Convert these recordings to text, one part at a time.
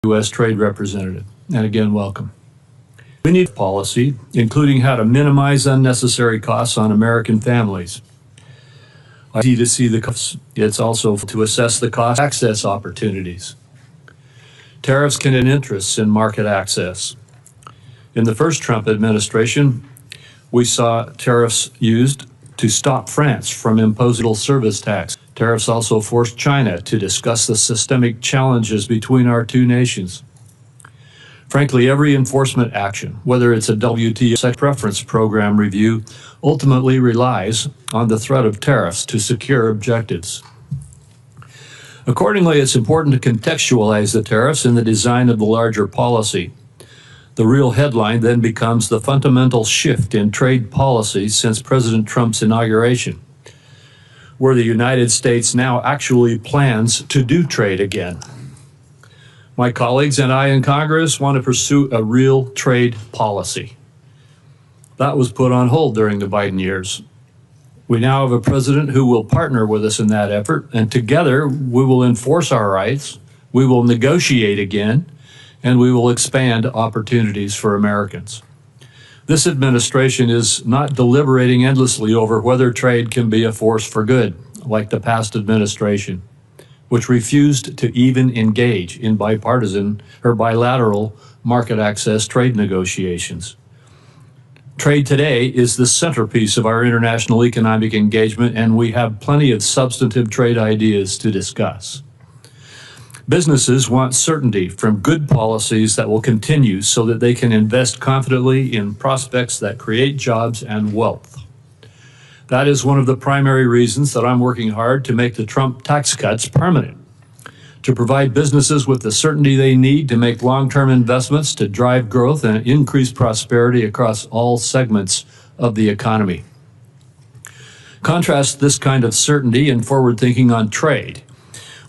U.S. Trade Representative. And again, welcome. We need policy, including how to minimize unnecessary costs on American families. Easy to see the costs. It's also to assess the cost access opportunities. Tariffs can have interests in market access. In the first Trump administration, we saw tariffs used to stop France from imposing service tax. Tariffs also forced China to discuss the systemic challenges between our two nations. Frankly, every enforcement action, whether it's a WTO sex preference program review, ultimately relies on the threat of tariffs to secure objectives. Accordingly, it's important to contextualize the tariffs in the design of the larger policy. The real headline then becomes the fundamental shift in trade policy since President Trump's inauguration, where the United States now actually plans to do trade again. My colleagues and I in Congress want to pursue a real trade policy. That was put on hold during the Biden years. We now have a president who will partner with us in that effort, and together we will enforce our rights, we will negotiate again, and we will expand opportunities for Americans. This administration is not deliberating endlessly over whether trade can be a force for good, like the past administration, which refused to even engage in bipartisan or bilateral market access trade negotiations. Trade today is the centerpiece of our international economic engagement, and we have plenty of substantive trade ideas to discuss. Businesses want certainty from good policies that will continue so that they can invest confidently in prospects that create jobs and wealth. That is one of the primary reasons that I'm working hard to make the Trump tax cuts permanent, to provide businesses with the certainty they need to make long-term investments to drive growth and increase prosperity across all segments of the economy. Contrast this kind of certainty and forward thinking on trade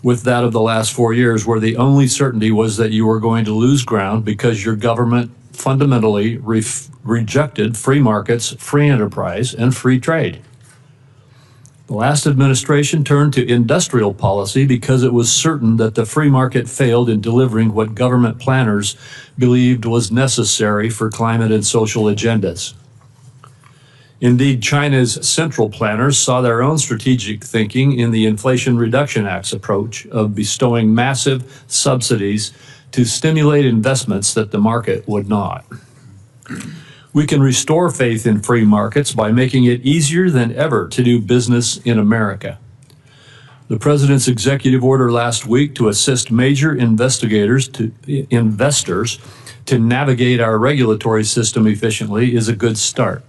with that of the last 4 years, where the only certainty was that you were going to lose ground because your government fundamentally rejected free markets, free enterprise, and free trade. The last administration turned to industrial policy because it was certain that the free market failed in delivering what government planners believed was necessary for climate and social agendas. Indeed, China's central planners saw their own strategic thinking in the Inflation Reduction Act's approach of bestowing massive subsidies to stimulate investments that the market would not. We can restore faith in free markets by making it easier than ever to do business in America. The President's executive order last week to assist major investors to navigate our regulatory system efficiently is a good start.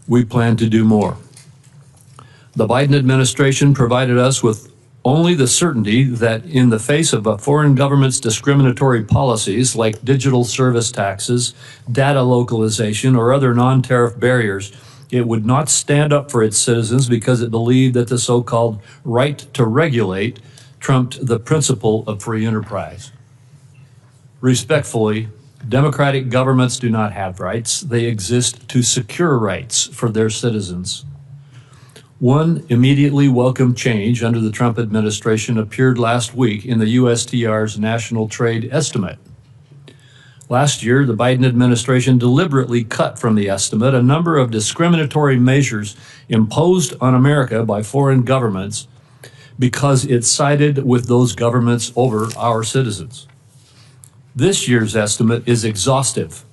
We plan to do more. The Biden administration provided us with only the certainty that in the face of a foreign government's discriminatory policies like digital service taxes, data localization, or other non-tariff barriers, it would not stand up for its citizens because it believed that the so-called right to regulate trumped the principle of free enterprise. Respectfully, democratic governments do not have rights. They exist to secure rights for their citizens. One immediately welcome change under the Trump administration appeared last week in the USTR's National Trade Estimate. Last year, the Biden administration deliberately cut from the estimate a number of discriminatory measures imposed on America by foreign governments because it sided with those governments over our citizens. This year's estimate is exhaustive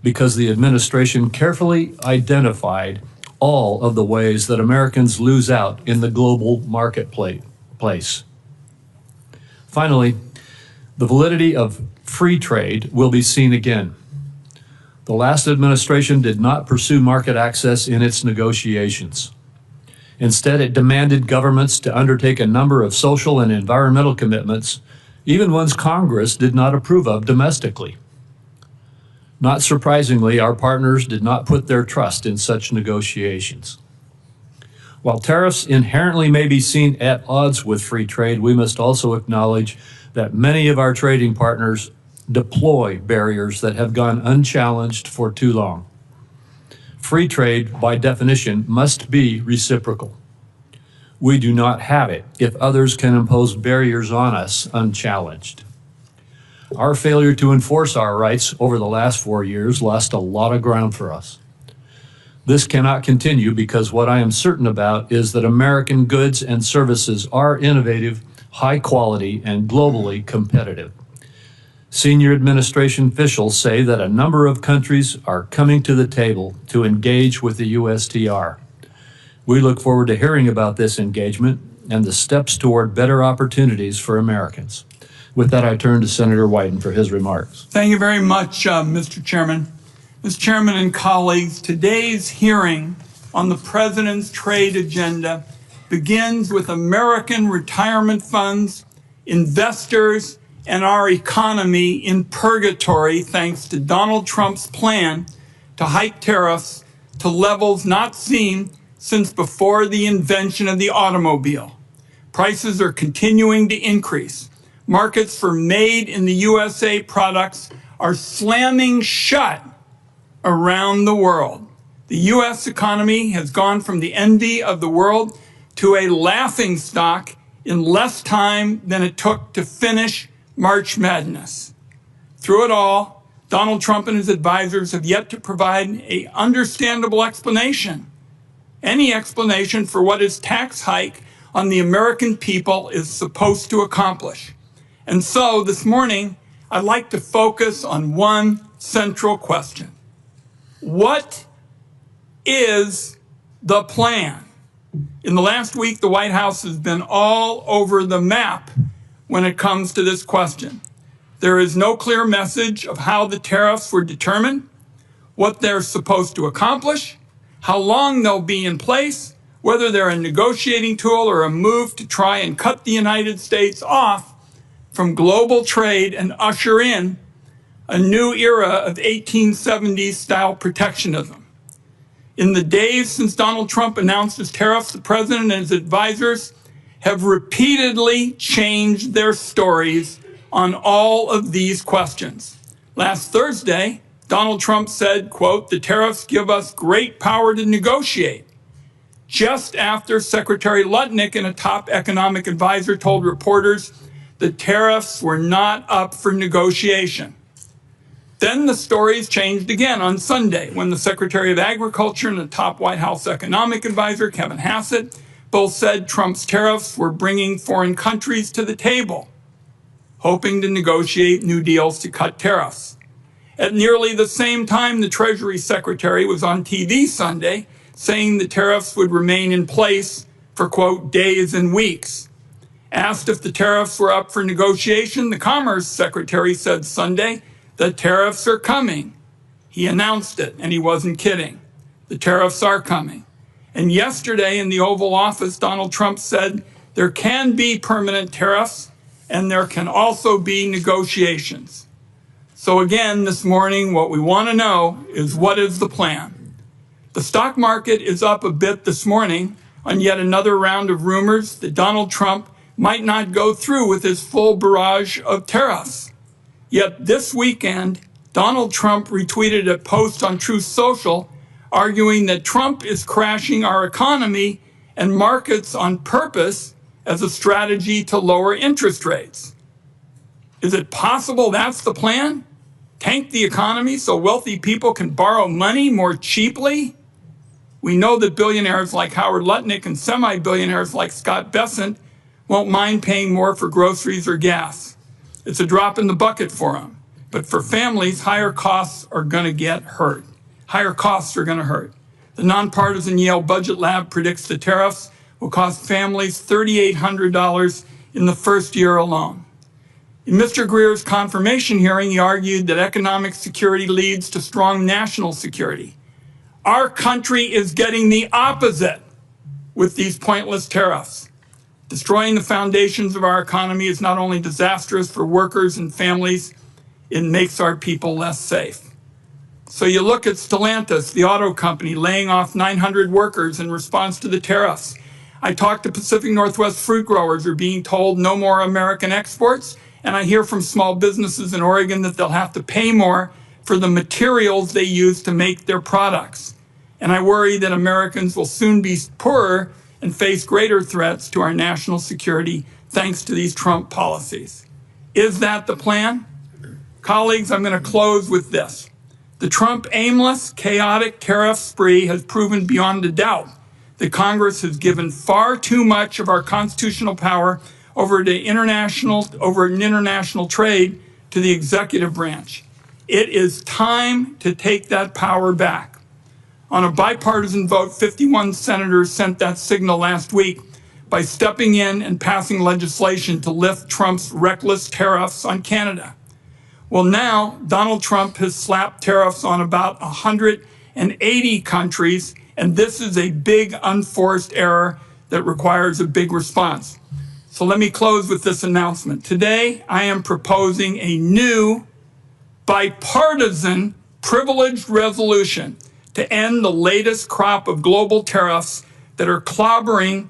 because the administration carefully identified all of the ways that Americans lose out in the global marketplace. Finally, the validity of free trade will be seen again. The last administration did not pursue market access in its negotiations. Instead, it demanded governments to undertake a number of social and environmental commitments, even ones Congress did not approve of domestically. Not surprisingly, our partners did not put their trust in such negotiations. While tariffs inherently may be seen at odds with free trade, we must also acknowledge that many of our trading partners deploy barriers that have gone unchallenged for too long. Free trade, by definition, must be reciprocal. We do not have it if others can impose barriers on us unchallenged. Our failure to enforce our rights over the last 4 years lost a lot of ground for us. This cannot continue because what I am certain about is that American goods and services are innovative, high quality, and globally competitive. Senior administration officials say that a number of countries are coming to the table to engage with the USTR. We look forward to hearing about this engagement and the steps toward better opportunities for Americans. With that, I turn to Senator Wyden for his remarks. Thank you very much, Mr. Chairman. Mr. Chairman and colleagues, today's hearing on the President's trade agenda begins with American retirement funds, investors, and our economy in purgatory thanks to Donald Trump's plan to hike tariffs to levels not seen since before the invention of the automobile. Prices are continuing to increase. Markets for made in the USA products are slamming shut around the world. The U.S. economy has gone from the envy of the world to a laughingstock in less time than it took to finish March Madness. Through it all, Donald Trump and his advisors have yet to provide an understandable explanation. Any explanation for what his tax hike on the American people is supposed to accomplish. And so this morning, I'd like to focus on one central question. What is the plan? In the last week, the White House has been all over the map when it comes to this question. There is no clear message of how the tariffs were determined, what they're supposed to accomplish, how long they'll be in place, whether they're a negotiating tool or a move to try and cut the United States off from global trade and usher in a new era of 1870s style protectionism. In the days since Donald Trump announced his tariffs, the president and his advisors have repeatedly changed their stories on all of these questions. Last Thursday, Donald Trump said, quote, "The tariffs give us great power to negotiate," just after Secretary Lutnick and a top economic advisor told reporters the tariffs were not up for negotiation. Then the stories changed again on Sunday when the Secretary of Agriculture and the top White House economic advisor, Kevin Hassett, both said Trump's tariffs were bringing foreign countries to the table, hoping to negotiate new deals to cut tariffs. At nearly the same time, the Treasury Secretary was on TV Sunday saying the tariffs would remain in place for, quote, days and weeks. Asked if the tariffs were up for negotiation, the Commerce Secretary said Sunday, "The tariffs are coming." He announced it, and he wasn't kidding. The tariffs are coming. And yesterday in the Oval Office, Donald Trump said there can be permanent tariffs and there can also be negotiations. So again, this morning, what we want to know is what is the plan? The stock market is up a bit this morning on yet another round of rumors that Donald Trump might not go through with his full barrage of tariffs. Yet this weekend, Donald Trump retweeted a post on Truth Social arguing that Trump is crashing our economy and markets on purpose as a strategy to lower interest rates. Is it possible that's the plan? Tank the economy so wealthy people can borrow money more cheaply? We know that billionaires like Howard Lutnick and semi-billionaires like Scott Bessent won't mind paying more for groceries or gas. It's a drop in the bucket for them. But for families, higher costs are going to get hurt. Higher costs are going to hurt. The nonpartisan Yale Budget Lab predicts the tariffs will cost families $3,800 in the first year alone. In Mr. Greer's confirmation hearing, he argued that economic security leads to strong national security. Our country is getting the opposite with these pointless tariffs. Destroying the foundations of our economy is not only disastrous for workers and families, it makes our people less safe. So you look at Stellantis, the auto company, laying off 900 workers in response to the tariffs. I talked to Pacific Northwest fruit growers who are being told no more American exports, and I hear from small businesses in Oregon that they'll have to pay more for the materials they use to make their products. And I worry that Americans will soon be poorer and face greater threats to our national security thanks to these Trump policies. Is that the plan? Colleagues, I'm going to close with this. The Trump aimless, chaotic tariff spree has proven beyond a doubt that Congress has given far too much of our constitutional power over international trade to the executive branch. It is time to take that power back. On a bipartisan vote, 51 senators sent that signal last week by stepping in and passing legislation to lift Trump's reckless tariffs on Canada. Well, now Donald Trump has slapped tariffs on about 180 countries, and this is a big unforced error that requires a big response. So let me close with this announcement. Today, I am proposing a new bipartisan privileged resolution to end the latest crop of global tariffs that are clobbering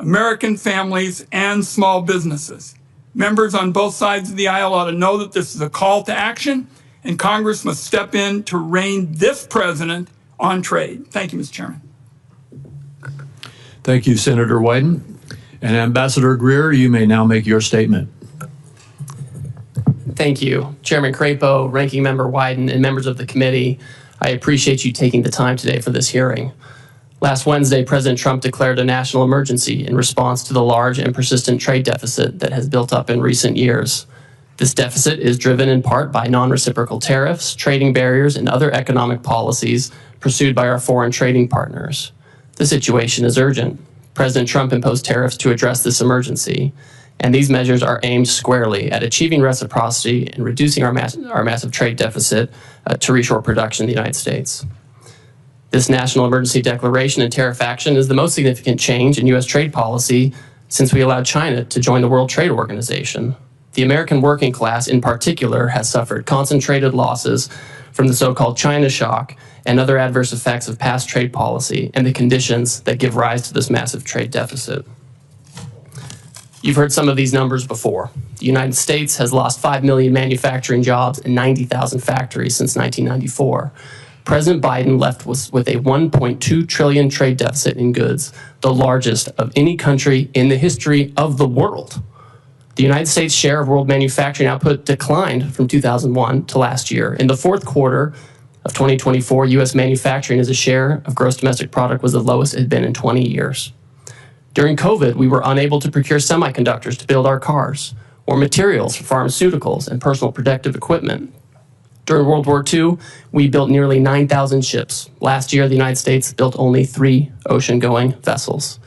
American families and small businesses. Members on both sides of the aisle ought to know that this is a call to action, and Congress must step in to rein this president on trade. Thank you, Mr. Chairman. Thank you, Senator Wyden. And Ambassador Greer, you may now make your statement. Thank you. Chairman Crapo, Ranking Member Wyden, and members of the committee, I appreciate you taking the time today for this hearing. Last Wednesday, President Trump declared a national emergency in response to the large and persistent trade deficit that has built up in recent years. This deficit is driven in part by non-reciprocal tariffs, trading barriers, and other economic policies pursued by our foreign trading partners. The situation is urgent. President Trump imposed tariffs to address this emergency, and these measures are aimed squarely at achieving reciprocity and reducing our massive trade deficit to reshore production in the United States. This national emergency declaration and tariff action is the most significant change in U.S. trade policy since we allowed China to join the World Trade Organization. The American working class, in particular, has suffered concentrated losses from the so-called China shock and other adverse effects of past trade policy and the conditions that give rise to this massive trade deficit. You've heard some of these numbers before. The United States has lost 5 million manufacturing jobs and 90,000 factories since 1994. President Biden left with a $1.2 trillion trade deficit in goods, the largest of any country in the history of the world. The United States' share of world manufacturing output declined from 2001 to last year. In the fourth quarter of 2024, U.S. manufacturing as a share of gross domestic product was the lowest it had been in 20 years. During COVID, we were unable to procure semiconductors to build our cars or materials for pharmaceuticals and personal protective equipment. During World War II, we built nearly 9,000 ships. Last year, the United States built only 3 ocean-going vessels.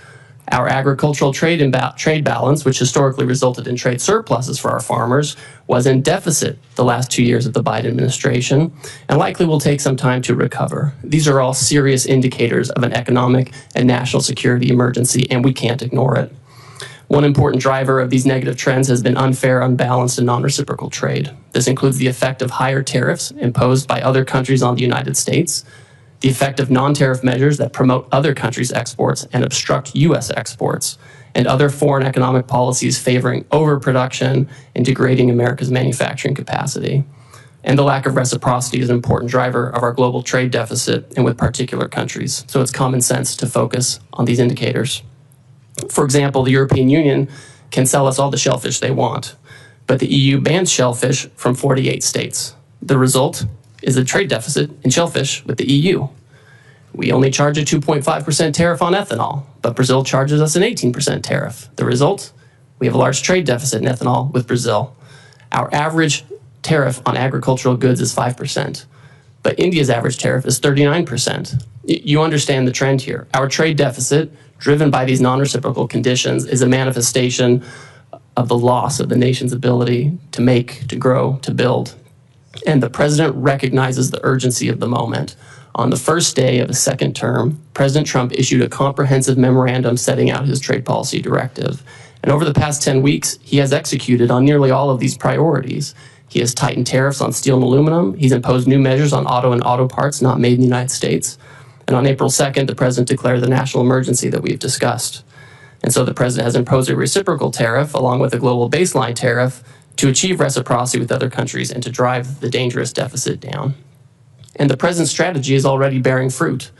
Our agricultural trade balance, which historically resulted in trade surpluses for our farmers, was in deficit the last 2 years of the Biden administration and likely will take some time to recover. These are all serious indicators of an economic and national security emergency, and we can't ignore it. One important driver of these negative trends has been unfair, unbalanced, and non-reciprocal trade. This includes the effect of higher tariffs imposed by other countries on the United States, the effect of non-tariff measures that promote other countries' exports and obstruct U.S. exports, and other foreign economic policies favoring overproduction and degrading America's manufacturing capacity. And the lack of reciprocity is an important driver of our global trade deficit and with particular countries. So it's common sense to focus on these indicators. For example, the European Union can sell us all the shellfish they want, but the EU bans shellfish from 48 states. The result is a trade deficit in shellfish with the EU. We only charge a 2.5% tariff on ethanol, but Brazil charges us an 18% tariff. The result? We have a large trade deficit in ethanol with Brazil. Our average tariff on agricultural goods is 5%, but India's average tariff is 39%. You understand the trend here. Our trade deficit, driven by these non-reciprocal conditions, is a manifestation of the loss of the nation's ability to make, to grow, to build. And the president recognizes the urgency of the moment. On the first day of his second term, President Trump issued a comprehensive memorandum setting out his trade policy directive. And over the past 10 weeks, he has executed on nearly all of these priorities. He has tightened tariffs on steel and aluminum. He's imposed new measures on auto and auto parts not made in the United States. And on April 2nd, the president declared the national emergency that we've discussed. And so the president has imposed a reciprocal tariff along with a global baseline tariff to achieve reciprocity with other countries and to drive the dangerous deficit down. And the president's strategy is already bearing fruit.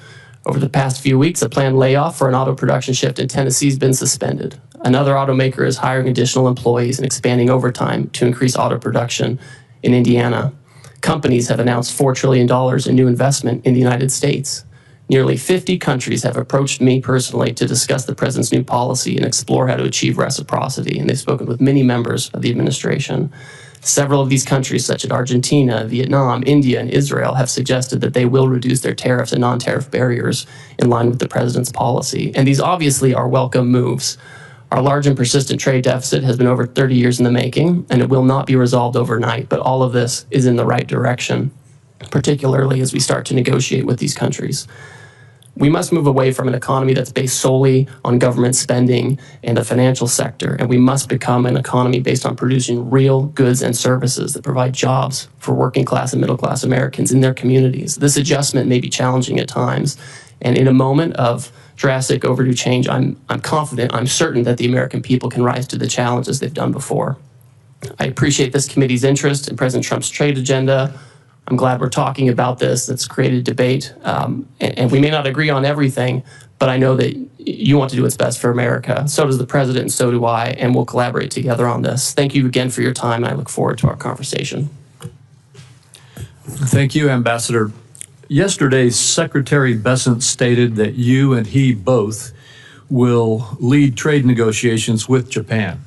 Over the past few weeks, a planned layoff for an auto production shift in Tennessee has been suspended. Another automaker is hiring additional employees and expanding overtime to increase auto production In Indiana, companies have announced $4 trillion in new investment in the United States. Nearly 50 countries have approached me personally to discuss the president's new policy and explore how to achieve reciprocity, and they've spoken with many members of the administration. Several of these countries, such as Argentina, Vietnam, India, and Israel, have suggested that they will reduce their tariffs and non-tariff barriers in line with the president's policy. And these obviously are welcome moves. Our large and persistent trade deficit has been over 30 years in the making, and it will not be resolved overnight, but all of this is in the right direction, particularly as we start to negotiate with these countries. We must move away from an economy that's based solely on government spending and the financial sector, and we must become an economy based on producing real goods and services that provide jobs for working class and middle class Americans in their communities. This adjustment may be challenging at times, and in a moment of drastic overdue change, I'm confident, I'm certain that the American people can rise to the challenge as they've done before. I appreciate this committee's interest in President Trump's trade agenda. I'm glad we're talking about this. That's created debate. And we may not agree on everything, but I know that you want to do what's best for America. So does the president, and so do I, and we'll collaborate together on this. Thank you again for your time, and I look forward to our conversation. Thank you, Ambassador. Yesterday, Secretary Bessent stated that you and he both will lead trade negotiations with Japan.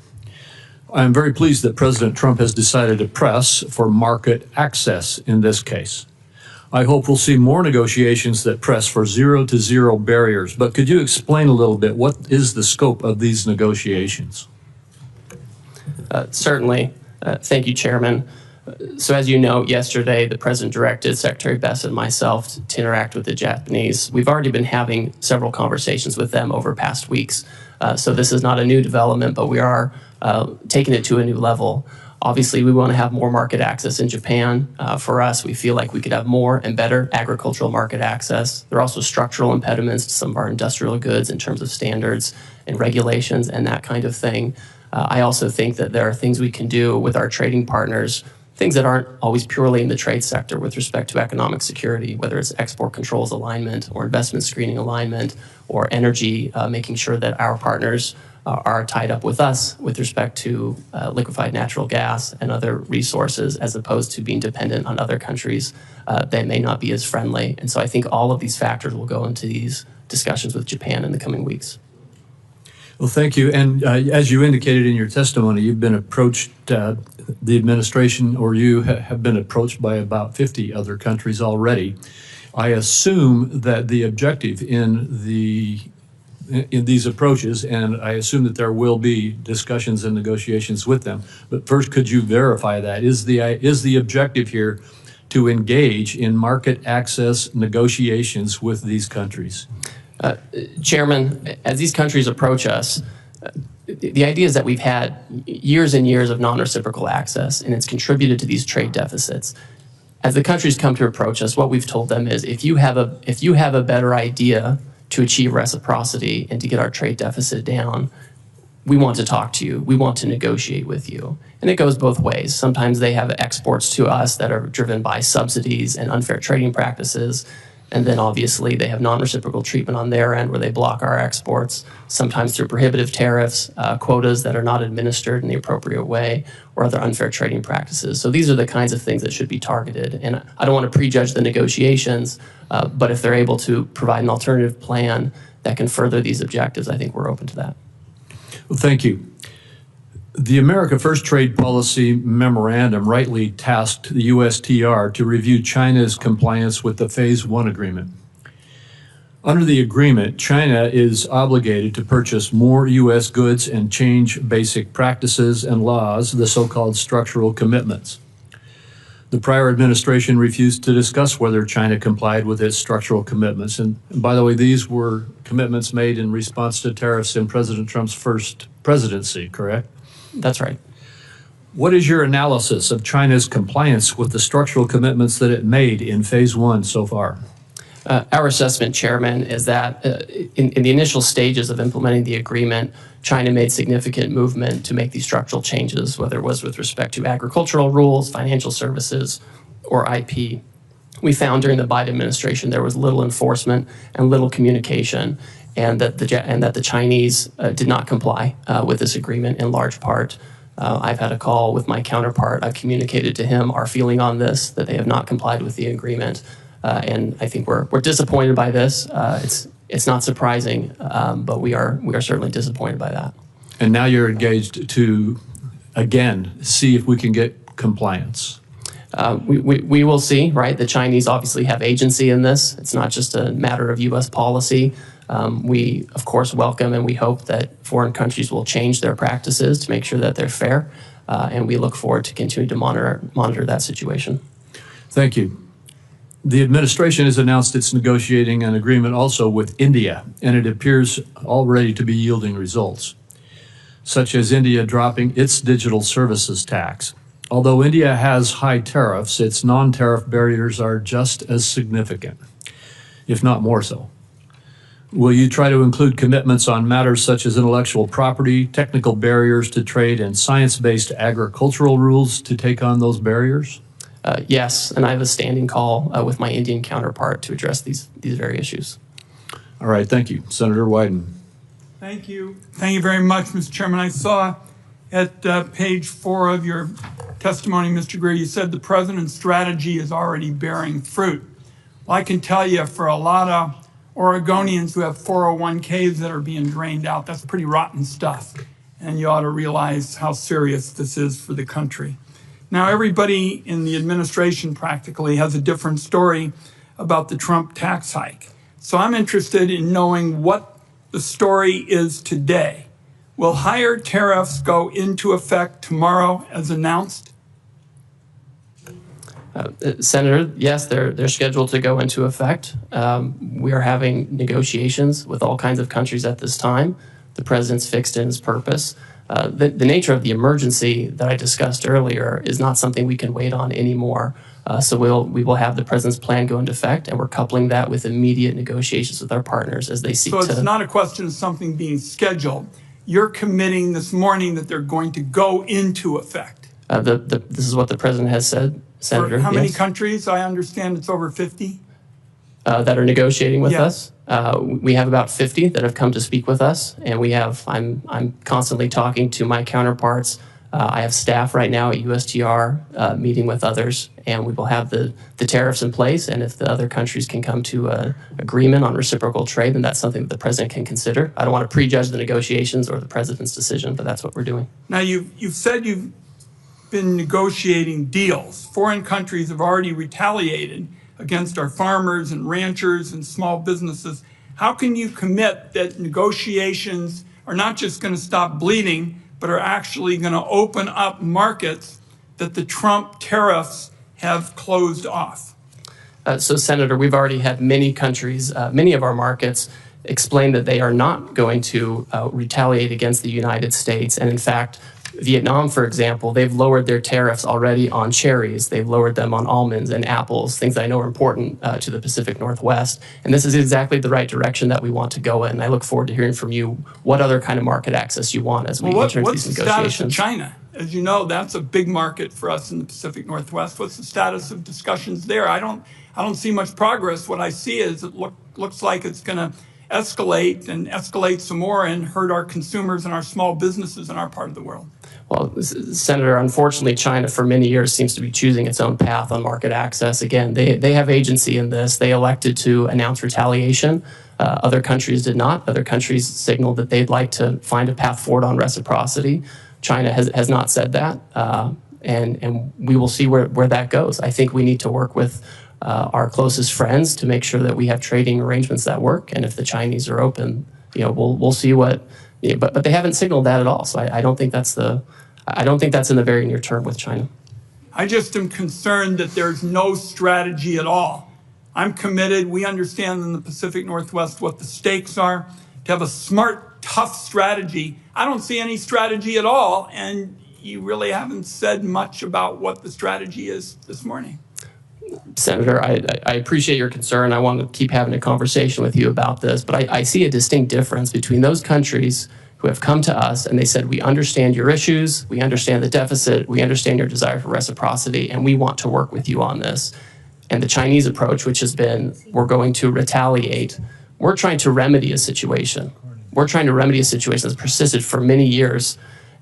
I am very pleased that President Trump has decided to press for market access in this case. I hope we'll see more negotiations that press for zero barriers, but could you explain a little bit what is the scope of these negotiations? Certainly. Thank you, Chairman. So as you know, yesterday the President directed Secretary Bessent and myself to interact with the Japanese. We've already been having several conversations with them over past weeks. So this is not a new development, but we are taking it to a new level. Obviously, we want to have more market access in Japan. For us, we feel like we could have more and better agricultural market access. There are also structural impediments to some of our industrial goods in terms of standards and regulations and that kind of thing. I also think that there are things we can do with our trading partners, things that aren't always purely in the trade sector with respect to economic security, whether it's export controls alignment or investment screening alignment or energy, making sure that our partners are tied up with us with respect to liquefied natural gas and other resources, as opposed to being dependent on other countries that may not be as friendly. And so I think all of these factors will go into these discussions with Japan in the coming weeks. Well, thank you. And as you indicated in your testimony, you've been approached, the administration or you have been approached by about 50 other countries already. I assume that the objective in these approaches, and I assume that there will be discussions and negotiations with them. But first, could you verify that? Is the objective here to engage in market access negotiations with these countries? Chairman, as these countries approach us, the idea is that we've had years and years of non-reciprocal access, and it's contributed to these trade deficits. As the countries come to approach us, what we've told them is, if you have a better idea to achieve reciprocity and to get our trade deficit down, we want to talk to you. We want to negotiate with you. And it goes both ways. Sometimes they have exports to us that are driven by subsidies and unfair trading practices. And then obviously they have non-reciprocal treatment on their end where they block our exports, sometimes through prohibitive tariffs, quotas that are not administered in the appropriate way, or other unfair trading practices. So these are the kinds of things that should be targeted. And I don't want to prejudge the negotiations, but if they're able to provide an alternative plan that can further these objectives, I think we're open to that. Well, thank you. The America First Trade Policy Memorandum rightly tasked the USTR to review China's compliance with the Phase 1 agreement. Under the agreement, China is obligated to purchase more U.S. goods and change basic practices and laws, the so-called structural commitments. The prior administration refused to discuss whether China complied with its structural commitments. And by the way, these were commitments made in response to tariffs in President Trump's first presidency, correct? That's right. What is your analysis of China's compliance with the structural commitments that it made in Phase 1 so far? Our assessment, Chairman, is that in the initial stages of implementing the agreement, China made significant movement to make these structural changes, whether it was with respect to agricultural rules, financial services, or IP. We found during the Biden administration there was little enforcement and little communication, and that the Chinese did not comply with this agreement in large part. I've had a call with my counterpart. I've communicated to him our feeling on this, that they have not complied with the agreement. And I think we're disappointed by this. It's not surprising, but we are certainly disappointed by that. And now you're engaged to, again, see if we can get compliance. We will see, right? The Chinese obviously have agency in this. It's not just a matter of U.S. policy. We, of course, welcome and we hope that foreign countries will change their practices to make sure that they're fair. And we look forward to continue to monitor that situation. Thank you. The administration has announced it's negotiating an agreement also with India, and it appears already to be yielding results, such as India dropping its digital services tax. Although India has high tariffs, its non-tariff barriers are just as significant, if not more so. Will you try to include commitments on matters such as intellectual property, technical barriers to trade, and science-based agricultural rules to take on those barriers? Yes, and I have a standing call with my Indian counterpart to address these very issues. All right, thank you. Senator Wyden. Thank you. Thank you very much, Mr. Chairman. I saw at page 4 of your testimony, Mr. Greer, you said the president's strategy is already bearing fruit. Well, I can tell you for a lot of Oregonians who have 401ks that are being drained out, that's pretty rotten stuff. And you ought to realize how serious this is for the country. Now, everybody in the administration practically has a different story about the Trump tax hike. So I'm interested in knowing what the story is today. Will higher tariffs go into effect tomorrow as announced? Senator, yes, they're scheduled to go into effect. We are having negotiations with all kinds of countries at this time. The president's fixed in his purpose. The nature of the emergency that I discussed earlier is not something we can wait on anymore. So we will have the president's plan go into effect, and we're coupling that with immediate negotiations with our partners as they seek to... So it's not a question of something being scheduled. You're committing this morning that they're going to go into effect. This is what the president has said, Senator. For how many yes. countries? I understand it's over 50. That are negotiating with Yes. us. We have about 50 that have come to speak with us, and I'm constantly talking to my counterparts. I have staff right now at USTR meeting with others, and we will have the tariffs in place. And if the other countries can come to an agreement on reciprocal trade, then that's something that the president can consider. I don't want to prejudge the negotiations or the president's decision, but that's what we're doing. Now, you've said you've been negotiating deals. Foreign countries have already retaliated against our farmers and ranchers and small businesses. How can you commit that negotiations are not just going to stop bleeding, but are actually going to open up markets that the Trump tariffs have closed off? So, Senator, we've already had many countries, many of our markets, explain that they are not going to retaliate against the United States. And in fact, Vietnam, for example, they've lowered their tariffs already on cherries. They've lowered them on almonds and apples, things that I know are important to the Pacific Northwest. And this is exactly the right direction that we want to go in. I look forward to hearing from you what other kind of market access you want as we enter into these negotiations. What's the status of China? As you know, that's a big market for us in the Pacific Northwest. What's the status of discussions there? I don't see much progress. What I see is it looks like it's going to escalate and escalate some more and hurt our consumers and our small businesses in our part of the world. Well, Senator, unfortunately, China for many years seems to be choosing its own path on market access. Again, they have agency in this. They elected to announce retaliation. Other countries did not. Other countries signaled that they'd like to find a path forward on reciprocity. China has not said that, and we will see where that goes. I think we need to work with our closest friends to make sure that we have trading arrangements that work. And if the Chinese are open, we'll see what. But they haven't signaled that at all. So I don't think that's in the very near term with China. I just am concerned that there's no strategy at all. I'm committed. We understand in the Pacific Northwest what the stakes are. To have a smart, tough strategy. I don't see any strategy at all, and you really haven't said much about what the strategy is this morning. Senator, I appreciate your concern. I want to keep having a conversation with you about this, but I see a distinct difference between those countries who have come to us and they said, we understand your issues, we understand the deficit, we understand your desire for reciprocity, and we want to work with you on this. And the Chinese approach, which has been, we're going to retaliate. We're trying to remedy a situation. We're trying to remedy a situation that's persisted for many years.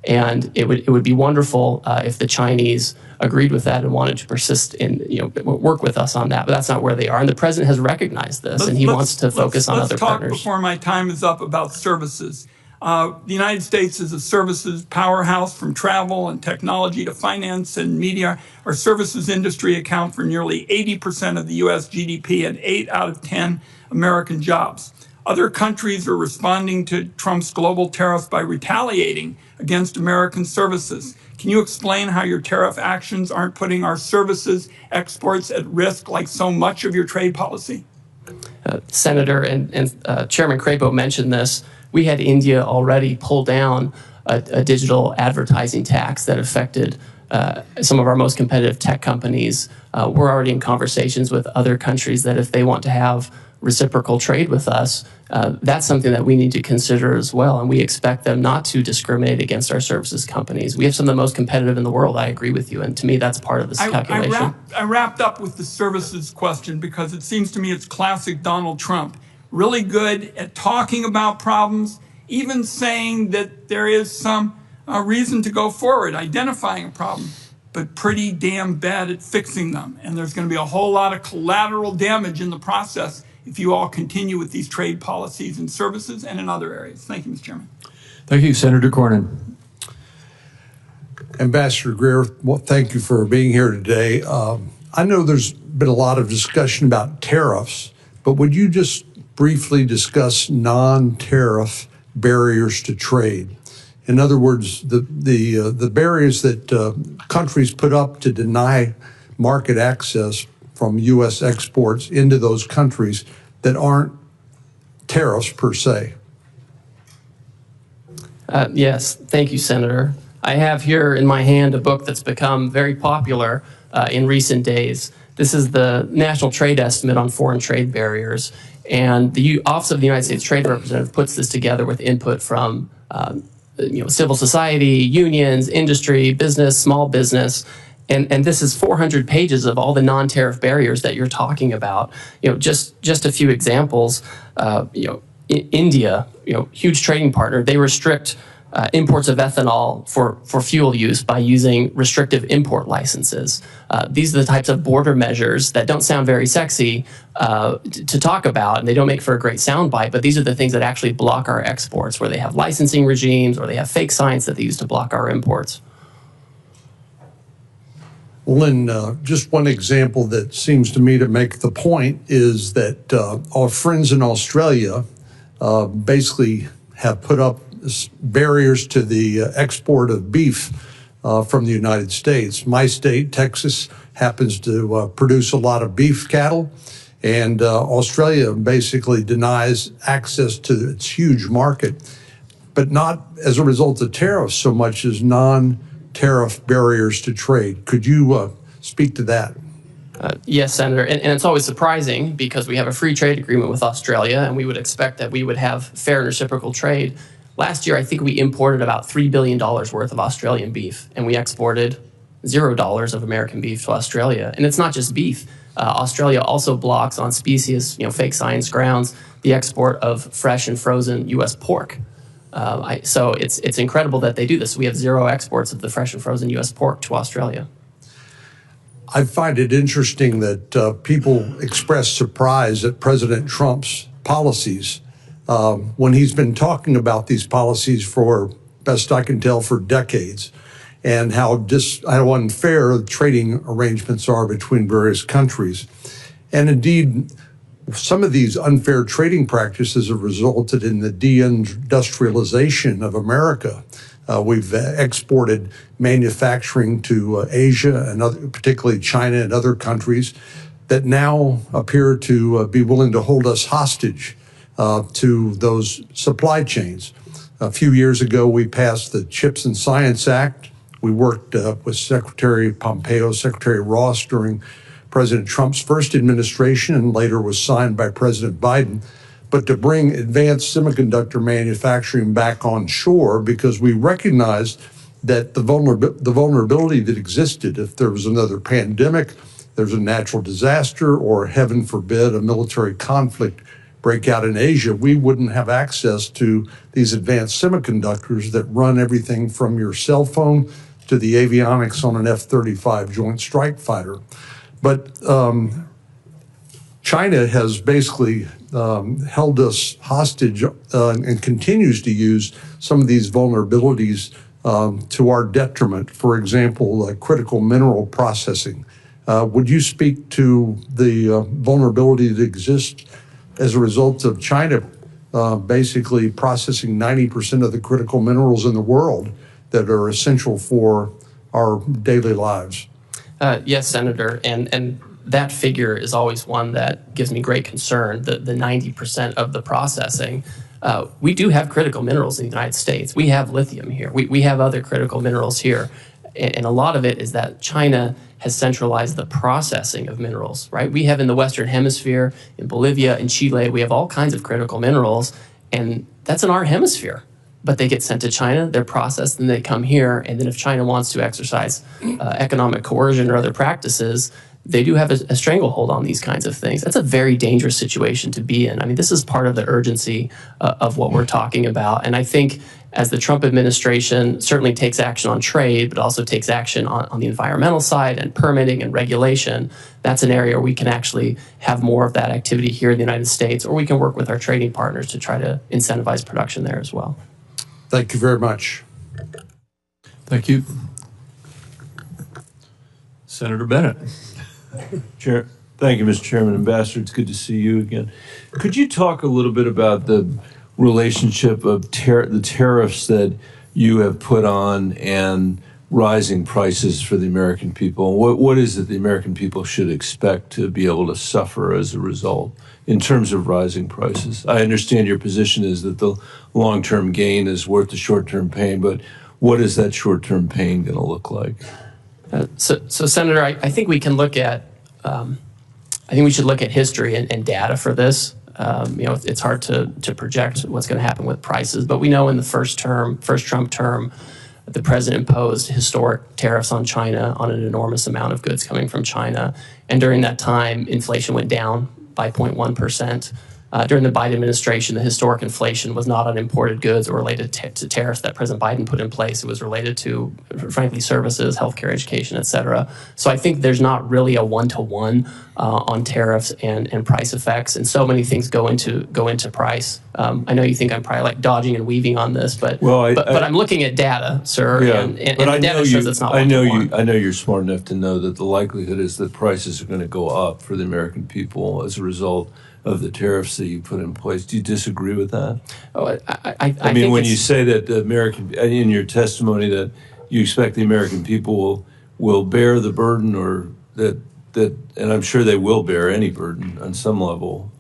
And it would be wonderful if the Chinese agreed with that and wanted to persist in, work with us on that. But that's not where they are. And the president has recognized this, and he wants to focus on other partners. Let's talk before my time is up about services. The United States is a services powerhouse, from travel and technology to finance and media. Our services industry account for nearly 80% of the U.S. GDP and 8 out of 10 American jobs. Other countries are responding to Trump's global tariffs by retaliating against American services. Can you explain how your tariff actions aren't putting our services exports at risk like so much of your trade policy? Senator and Chairman Crapo mentioned this. We had India already pull down a digital advertising tax that affected some of our most competitive tech companies. We're already in conversations with other countries that if they want to have reciprocal trade with us, that's something that we need to consider as well. And we expect them not to discriminate against our services companies. We have some of the most competitive in the world. I agree with you. And to me, that's part of this calculation. I wrapped up with the services question because it seems to me it's classic Donald Trump. Really good at talking about problems, even saying that there is some reason to go forward, identifying a problem, but pretty damn bad at fixing them. And there's going to be a whole lot of collateral damage in the process if you all continue with these trade policies in services and in other areas. Thank you, Mr. Chairman. Thank you, Senator Cornyn. Ambassador Greer, well, thank you for being here today. I know there's been a lot of discussion about tariffs, but would you just briefly discuss non-tariff barriers to trade? In other words, the barriers that countries put up to deny market access from U.S. exports into those countries that aren't tariffs per se. Yes, thank you, Senator. I have here in my hand a book that's become very popular in recent days. This is the National Trade Estimate on Foreign Trade Barriers. And the Office of the United States Trade Representative puts this together with input from civil society, unions, industry, business, small business. And this is 400 pages of all the non-tariff barriers that you're talking about. Just a few examples. India, huge trading partner, they restrict imports of ethanol for fuel use by using restrictive import licenses. These are the types of border measures that don't sound very sexy to talk about, and they don't make for a great soundbite, but these are the things that actually block our exports, where they have licensing regimes or they have fake science that they use to block our imports. Well, and just one example that seems to me to make the point is that our friends in Australia basically have put up barriers to the export of beef from the United States. My state, Texas, happens to produce a lot of beef cattle, and Australia basically denies access to its huge market, but not as a result of tariffs so much as non-tariff barriers to trade. Could you speak to that? Yes, Senator, and it's always surprising because we have a free trade agreement with Australia, and we would expect that we would have fair and reciprocal trade. Last year, I think we imported about $3 billion worth of Australian beef, and we exported $0 of American beef to Australia. And it's not just beef. Australia also blocks on specious, fake science grounds, the export of fresh and frozen U.S. pork. So it's incredible that they do this. We have zero exports of the fresh and frozen U.S. pork to Australia. I find it interesting that people express surprise at President Trump's policies when he's been talking about these policies for, best I can tell, for decades, and how unfair trading arrangements are between various countries. And indeed, some of these unfair trading practices have resulted in the deindustrialization of America. We've exported manufacturing to Asia and particularly China and other countries that now appear to be willing to hold us hostage to those supply chains. A few years ago, we passed the Chips and Science Act. We worked with Secretary Pompeo, Secretary Ross during President Trump's first administration, and later was signed by President Biden, but to bring advanced semiconductor manufacturing back on shore, because we recognized that the vulnerability that existed if there was another pandemic, there's a natural disaster, or heaven forbid, a military conflict break out in Asia, we wouldn't have access to these advanced semiconductors that run everything from your cell phone to the avionics on an F-35 Joint Strike Fighter. But China has basically held us hostage and continues to use some of these vulnerabilities to our detriment. For example, critical mineral processing. Would you speak to the vulnerability that exists as a result of China basically processing 90% of the critical minerals in the world that are essential for our daily lives? Yes, Senator, and that figure is always one that gives me great concern, the 90% of the processing. We do have critical minerals in the United States. We have lithium here. We have other critical minerals here. And a lot of it is that China has centralized the processing of minerals, right? We have in the Western Hemisphere, in Bolivia, in Chile, we have all kinds of critical minerals, and that's in our hemisphere. But they get sent to China, they're processed, and they come here. And then if China wants to exercise economic coercion or other practices, they do have a stranglehold on these kinds of things. That's a very dangerous situation to be in. I mean, this is part of the urgency of what we're talking about. And I think as the Trump administration certainly takes action on trade, but also takes action on the environmental side and permitting and regulation, that's an area where we can actually have more of that activity here in the United States, or we can work with our trading partners to try to incentivize production there as well. Thank you very much. Thank you. Senator Bennett. Chair, thank you, Mr. Chairman. Ambassador, it's good to see you again. Could you talk a little bit about the relationship of the tariffs that you have put on and rising prices for the American people? What is it the American people should expect to be able to suffer as a result in terms of rising prices? I understand your position is that the long-term gain is worth the short-term pain, but what is that short-term pain going to look like? So Senator, I think we can look at, I think we should look at history and data for this. It's hard to project what's going to happen with prices, but we know in the first Trump term, the president imposed historic tariffs on China on an enormous amount of goods coming from China. And during that time, inflation went down by 0.1%. During the Biden administration, the historic inflation was not on imported goods or related to tariffs that President Biden put in place. It was related to, frankly, services, healthcare, education, et cetera. So I think there's not really a one-to-one on tariffs and price effects, and so many things go into price. I know you think I'm probably like dodging and weaving on this, but I'm looking at data, sir, yeah, and the data shows it's not one-to-one. I know you're smart enough to know that the likelihood is that prices are going to go up for the American people as a result of the tariffs that you put in place. Do you disagree with that? Oh, I mean, when you say that the American, in your testimony, that you expect the American people will bear the burden, or that, and I'm sure they will bear any burden on some level.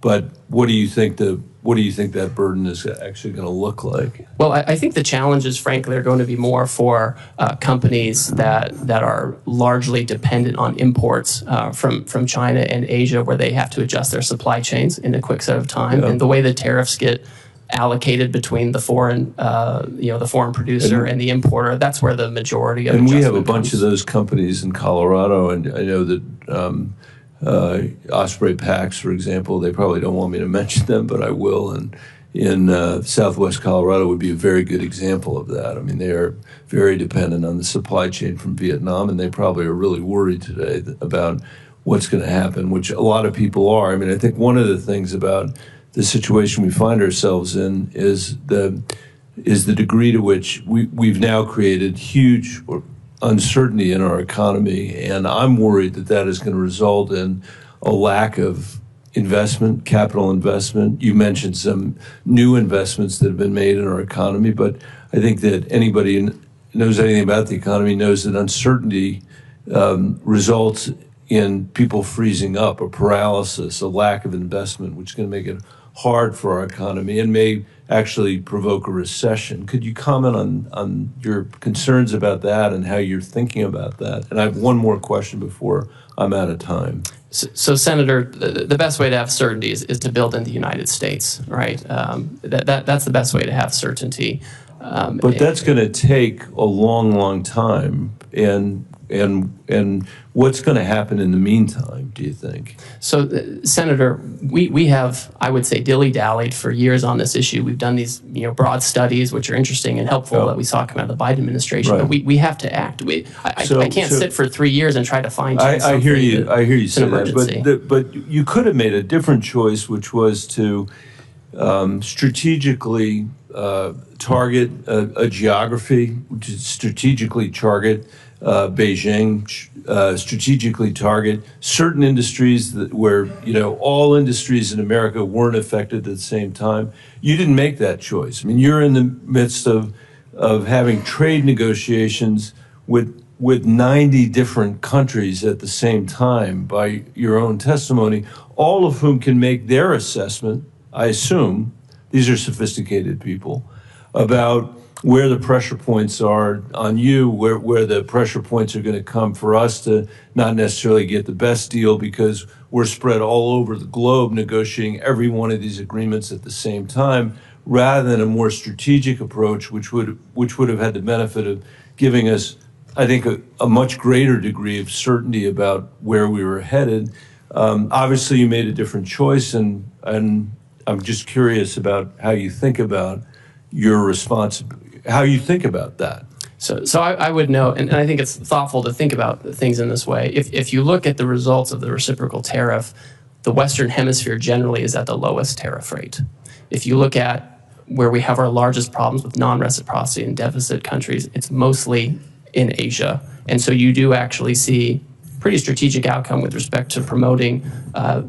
But what do you think that burden is actually going to look like? Well, I think the challenges, frankly, are going to be more for companies that are largely dependent on imports from China and Asia, where they have to adjust their supply chains in a quick set of time. Yeah. And the way the tariffs get allocated between the foreign producer and the importer, that's where the majority of adjustment comes. And we have a bunch of those companies in Colorado, and I know that Osprey Packs, for example, they probably don't want me to mention them, but I will. And in Southwest Colorado would be a very good example of that. I mean, they are very dependent on the supply chain from Vietnam, and they probably are really worried today about what's going to happen, which a lot of people are. I mean, I think one of the things about the situation we find ourselves in is the degree to which we've now created huge uncertainty in our economy, and I'm worried that is going to result in a lack of investment, capital investment. You mentioned some new investments that have been made in our economy, but I think that anybody who knows anything about the economy knows that uncertainty results in people freezing up, a paralysis, a lack of investment, which is going to make it hard for our economy and may actually provoke a recession. Could you comment on your concerns about that and how you're thinking about that? And I have one more question before I'm out of time. So Senator, the best way to have certainty is to build in the United States, right? That's the best way to have certainty. But that's going to take a long, long time. And and what's going to happen in the meantime, do you think? So, Senator, we have, I would say, dilly-dallied for years on this issue. We've done these broad studies, which are interesting and helpful that we saw come out of the Biden administration. Right. But we have to act. I can't sit for 3 years and try to fine-tune something. I hear you. I hear you say that. But you could have made a different choice, which was to strategically target a geography, which is strategically target Beijing, strategically target certain industries where all industries in America weren't affected at the same time. You didn't make that choice. I mean, you're in the midst of having trade negotiations with 90 different countries at the same time, by your own testimony, all of whom can make their assessment, I assume, these are sophisticated people, about where the pressure points are on you, where the pressure points are going to come for us to not necessarily get the best deal because we're spread all over the globe negotiating every one of these agreements at the same time, rather than a more strategic approach, which would have had the benefit of giving us, I think, a much greater degree of certainty about where we were headed. Obviously, you made a different choice, and I'm just curious about how you think about your responsibility. How you think about that? So I would note, and I think it's thoughtful to think about things in this way. If you look at the results of the reciprocal tariff, the Western Hemisphere generally is at the lowest tariff rate. If you look at where we have our largest problems with non-reciprocity and deficit countries, it's mostly in Asia. And so you do actually see pretty strategic outcome with respect to promoting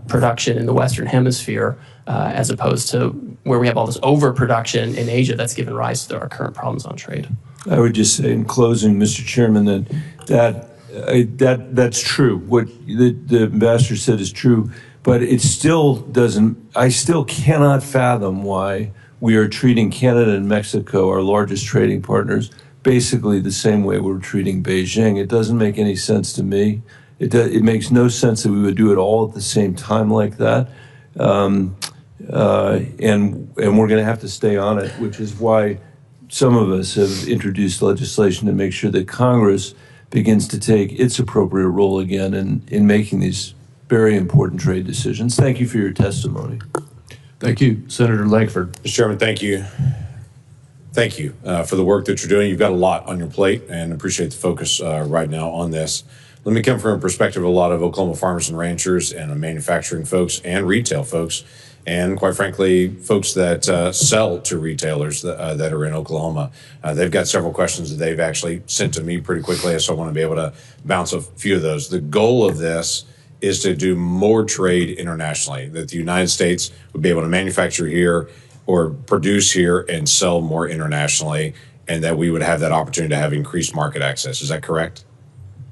production in the Western Hemisphere, as opposed to where we have all this overproduction in Asia that's given rise to our current problems on trade. I would just say in closing, Mr. Chairman, that's true. What the ambassador said is true, but it still doesn't. I still cannot fathom why we are treating Canada and Mexico, our largest trading partners, basically the same way we're treating Beijing. It doesn't make any sense to me. It makes no sense that we would do it all at the same time like that. And we're going to have to stay on it, which is why some of us have introduced legislation to make sure that Congress begins to take its appropriate role again in making these very important trade decisions. Thank you for your testimony. Thank you, Senator Lankford. Mr. Chairman, thank you. Thank you for the work that you're doing. You've got a lot on your plate, and appreciate the focus right now on this. Let me come from a perspective of a lot of Oklahoma farmers and ranchers and manufacturing folks and retail folks, and quite frankly, folks that sell to retailers that are in Oklahoma. They've got several questions that they've actually sent to me pretty quickly, so I want to be able to bounce a few of those. The goal of this is to do more trade internationally, that the United States would be able to manufacture here or produce here and sell more internationally, and that we would have that opportunity to have increased market access. Is that correct?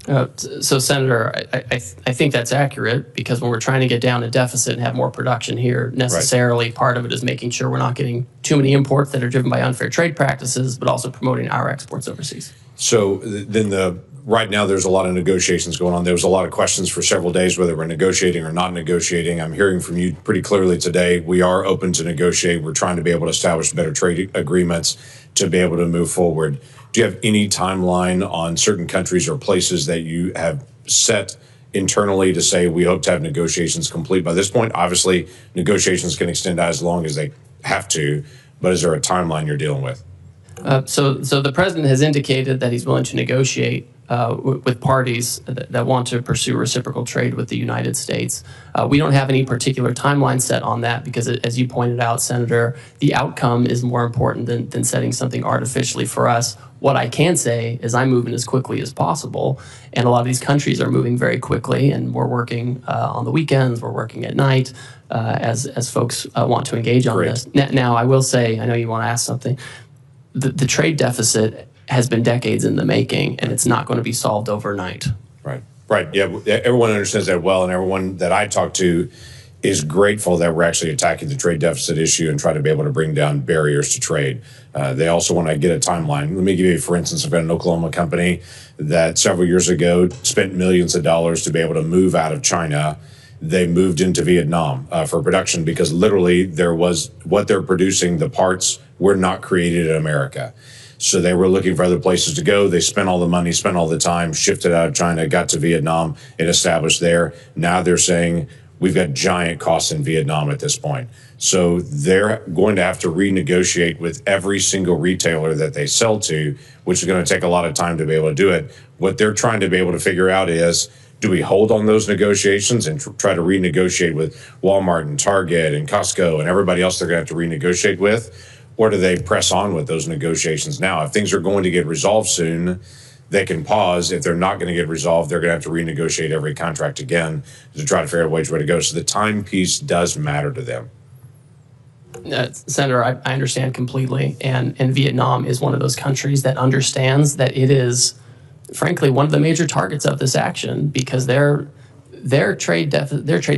So, Senator, I think that's accurate, because when we're trying to get down a deficit and have more production here, necessarily part of it is making sure we're not getting too many imports that are driven by unfair trade practices, but also promoting our exports overseas. So then right now there's a lot of negotiations going on. There was a lot of questions for several days whether we're negotiating or not negotiating. I'm hearing from you pretty clearly today. We are open to negotiate. We're trying to be able to establish better trade agreements to be able to move forward. Do you have any timeline on certain countries or places that you have set internally to say we hope to have negotiations complete by this point? Obviously, negotiations can extend as long as they have to, but is there a timeline you're dealing with? So the president has indicated that he's willing to negotiate with parties that want to pursue reciprocal trade with the United States. We don't have any particular timeline set on that because, as you pointed out, Senator, the outcome is more important than setting something artificially for us. What I can say is I'm moving as quickly as possible, and a lot of these countries are moving very quickly, and we're working on the weekends, we're working at night as folks want to engage on this. Now, I will say, I know you want to ask something, the trade deficit has been decades in the making, and it's not going to be solved overnight. Right. Yeah, everyone understands that well, and everyone that I talk to is grateful that we're actually attacking the trade deficit issue and try to be able to bring down barriers to trade. They also want to get a timeline. Let me give you, for instance, I've got an Oklahoma company that several years ago spent millions of dollars to be able to move out of China. They moved into Vietnam for production because literally there was what they're producing, the parts were not created in America. So they were looking for other places to go. They spent all the money, spent all the time, shifted out of China, got to Vietnam, and established there. Now they're saying we've got giant costs in Vietnam at this point. So they're going to have to renegotiate with every single retailer that they sell to, which is going to take a lot of time to be able to do it. What they're trying to be able to figure out is, do we hold on those negotiations and try to renegotiate with Walmart and Target and Costco and everybody else they're going to have to renegotiate with? Or do they press on with those negotiations now? If things are going to get resolved soon, they can pause. If they're not going to get resolved, they're going to have to renegotiate every contract again to try to figure out which way to go. So the time piece does matter to them. Senator, I understand completely. And Vietnam is one of those countries that understands that it is, frankly, one of the major targets of this action, because their trade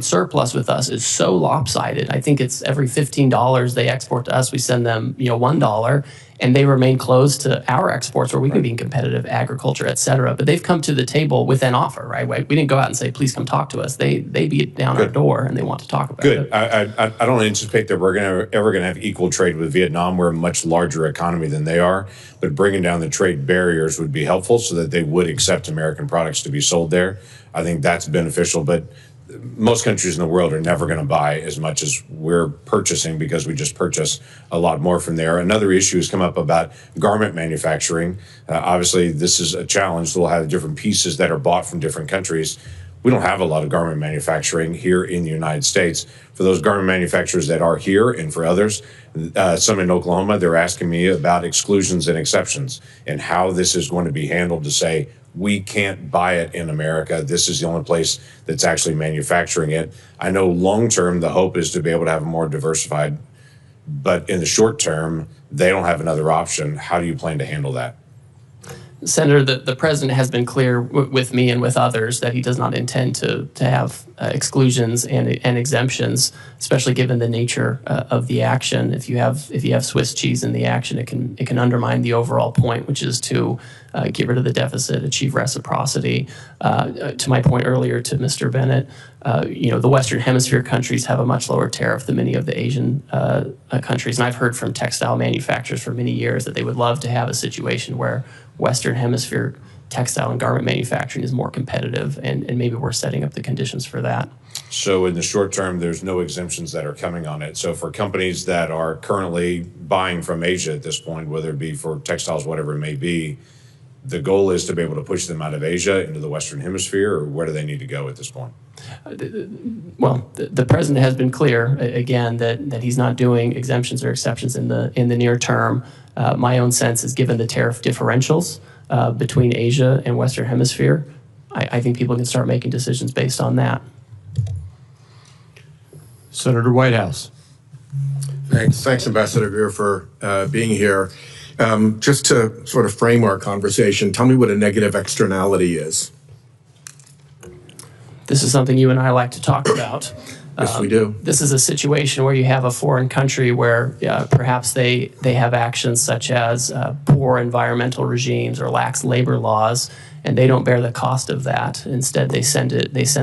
surplus with us is so lopsided. I think it's every $15 they export to us, we send them $1, and they remain closed to our exports where we can be competitive, agriculture, et cetera. But they've come to the table with an offer, right? We didn't go out and say, please come talk to us. They beat down our door and they want to talk about it. I don't anticipate that we're ever going to have equal trade with Vietnam. We're a much larger economy than they are, but bringing down the trade barriers would be helpful so that they would accept American products to be sold there. I think that's beneficial, but most countries in the world are never going to buy as much as we're purchasing because we just purchase a lot more from there. Another issue has come up about garment manufacturing. Obviously, this is a challenge. They'll have different pieces that are bought from different countries. We don't have a lot of garment manufacturing here in the United States. For those garment manufacturers that are here and for others, some in Oklahoma, they're asking me about exclusions and exceptions and how this is going to be handled to say, we can't buy it in America. This is the only place that's actually manufacturing it. I know long-term, the hope is to be able to have a more diversified, but in the short term, they don't have another option. How do you plan to handle that? Senator, the president has been clear with me and with others that he does not intend to have exclusions and exemptions, especially given the nature of the action. If you have Swiss cheese in the action, it can undermine the overall point, which is to get rid of the deficit, achieve reciprocity. To my point earlier to Mr. Bennett, the Western Hemisphere countries have a much lower tariff than many of the Asian countries, and I've heard from textile manufacturers for many years that they would love to have a situation where Western Hemisphere textile and garment manufacturing is more competitive, and maybe we're setting up the conditions for that. So in the short term, there's no exemptions that are coming on it. So for companies that are currently buying from Asia at this point, whether it be for textiles, whatever it may be, the goal is to be able to push them out of Asia into the Western Hemisphere, or where do they need to go at this point? Well, the president has been clear again that he's not doing exemptions or exceptions in the near term. My own sense is, given the tariff differentials between Asia and Western Hemisphere, I think people can start making decisions based on that. Senator Whitehouse. Thanks, Ambassador Greer, for being here. Just to sort of frame our conversation, tell me what a negative externality is. This is something you and I like to talk about. Yes, we do. This is a situation where you have a foreign country where perhaps they have actions such as poor environmental regimes or lax labor laws, and they don't bear the cost of that. Instead, they send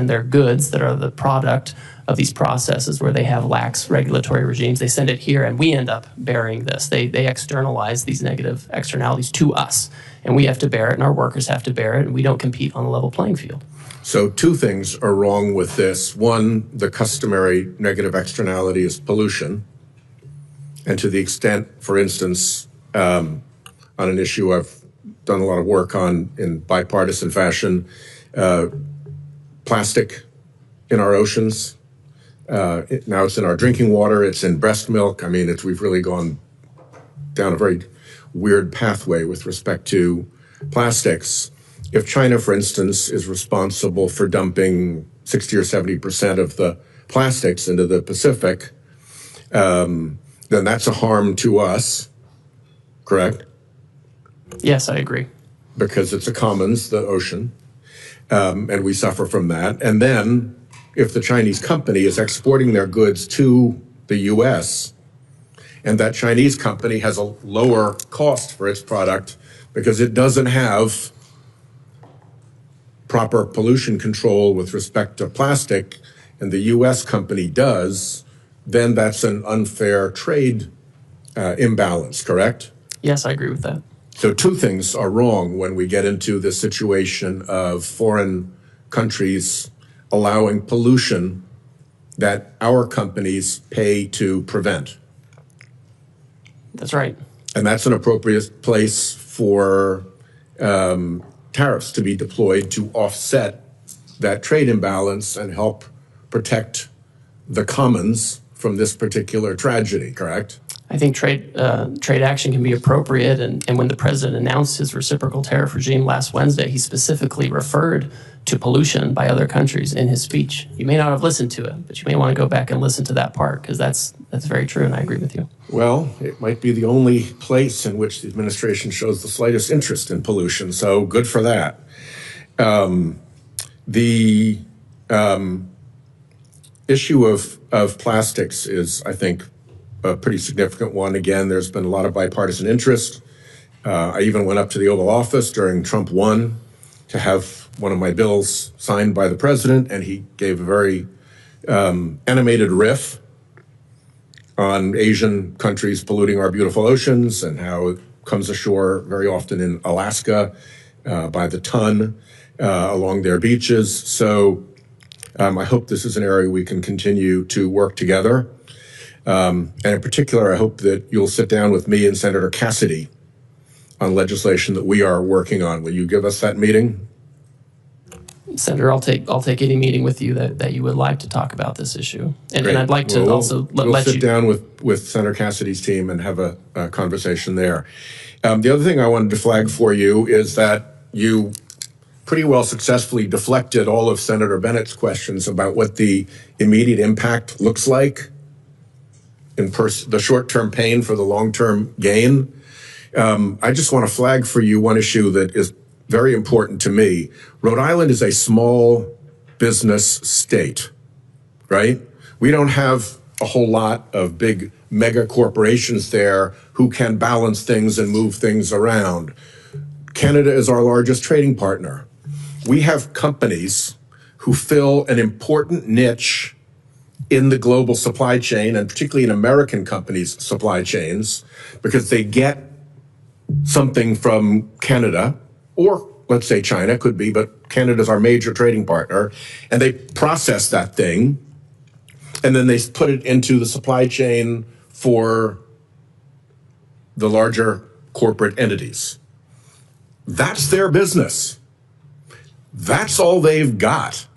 their goods that are the product of these processes where they have lax regulatory regimes. They send it here, and we end up bearing this. They externalize these negative externalities to us, and we have to bear it, and our workers have to bear it, and we don't compete on a level playing field. So two things are wrong with this. One, the customary negative externality is pollution. And to the extent, for instance, on an issue I've done a lot of work on in bipartisan fashion, plastic in our oceans. Now it's in our drinking water, it's in breast milk. I mean, we've really gone down a very weird pathway with respect to plastics. If China, for instance, is responsible for dumping 60 or 70% of the plastics into the Pacific, then that's a harm to us, correct? Yes, I agree. Because it's a commons, the ocean, and we suffer from that. And then if the Chinese company is exporting their goods to the U.S., and that Chinese company has a lower cost for its product because it doesn't have proper pollution control with respect to plastic, and the U.S. company does, then that's an unfair trade imbalance, correct? Yes, I agree with that. So two things are wrong when we get into this situation of foreign countries allowing pollution that our companies pay to prevent. That's right. And that's an appropriate place for tariffs to be deployed to offset that trade imbalance and help protect the commons from this particular tragedy, correct? I think trade action can be appropriate, and when the president announced his reciprocal tariff regime last Wednesday, he specifically referred to pollution by other countries in his speech. You may not have listened to it, but you may want to go back and listen to that part, because that's very true, and I agree with you. Well, it might be the only place in which the administration shows the slightest interest in pollution, so good for that. The issue of plastics is, I think, a pretty significant one. Again, there's been a lot of bipartisan interest. I even went up to the Oval Office during Trump 1 to have one of my bills signed by the president, and he gave a very animated riff on Asian countries polluting our beautiful oceans and how it comes ashore very often in Alaska by the ton along their beaches. So I hope this is an area we can continue to work together. And in particular, I hope that you'll sit down with me and Senator Cassidy on legislation that we are working on. Will you give us that meeting? Senator, I'll take any meeting with you that you would like to talk about this issue. And I'd like to also let you... We'll sit down with Senator Cassidy's team and have a conversation there. The other thing I wanted to flag for you is that you pretty well successfully deflected all of Senator Bennett's questions about what the immediate impact looks like in the short-term pain for the long-term gain. I just want to flag for you one issue that is very important to me. Rhode Island is a small business state, right? We don't have a whole lot of big mega corporations there who can balance things and move things around. Canada is our largest trading partner. We have companies who fill an important niche in the global supply chain, and particularly in American companies' supply chains, because they get something from Canada, or let's say China, could be, but Canada's our major trading partner, and they process that thing, and then they put it into the supply chain for the larger corporate entities. That's their business. That's all they've got.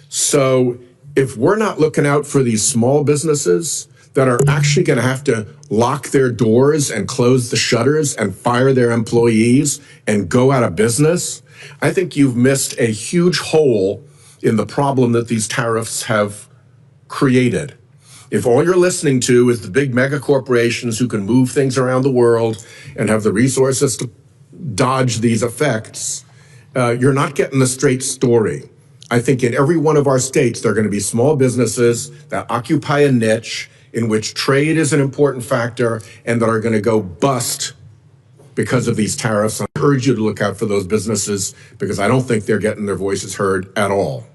So if we're not looking out for these small businesses that are actually going to have to lock their doors and close the shutters and fire their employees and go out of business, I think you've missed a huge hole in the problem that these tariffs have created. If all you're listening to is the big mega corporations who can move things around the world and have the resources to dodge these effects, you're not getting the straight story. I think in every one of our states, there are going to be small businesses that occupy a niche in which trade is an important factor and that are going to go bust because of these tariffs. I urge you to look out for those businesses because I don't think they're getting their voices heard at all.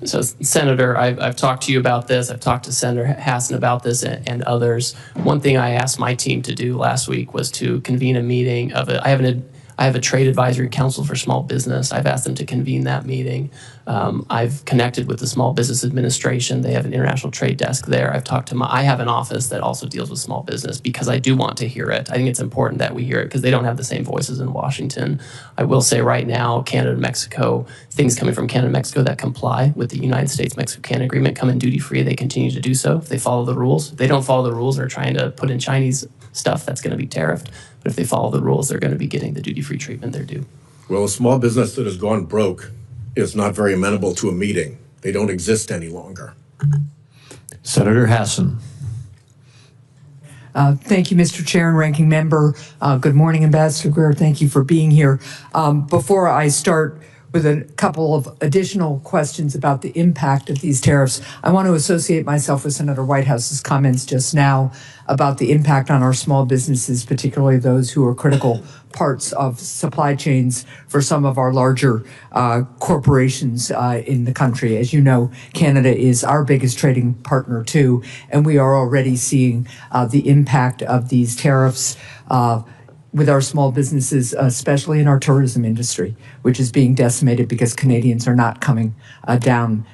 So, Senator, I've talked to you about this. I've talked to Senator Hassan about this and others. One thing I asked my team to do last week was to convene a meeting of I have a trade advisory council for small business. I've asked them to convene that meeting. I've connected with the Small Business Administration. They have an international trade desk there. I have an office that also deals with small business because I do want to hear it. I think it's important that we hear it because they don't have the same voices in Washington. I will say right now, Canada and Mexico, things coming from Canada and Mexico that comply with the United States-Mexico-Canada Agreement come in duty-free. They continue to do so if they follow the rules. If they don't follow the rules and are trying to put in Chinese stuff, that's going to be tariffed. But if they follow the rules, they're going to be getting the duty-free treatment they're due. Well, a small business that has gone broke is not very amenable to a meeting. They don't exist any longer. Senator Hassan. Thank you, Mr. Chair and Ranking Member. Good morning, Ambassador Greer. Thank you for being here. Before I start with a couple of additional questions about the impact of these tariffs. I want to associate myself with Senator Whitehouse's comments just now about the impact on our small businesses, particularly those who are critical parts of supply chains for some of our larger corporations in the country. As you know, Canada is our biggest trading partner too, and we are already seeing the impact of these tariffs with our small businesses, especially in our tourism industry, which is being decimated because Canadians are not coming down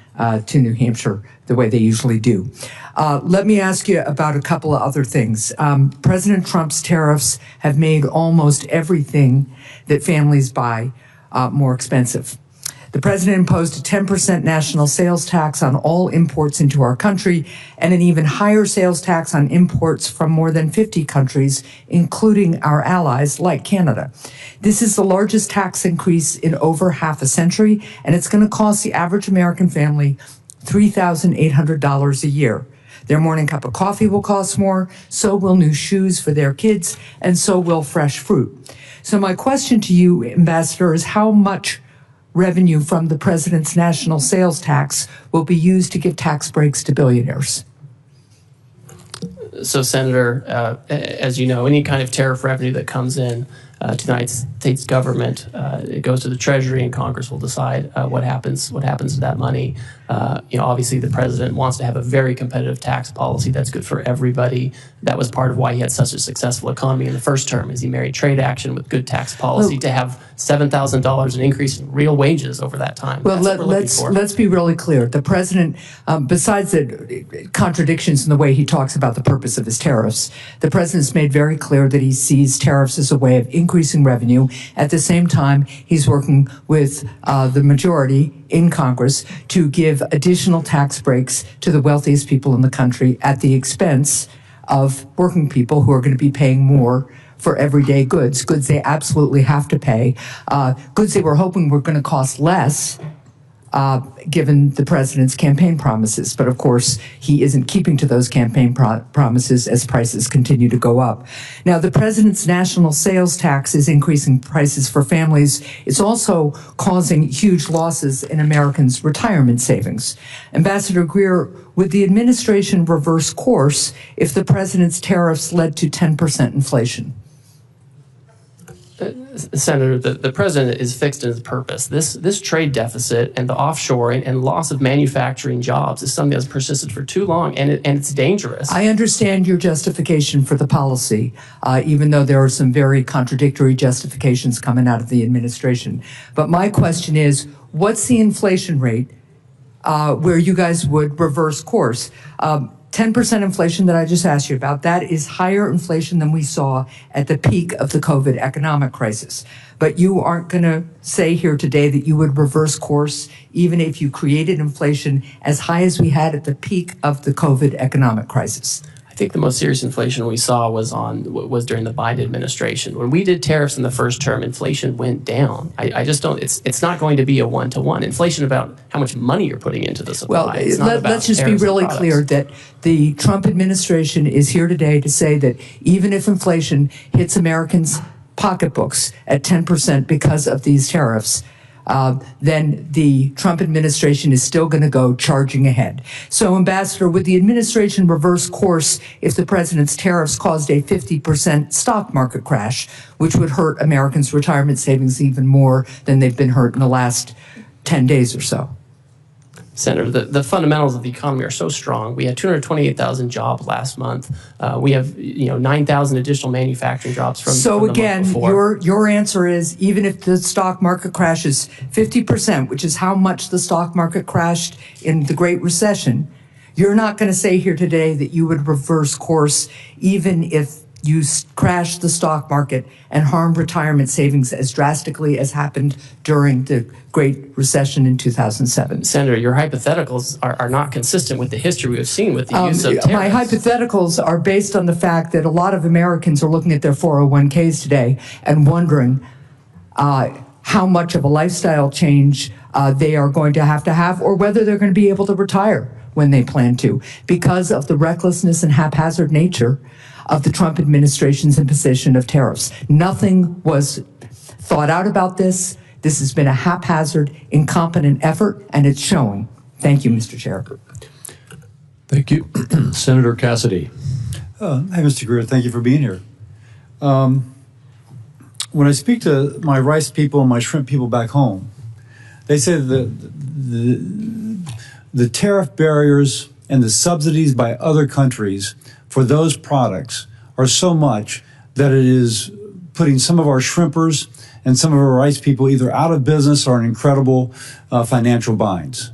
to New Hampshire the way they usually do. Let me ask you about a couple of other things. President Trump's tariffs have made almost everything that families buy more expensive. The president imposed a 10% national sales tax on all imports into our country and an even higher sales tax on imports from more than 50 countries, including our allies like Canada. This is the largest tax increase in over half a century, and it's going to cost the average American family $3,800 a year. Their morning cup of coffee will cost more, so will new shoes for their kids, and so will fresh fruit. So my question to you, Ambassador, is how much revenue from the president's national sales tax will be used to give tax breaks to billionaires? So, Senator, as you know, any kind of tariff revenue that comes in to the United States government, it goes to the Treasury, and Congress will decide what happens to that money. Obviously, the president wants to have a very competitive tax policy that's good for everybody. That was part of why he had such a successful economy in the first term, is he married trade action with good tax policy to have $7,000 an increase in real wages over that time. Well, let's be really clear. The president, besides the contradictions in the way he talks about the purpose of his tariffs, the president's made very clear that he sees tariffs as a way of increasing revenue. At the same time, he's working with the majority in Congress to give additional tax breaks to the wealthiest people in the country at the expense of working people who are going to be paying more for everyday goods they absolutely have to pay, goods they were hoping were going to cost less, given the president's campaign promises. But of course, he isn't keeping to those campaign promises as prices continue to go up. Now, the president's national sales tax is increasing prices for families. It's also causing huge losses in Americans' retirement savings. Ambassador Greer, would the administration reverse course if the president's tariffs led to 10% inflation? Senator, the president is fixed in his purpose. This trade deficit and the offshoring and loss of manufacturing jobs is something that's persisted for too long, and it's dangerous. I understand your justification for the policy, even though there are some very contradictory justifications coming out of the administration. But my question is, what's the inflation rate where you guys would reverse course? 10% inflation that I just asked you about, that is higher inflation than we saw at the peak of the COVID economic crisis. But you aren't going to say here today that you would reverse course even if you created inflation as high as we had at the peak of the COVID economic crisis. I think the most serious inflation we saw was during the Biden administration. When we did tariffs in the first term, inflation went down. I just don't. It's not going to be a one-to-one. Inflation about how much money you're putting into the supply. Well, let's just be really clear that the Trump administration is here today to say that even if inflation hits Americans' pocketbooks at 10% because of these tariffs, then the Trump administration is still going to go charging ahead. So, Ambassador, would the administration reverse course if the president's tariffs caused a 50% stock market crash, which would hurt Americans' retirement savings even more than they've been hurt in the last 10 days or so? Senator, the fundamentals of the economy are so strong. We had 228,000 jobs last month. We have 9,000 additional manufacturing jobs from the month before. Your answer is even if the stock market crashes 50%, which is how much the stock market crashed in the Great Recession, you're not going to say here today that you would reverse course even if you crashed the stock market and harmed retirement savings as drastically as happened during the Great Recession in 2007. Senator, your hypotheticals are not consistent with the history we've seen with the use of tariffs. My hypotheticals are based on the fact that a lot of Americans are looking at their 401ks today and wondering how much of a lifestyle change they are going to have, or whether they're going to be able to retire when they plan to, because of the recklessness and haphazard nature of the Trump administration's imposition of tariffs. Nothing was thought out about this. This has been a haphazard, incompetent effort, and it's showing. Thank you, Mr. Chair. Thank you. Senator Cassidy. Hi, Mr. Greer. Thank you for being here. When I speak to my rice people and my shrimp people back home, they say that the tariff barriers and the subsidies by other countries for those products are so much that it is putting some of our shrimpers and some of our rice people either out of business or in incredible financial binds.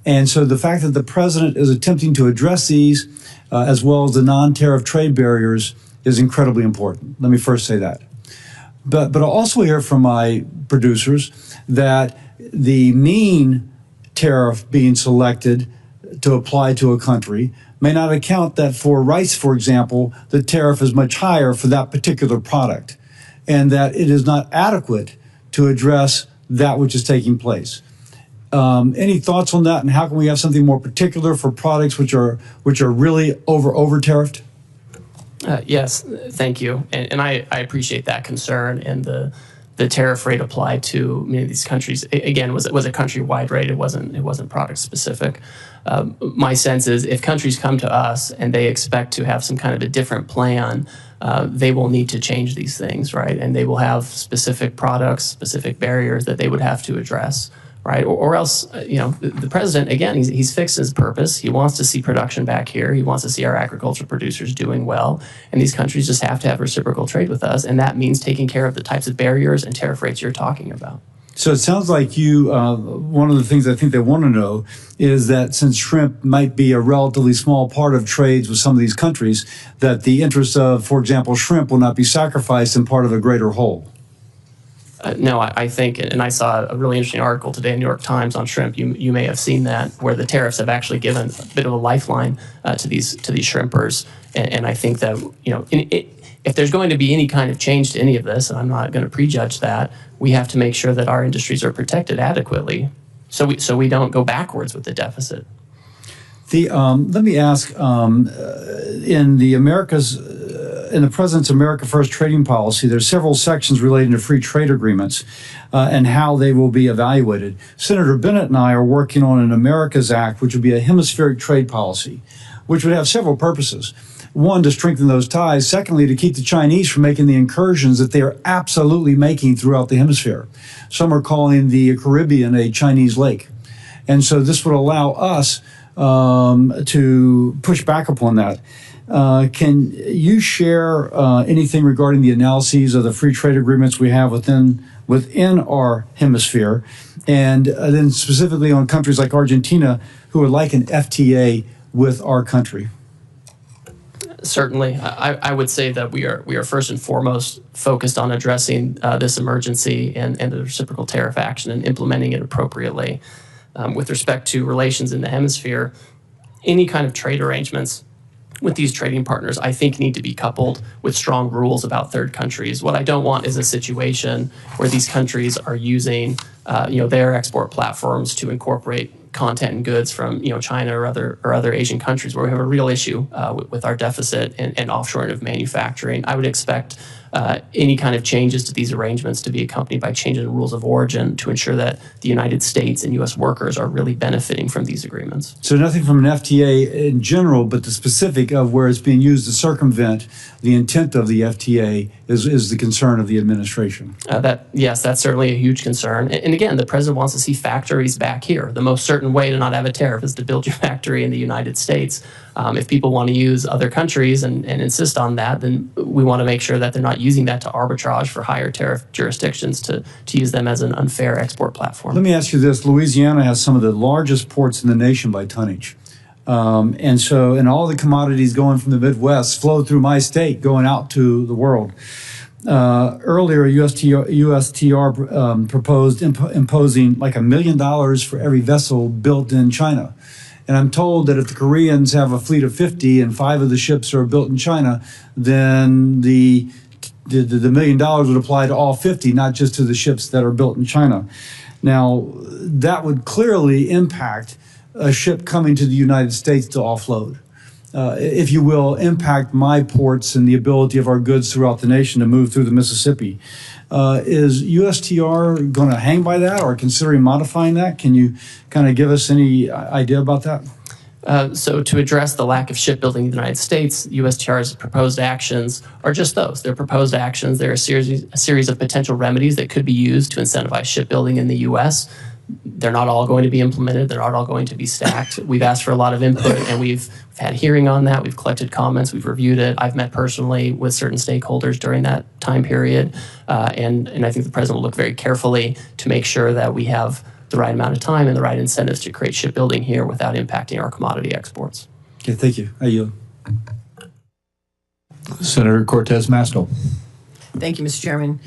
And so the fact that the president is attempting to address these as well as the non-tariff trade barriers is incredibly important. Let me first say that. But I'll also hear from my producers that the mean tariff being selected to apply to a country may not account that for rice, for example, the tariff is much higher for that particular product, and that it is not adequate to address that which is taking place. Any thoughts on that, and how can we have something more particular for products which are really over tariffed? Yes, thank you, and I appreciate that concern, and the tariff rate applied to many of these countries again was a countrywide rate. It wasn't product specific. My sense is if countries come to us and they expect to have some kind of a different plan, they will need to change these things, right? And they will have specific products, specific barriers that they would have to address. Right, or else, the president, again, he's fixed his purpose. He wants to see production back here. He wants to see our agriculture producers doing well. And these countries just have to have reciprocal trade with us. And that means taking care of the types of barriers and tariff rates you're talking about. So it sounds like you, one of the things I think they want to know is that since shrimp might be a relatively small part of trades with some of these countries, that the interests of, for example, shrimp will not be sacrificed in part of a greater whole. No, I think, and I saw a really interesting article today in the New York Times on shrimp. You may have seen that, where the tariffs have actually given a bit of a lifeline to these shrimpers. And I think that if there's going to be any kind of change to any of this, and I'm not going to prejudge that, we have to make sure that our industries are protected adequately, so we don't go backwards with the deficit. Let me ask, in the President's America First trading policy, there's several sections relating to free trade agreements and how they will be evaluated. Senator Bennett and I are working on an America's Act, which would be a hemispheric trade policy, which would have several purposes. One, to strengthen those ties. Secondly, to keep the Chinese from making the incursions that they are absolutely making throughout the hemisphere. Some are calling the Caribbean a Chinese lake. And so this would allow us to push back upon that. Can you share anything regarding the analyses of the free trade agreements we have within our hemisphere, and then specifically on countries like Argentina who would like an FTA with our country? Certainly, I would say that we are first and foremost focused on addressing this emergency and the reciprocal tariff action and implementing it appropriately. With respect to relations in the hemisphere, any kind of trade arrangements with these trading partners, I think, need to be coupled with strong rules about third countries. What I don't want is a situation where these countries are using, their export platforms to incorporate content and goods from, China or other Asian countries, where we have a real issue with our deficit and offshoring of manufacturing. I would expect any kind of changes to these arrangements to be accompanied by changes in rules of origin to ensure that the United States and U.S. workers are really benefiting from these agreements. So nothing from an FTA in general, but the specific of where it's being used to circumvent the intent of the FTA is the concern of the administration. Yes, that's certainly a huge concern. And again, the president wants to see factories back here. The most certain way to not have a tariff is to build your factory in the United States. If people want to use other countries and insist on that, then we want to make sure that they're not using that to arbitrage for higher tariff jurisdictions to use them as an unfair export platform. Let me ask you this. Louisiana has some of the largest ports in the nation by tonnage. And all the commodities going from the Midwest flow through my state going out to the world. Earlier, USTR proposed imposing like $1 million for every vessel built in China. And I'm told that if the Koreans have a fleet of 50 and 5 of the ships are built in China, then the $1 million would apply to all 50, not just to the ships that are built in China. Now, that would clearly impact a ship coming to the United States to offload. if you will, impact my ports and the ability of our goods throughout the nation to move through the Mississippi. Is USTR going to hang by that or considering modifying that? Can you kind of give us any idea about that? So to address the lack of shipbuilding in the United States, USTR's proposed actions are just those. They're proposed actions. They're a series of potential remedies that could be used to incentivize shipbuilding in the U.S. They're not all going to be implemented. They're not all going to be stacked. We've asked for a lot of input, and we've had a hearing on that. We've collected comments. We've reviewed it. I've met personally with certain stakeholders during that time period, and I think the president will look very carefully to make sure that we have the right amount of time and the right incentives to create shipbuilding here without impacting our commodity exports. Okay, thank you. I yield. Senator Cortez Masto. Thank you, Mr. Chairman.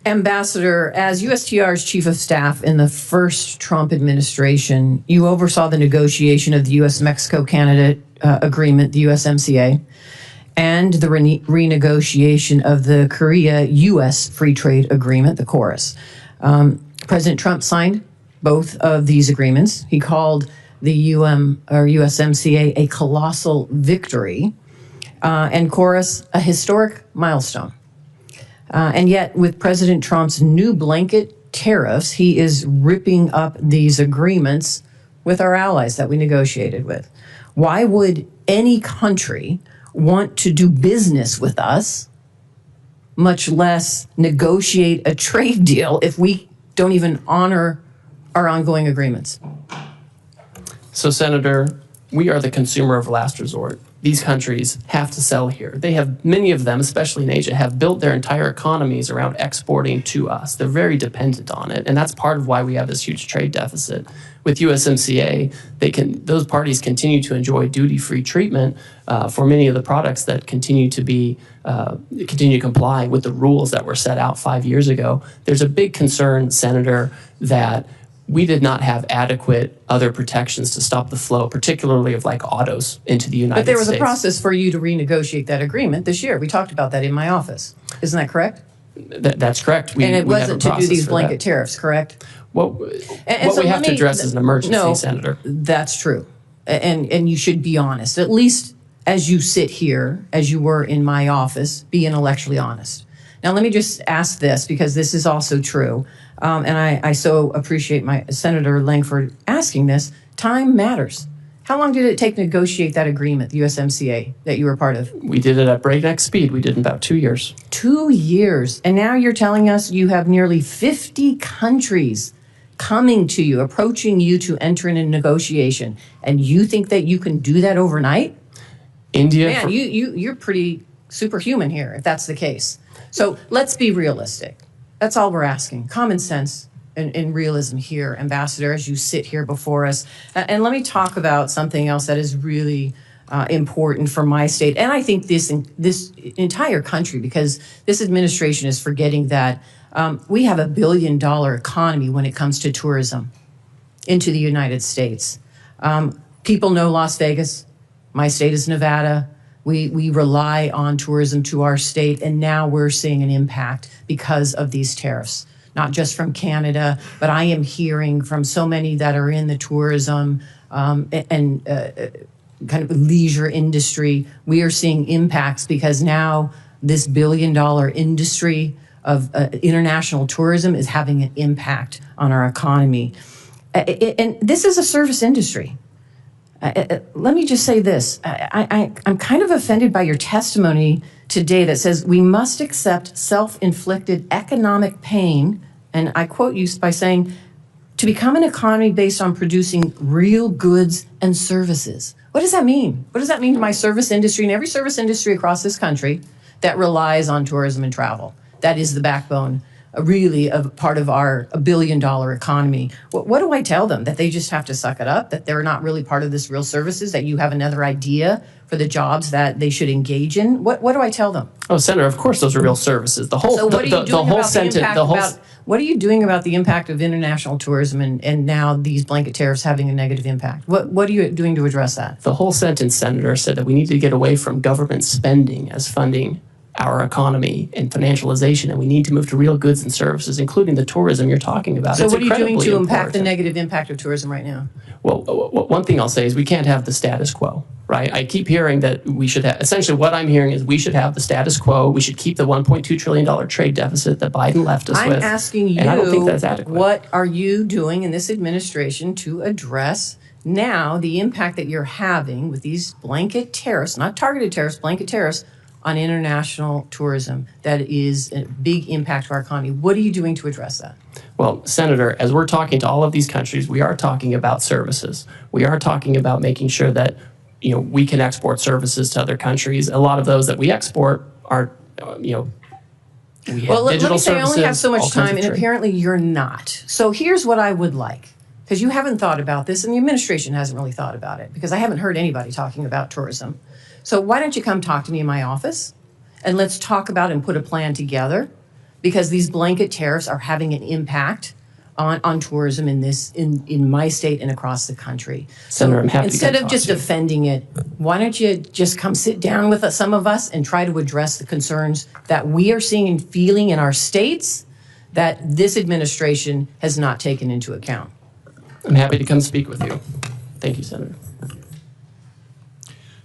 Ambassador, as USTR's Chief of Staff in the first Trump administration, you oversaw the negotiation of the U.S.-Mexico-Canada agreement, the USMCA, and the renegotiation of the Korea-U.S. Free Trade Agreement, the KORUS. President Trump signed both of these agreements. He called the USMCA a colossal victory, and KORUS a historic milestone. And yet, with President Trump's new blanket tariffs, he is ripping up these agreements with our allies that we negotiated with. Why would any country want to do business with us, much less negotiate a trade deal, if we don't even honor our ongoing agreements? So, Senator, we are the consumer of last resort. These countries have to sell here. They have, many of them, especially in Asia, have built their entire economies around exporting to us. They're very dependent on it, and that's part of why we have this huge trade deficit. With USMCA, those parties continue to enjoy duty-free treatment for many of the products that continue to comply with the rules that were set out 5 years ago. There's a big concern, Senator, that we did not have adequate other protections to stop the flow, particularly of like autos into the United States. But there was a process for you to renegotiate that agreement this year. We talked about that in my office. Isn't that correct? That's correct. And it wasn't to do these blanket tariffs, correct? What we have to address is an emergency, Senator. That's true. And you should be honest. At least as you sit here, as you were in my office, be intellectually honest. Now, let me just ask this, because this is also true. And I so appreciate my Senator Langford asking this. Time matters. How long did it take to negotiate that agreement, the USMCA, that you were part of? We did it at breakneck speed. We did it in about 2 years. 2 years. And now you're telling us you have nearly 50 countries coming to you, approaching you to enter in a negotiation. And you think that you can do that overnight? India. Man, you're pretty superhuman here, if that's the case. So let's be realistic. That's all we're asking. Common sense and realism here, Ambassador, as you sit here before us. And let me talk about something else that is really important for my state, and I think this entire country, because this administration is forgetting that we have $1 billion economy when it comes to tourism into the United States. People know Las Vegas. My state is Nevada. We rely on tourism to our state, and now we're seeing an impact because of these tariffs, not just from Canada, but I am hearing from so many that are in the tourism and kind of leisure industry. We are seeing impacts because now this $1 billion industry of international tourism is having an impact on our economy. And this is a service industry. Let me just say this. I'm kind of offended by your testimony today that says we must accept self-inflicted economic pain, and I quote you by saying, to become an economy based on producing real goods and services. What does that mean? What does that mean to my service industry and every service industry across this country that relies on tourism and travel? That is the backbone, really, of part of our $1 billion economy. What do I tell them? That they just have to suck it up? That they're not really part of this real services? That you have another idea for the jobs that they should engage in? What do I tell them? Oh, Senator, of course those are real services. The whole, so what are you doing whole about sentence, the impact what are you doing about the impact of international tourism and now these blanket tariffs having a negative impact? What are you doing to address that? The whole sentence, Senator, said that we need to get away from government spending as funding our economy and financialization, and we need to move to real goods and services, including the tourism you're talking about. So it's what are you doing to important. impact the negative impact of tourism right now? Well, one thing I'll say is we can't have the status quo, right? I keep hearing that we should have, essentially what I'm hearing is we should have the status quo. We should keep the $1.2 trillion trade deficit that Biden left us with. I'm asking and I don't think you, that's adequate. what are you doing in this administration to address now the impact that you're having with these blanket tariffs, not targeted tariffs, blanket tariffs on international tourism that is a big impact to our economy? What are you doing to address that? Well, Senator, as we're talking to all of these countries, we are talking about services. We are talking about making sure that we can export services to other countries. A lot of those that we export are, we have Well, let digital me say I only have so services, all much kinds time, of and trade. apparently you're not. So here's what I would like, because you haven't thought about this, and the administration hasn't really thought about it, because I haven't heard anybody talking about tourism. So why don't you come talk to me in my office, and let's talk about and put a plan together, because these blanket tariffs are having an impact on tourism in my state and across the country. Senator, So I'm happy to instead come of talk just to you. defending it, why don't you just come sit down with some of us and try to address the concerns that we are seeing and feeling in our states that this administration has not taken into account? I'm happy to come speak with you. Thank you, Senator.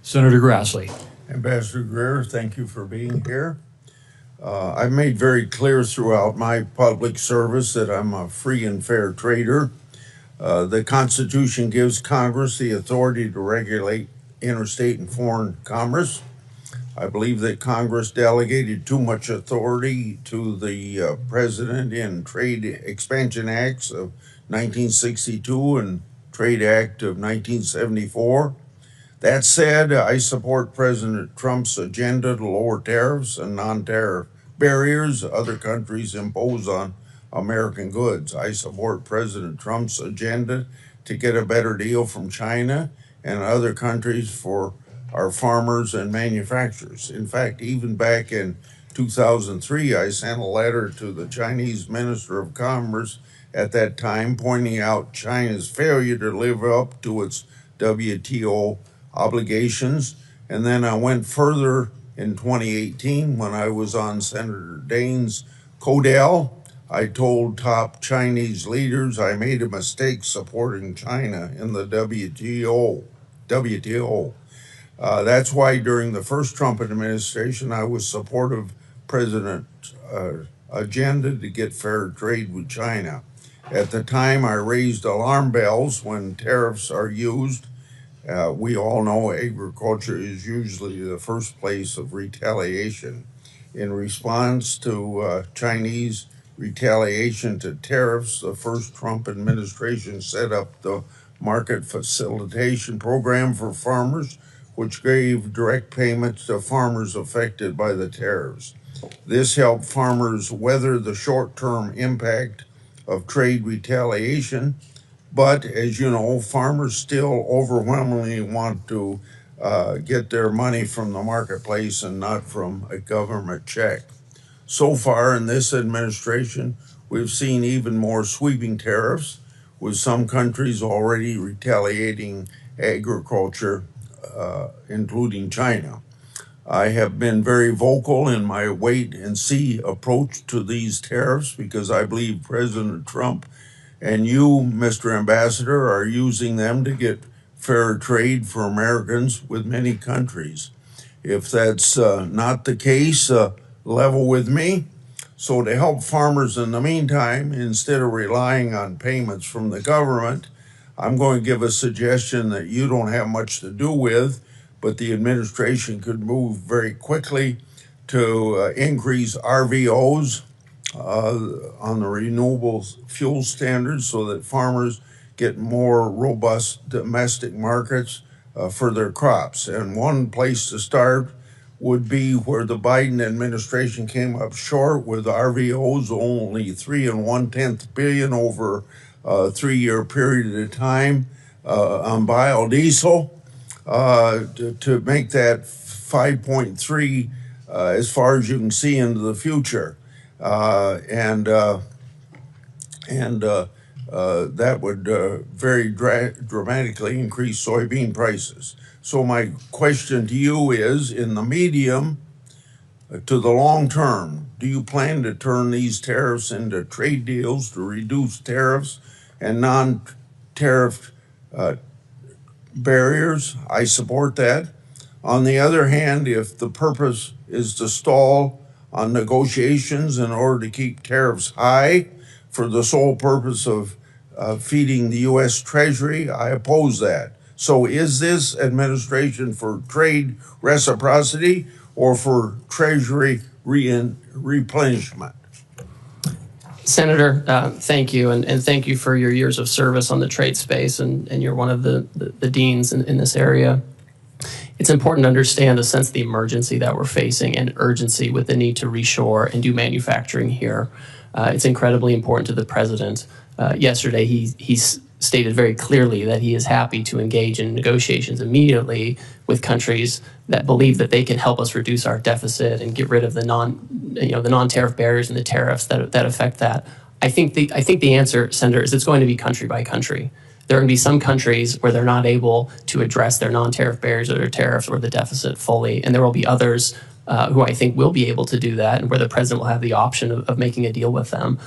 Senator Grassley. Ambassador Greer, thank you for being here. I've made very clear throughout my public service that I'm a free and fair trader. The Constitution gives Congress the authority to regulate interstate and foreign commerce. I believe that Congress delegated too much authority to the President in Trade Expansion Acts of 1962 and Trade Act of 1974. That said, I support President Trump's agenda to lower tariffs and non-tariff barriers other countries impose on American goods. I support President Trump's agenda to get a better deal from China and other countries for our farmers and manufacturers. In fact, even back in 2003, I sent a letter to the Chinese Minister of Commerce at that time pointing out China's failure to live up to its WTO obligations. And then I went further in 2018 when I was on Senator Daines' Codell. I told top Chinese leaders I made a mistake supporting China in the WTO. That's why during the first Trump administration, I was supportive of President's agenda to get fair trade with China. At the time, I raised alarm bells when tariffs are used. We all know agriculture is usually the first place of retaliation. In response to Chinese retaliation to tariffs, the first Trump administration set up the Market Facilitation Program for farmers, which gave direct payments to farmers affected by the tariffs. This helped farmers weather the short-term impact of trade retaliation. But as you know, farmers still overwhelmingly want to get their money from the marketplace and not from a government check. So far in this administration, we've seen even more sweeping tariffs, with some countries already retaliating agriculture, including China. I have been very vocal in my wait and see approach to these tariffs because I believe President Trump and you, Mr. Ambassador, are using them to get fair trade for Americans with many countries. If that's not the case, level with me. So to help farmers in the meantime, instead of relying on payments from the government, I'm going to give a suggestion that you don't have much to do with, but the administration could move very quickly to increase RVOs on the renewable fuel standards so that farmers get more robust domestic markets for their crops. And one place to start would be where the Biden administration came up short with RVOs, only 3.1 billion over a 3-year period at a time on biodiesel, to make that 5.3 as far as you can see into the future. That would very dramatically increase soybean prices. So my question to you is, in the medium to the long term, do you plan to turn these tariffs into trade deals to reduce tariffs and non-tariff barriers. I support that. On the other hand, if the purpose is to stall on negotiations in order to keep tariffs high for the sole purpose of feeding the U.S. Treasury, I oppose that. So is this administration for trade reciprocity or for Treasury replenishment? Senator, thank you, and thank you for your years of service on the trade space, and you're one of the deans in this area. It's important to understand the sense of the emergency that we're facing and urgency with the need to reshore and do manufacturing here. It's incredibly important to the president. Yesterday, he stated very clearly that he is happy to engage in negotiations immediately with countries that believe that they can help us reduce our deficit and get rid of the non-tariff barriers and the tariffs that affect that. I think the answer, Senator, is it's going to be country by country. There are going to be some countries where they're not able to address their non-tariff barriers or their tariffs or the deficit fully, and there will be others who I think will be able to do that, and where the president will have the option of making a deal with them.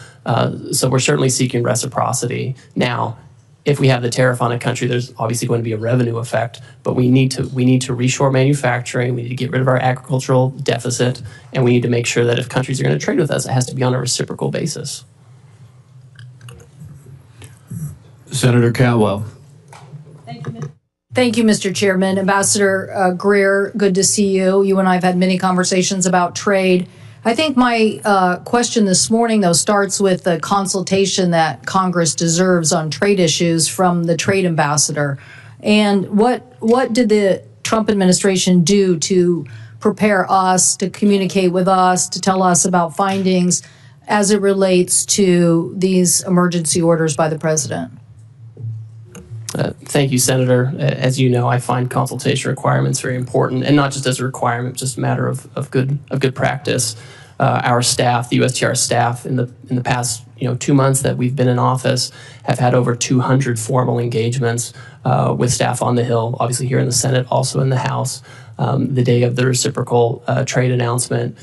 So we're certainly seeking reciprocity. Now, if we have the tariff on a country, there's obviously going to be a revenue effect, but we need to reshore manufacturing. We need to get rid of our agricultural deficit, and we need to make sure that if countries are going to trade with us, it has to be on a reciprocal basis. Senator Cantwell. Thank you, Mr. Chairman. Ambassador Greer, good to see you. You and I have had many conversations about trade. I think my question this morning, though, starts with the consultation that Congress deserves on trade issues from the trade ambassador. And what did the Trump administration do to prepare us, to communicate with us, to tell us about findings as it relates to these emergency orders by the president? Thank you, Senator. As you know, I find consultation requirements very important, and not just as a requirement, just a matter of good practice. Our staff, the USTR staff, in the past 2 months that we've been in office, have had over 200 formal engagements with staff on the Hill, obviously here in the Senate, also in the House. The day of the reciprocal trade announcement,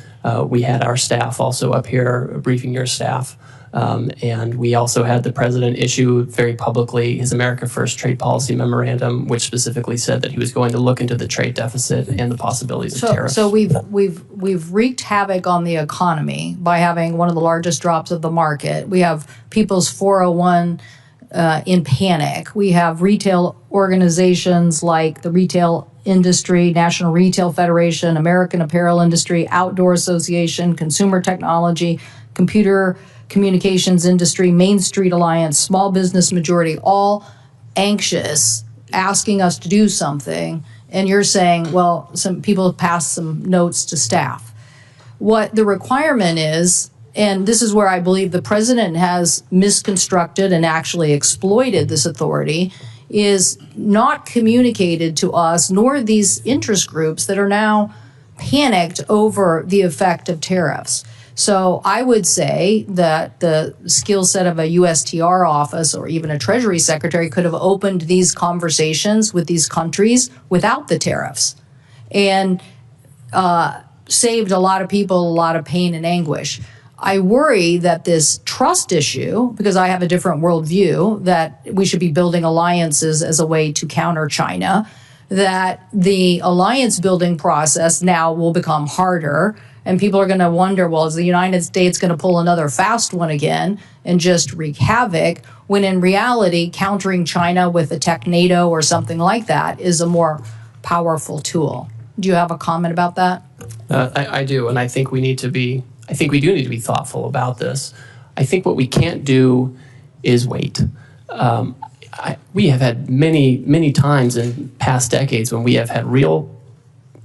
we had our staff also up here briefing your staff. And we also had the president issue very publicly his America First trade policy memorandum, which specifically said that he was going to look into the trade deficit and the possibilities of tariffs. So we've wreaked havoc on the economy by having one of the largest drops of the market. We have people's 401 in panic. We have retail organizations like the Retail Industry, National Retail Federation, American Apparel Industry, Outdoor Association, Consumer Technology, Computer Communications Industry, Main Street Alliance, Small Business Majority, all anxious, asking us to do something. And you're saying, well, some people have passed some notes to staff. What the requirement is, and this is where I believe the president has misconstructed and actually exploited this authority, is not communicated to us, nor these interest groups that are now panicked over the effect of tariffs. So I would say that the skill set of a USTR office or even a Treasury Secretary could have opened these conversations with these countries without the tariffs and saved a lot of people a lot of pain and anguish. I worry that this trust issue, because I have a different worldview, that we should be building alliances as a way to counter China, that the alliance building process now will become harder. And people are going to wonder, well, is the United States going to pull another fast one again and just wreak havoc, when in reality, countering China with a tech NATO or something like that is a more powerful tool. Do you have a comment about that? I do, and I think we do need to be thoughtful about this. I think what we can't do is wait. We have had many times in past decades when we have had real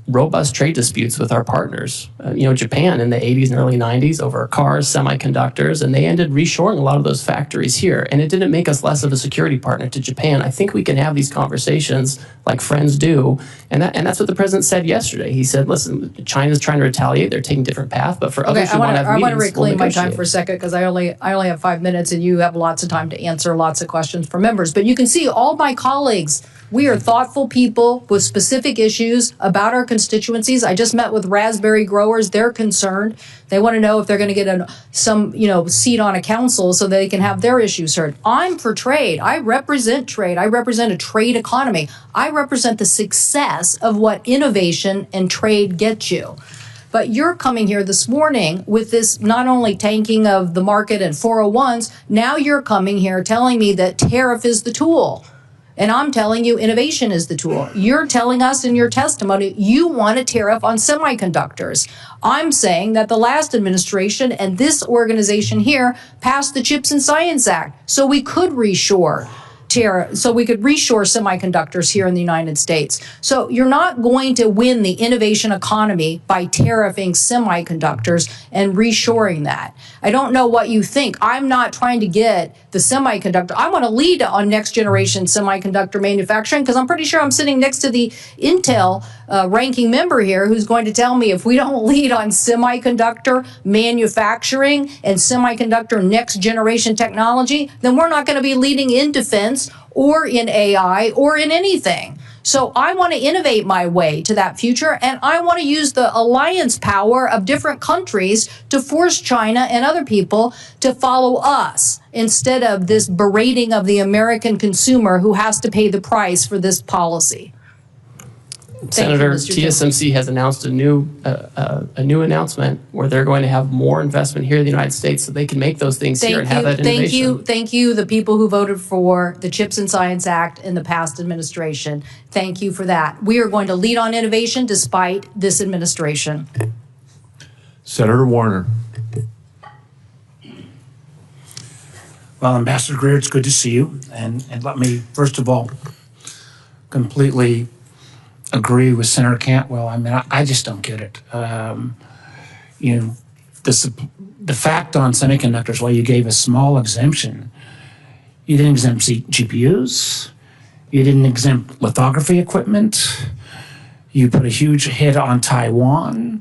robust trade disputes with our partners. Japan in the 80s and early 90s over cars, semiconductors, and they ended reshoring a lot of those factories here. And it didn't make us less of a security partner to Japan. I think we can have these conversations like friends do. And that's what the president said yesterday. He said, listen, China's trying to retaliate. They're taking a different path. But for others who want to have meetings, I want to reclaim my time for a second, because I only have 5 minutes and you have lots of time to answer lots of questions from members. But you can see all my colleagues We are thoughtful people with specific issues about our constituencies. I just met with raspberry growers. They're concerned. They want to know if they're going to get some seat on a council so they can have their issues heard. I'm for trade. I represent trade. I represent a trade economy. I represent the success of what innovation and trade get you. But you're coming here this morning with this not only tanking of the market and 401s, now you're coming here telling me that tariff is the tool. And I'm telling you innovation is the tool. You're telling us in your testimony you want a tariff on semiconductors. I'm saying that the last administration and this organization here passed the Chips and Science Act so we could reshore semiconductors here in the United States. So you're not going to win the innovation economy by tariffing semiconductors and reshoring that. I don't know what you think. I'm not trying to get the semiconductor. I want to lead on next generation semiconductor manufacturing because I'm pretty sure I'm sitting next to the Intel ranking member here who's going to tell me if we don't lead on semiconductor manufacturing and semiconductor next generation technology, then we're not going to be leading in defense or in AI or in anything. So I want to innovate my way to that future, and I want to use the alliance power of different countries to force China and other people to follow us instead of this berating of the American consumer who has to pay the price for this policy. Senator, TSMC has announced a new announcement where they're going to have more investment here in the United States so they can make those things here and have that innovation. Thank you, the people who voted for the Chips and Science Act in the past administration. Thank you for that. We are going to lead on innovation despite this administration. Senator Warner. Well, Ambassador Greer, it's good to see you. And let me, first of all, completely agree with Senator Cantwell. I mean, I just don't get it. The fact on semiconductors, while you gave a small exemption, you didn't exempt GPUs, you didn't exempt lithography equipment, you put a huge hit on Taiwan,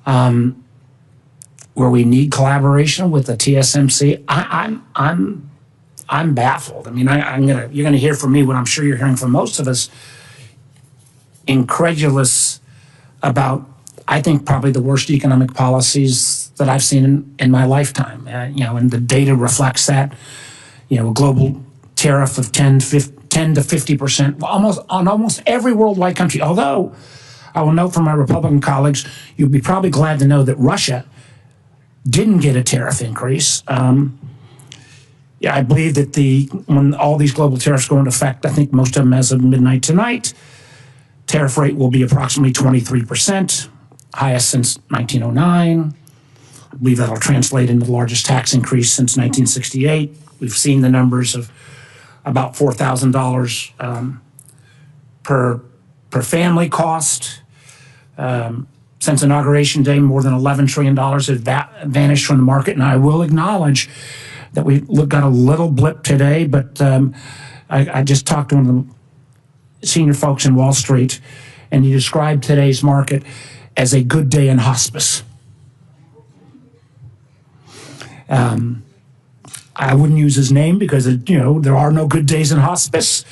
where we need collaboration with the TSMC. I'm baffled. I mean, you're gonna hear from me what I'm sure you're hearing from most of us. Incredulous about, I think, probably the worst economic policies that I've seen in my lifetime. And the data reflects that. A global tariff of 10 to 50%, on almost every worldwide country. Although, I will note from my Republican colleagues, you'll be probably glad to know that Russia didn't get a tariff increase. I believe that when all these global tariffs go into effect, I think most of them as of midnight tonight, tariff rate will be approximately 23%, highest since 1909. I believe that'll translate into the largest tax increase since 1968. We've seen the numbers of about $4,000 per family cost. Since Inauguration Day, more than $11 trillion has vanished from the market. And I will acknowledge that we got a little blip today, but I just talked to one of the senior folks in Wall Street, and he described today's market as a good day in hospice. I wouldn't use his name because there are no good days in hospice,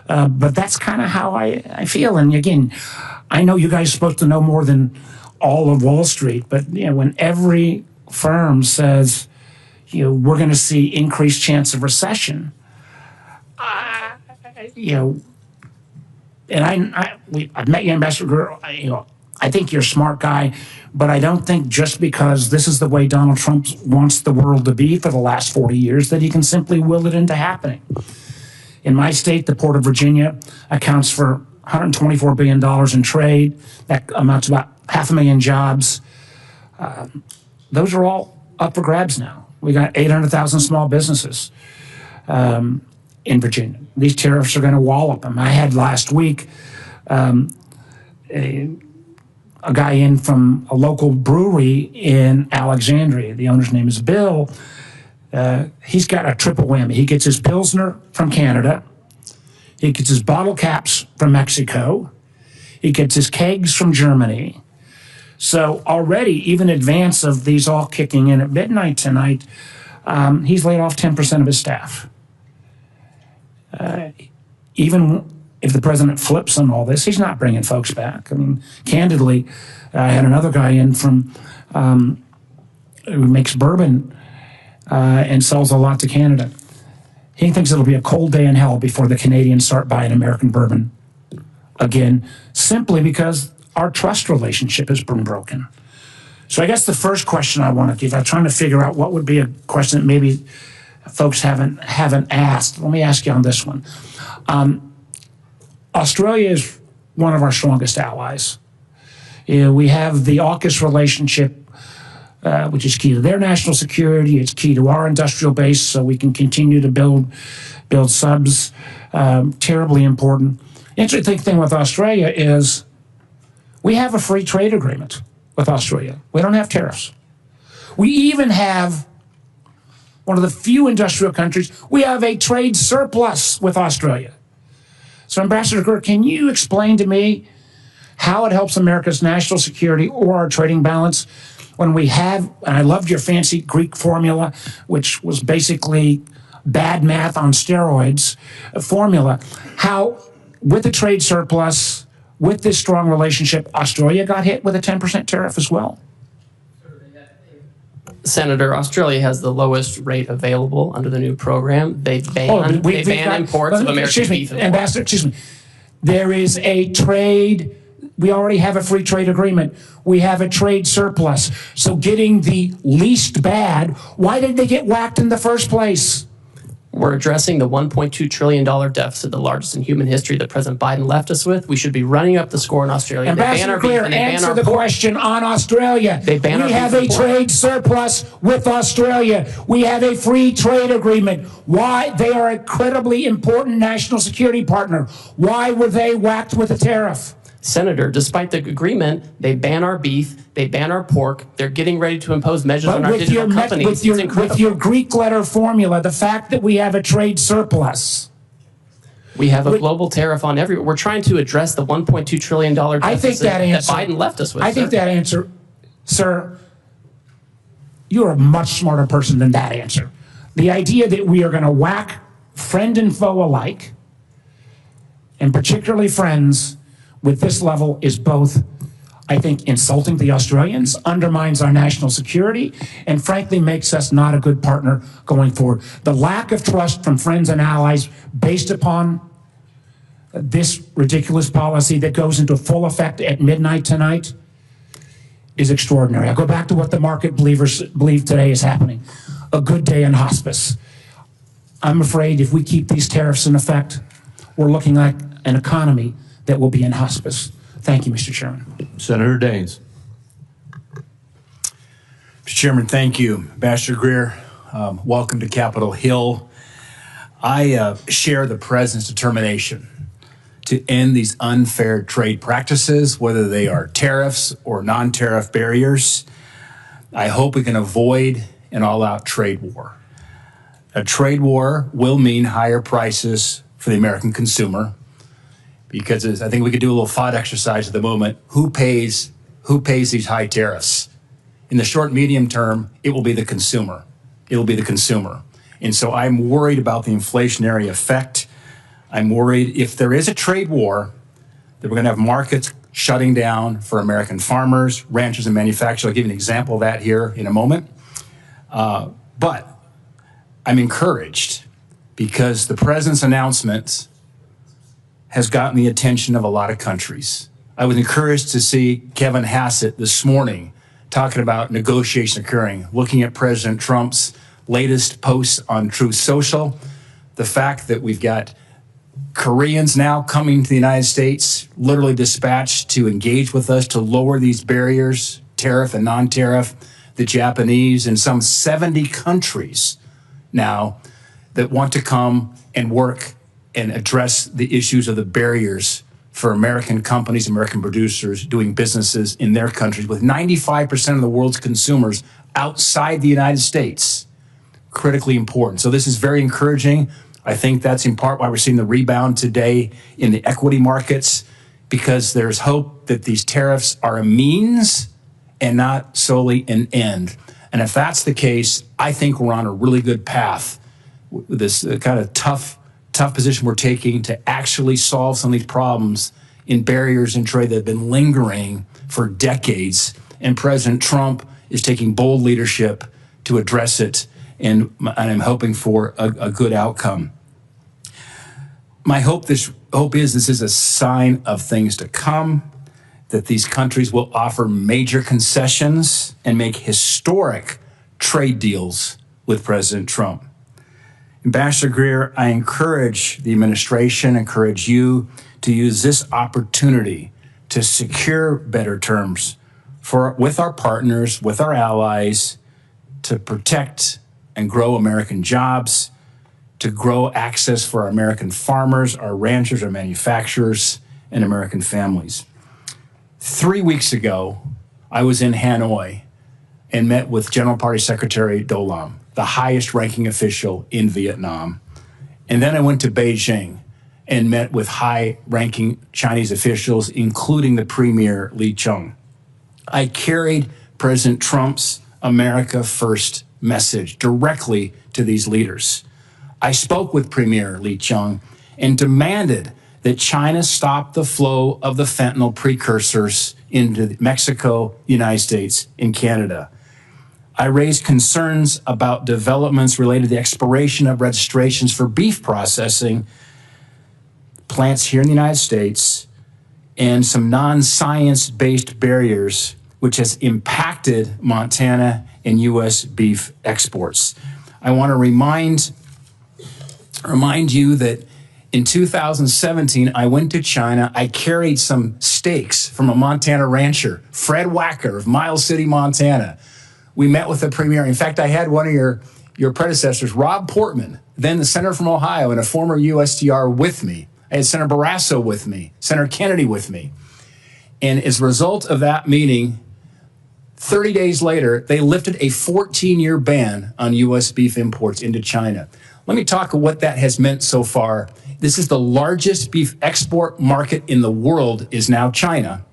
but that's kind of how I feel. And again, I know you guys are supposed to know more than all of Wall Street, but when every firm says we're going to see increased chance of recession, and I've met you, Ambassador Greer. I think you're a smart guy, but I don't think just because this is the way Donald Trump wants the world to be for the last 40 years that he can simply will it into happening. In my state, the Port of Virginia accounts for $124 billion in trade. That amounts to about 500,000 jobs. Those are all up for grabs now. We got 800,000 small businesses in Virginia. These tariffs are going to wallop them. I had last week a guy in from a local brewery in Alexandria. The owner's name is Bill. He's got a triple whammy. He gets his Pilsner from Canada. He gets his bottle caps from Mexico. He gets his kegs from Germany. So already, even in advance of these all kicking in at midnight tonight, he's laid off 10% of his staff. Even if the president flips on all this, he's not bringing folks back. I mean, candidly, I had another guy in from who makes bourbon and sells a lot to Canada. He thinks it'll be a cold day in hell before the Canadians start buying American bourbon again, simply because our trust relationship has been broken. So I guess the first question I want to give, I'm trying to figure out what would be a question that maybe folks haven't asked. Let me ask you on this one. Australia is one of our strongest allies. We have the AUKUS relationship, which is key to their national security. It's key to our industrial base, so we can continue to build subs. Terribly important. Interesting thing with Australia is we have a free trade agreement with Australia. We don't have tariffs. We even have one of the few industrial countries, we have a trade surplus with Australia. So Ambassador Greer, can you explain to me how it helps America's national security or our trading balance when we have, and I loved your fancy Greek formula, which was basically bad math on steroids formula, how with the trade surplus, with this strong relationship, Australia got hit with a 10% tariff as well? Senator, Australia has the lowest rate available under the new program. They ban imports of American beef and pork. Ambassador, excuse me. There is a trade. We already have a free trade agreement. We have a trade surplus. So getting the least bad, why did they get whacked in the first place? We're addressing the $1.2 trillion deficit, the largest in human history that President Biden left us with. We should be running up the score in Australia. Ambassador Greer, answer the question on Australia. We have a trade surplus with Australia. We have a free trade agreement. Why? They are an incredibly important national security partner. Why were they whacked with a tariff? Senator, despite the agreement, they ban our beef, they ban our pork. They're getting ready to impose measures on our digital companies. With your Greek letter formula, the fact that we have a trade surplus. We have a global tariff on everyone. We're trying to address the $1.2 trillion deficit that Biden left us with. I think that answer, sir, you're a much smarter person than that answer. The idea that we are going to whack friend and foe alike, and particularly friends, with this level is both, I think, insulting the Australians, undermines our national security, and frankly makes us not a good partner going forward. The lack of trust from friends and allies based upon this ridiculous policy that goes into full effect at midnight tonight is extraordinary. I go back to what the market believers believe today is happening. A good day in hospice. I'm afraid if we keep these tariffs in effect, we're looking like an economy that will be in hospice. Thank you, Mr. Chairman. Senator Daines. Mr. Chairman, thank you. Ambassador Greer, welcome to Capitol Hill. I share the President's determination to end these unfair trade practices, whether they are tariffs or non-tariff barriers. I hope we can avoid an all-out trade war. A trade war will mean higher prices for the American consumer, because I think we could do a little thought exercise at the moment. Who pays these high tariffs? In the short, medium term, it will be the consumer. It'll be the consumer. And so I'm worried about the inflationary effect. I'm worried if there is a trade war, that we're going to have markets shutting down for American farmers, ranchers, and manufacturers. I'll give you an example of that here in a moment. But I'm encouraged because the President's announcements has gotten the attention of a lot of countries. I was encouraged to see Kevin Hassett this morning talking about negotiation occurring, looking at President Trump's latest posts on Truth Social, the fact that we've got Koreans now coming to the United States, literally dispatched to engage with us to lower these barriers, tariff and non-tariff, the Japanese, and some 70 countries now that want to come and work and address the issues of the barriers for American companies, American producers doing businesses in their countries with 95% of the world's consumers outside the United States. Critically important. So this is very encouraging. I think that's in part why we're seeing the rebound today in the equity markets, because there's hope that these tariffs are a means and not solely an end. And if that's the case, I think we're on a really good path with this kind of tough tough position we're taking to actually solve some of these problems in barriers in trade that have been lingering for decades. And President Trump is taking bold leadership to address it, and I'm hoping for a good outcome. My hope is this is a sign of things to come, that these countries will offer major concessions and make historic trade deals with President Trump. Ambassador Greer, I encourage the administration, encourage you to use this opportunity to secure better terms with our partners, with our allies, to protect and grow American jobs, to grow access for our American farmers, our ranchers, our manufacturers, and American families. 3 weeks ago, I was in Hanoi and met with General Party Secretary Do Lam, the highest ranking official in Vietnam. And then I went to Beijing and met with high-ranking Chinese officials, including the Premier Li Qiang. I carried President Trump's America First message directly to these leaders. I spoke with Premier Li Qiang and demanded that China stop the flow of the fentanyl precursors into Mexico, United States, and Canada. I raised concerns about developments related to the expiration of registrations for beef processing plants here in the United States and some non-science-based barriers which has impacted Montana and U.S. beef exports. I want to remind you that in 2017, I went to China. I carried some steaks from a Montana rancher, Fred Wacker of Miles City, Montana. We met with the premier. In fact, I had one of your predecessors, Rob Portman, then the senator from Ohio and a former USTR, with me. I had Senator Barrasso with me, Senator Kennedy with me. And as a result of that meeting, 30 days later, they lifted a 14-year ban on U.S. beef imports into China. Let me talk about what that has meant so far. This is the largest beef export market in the world, is now China.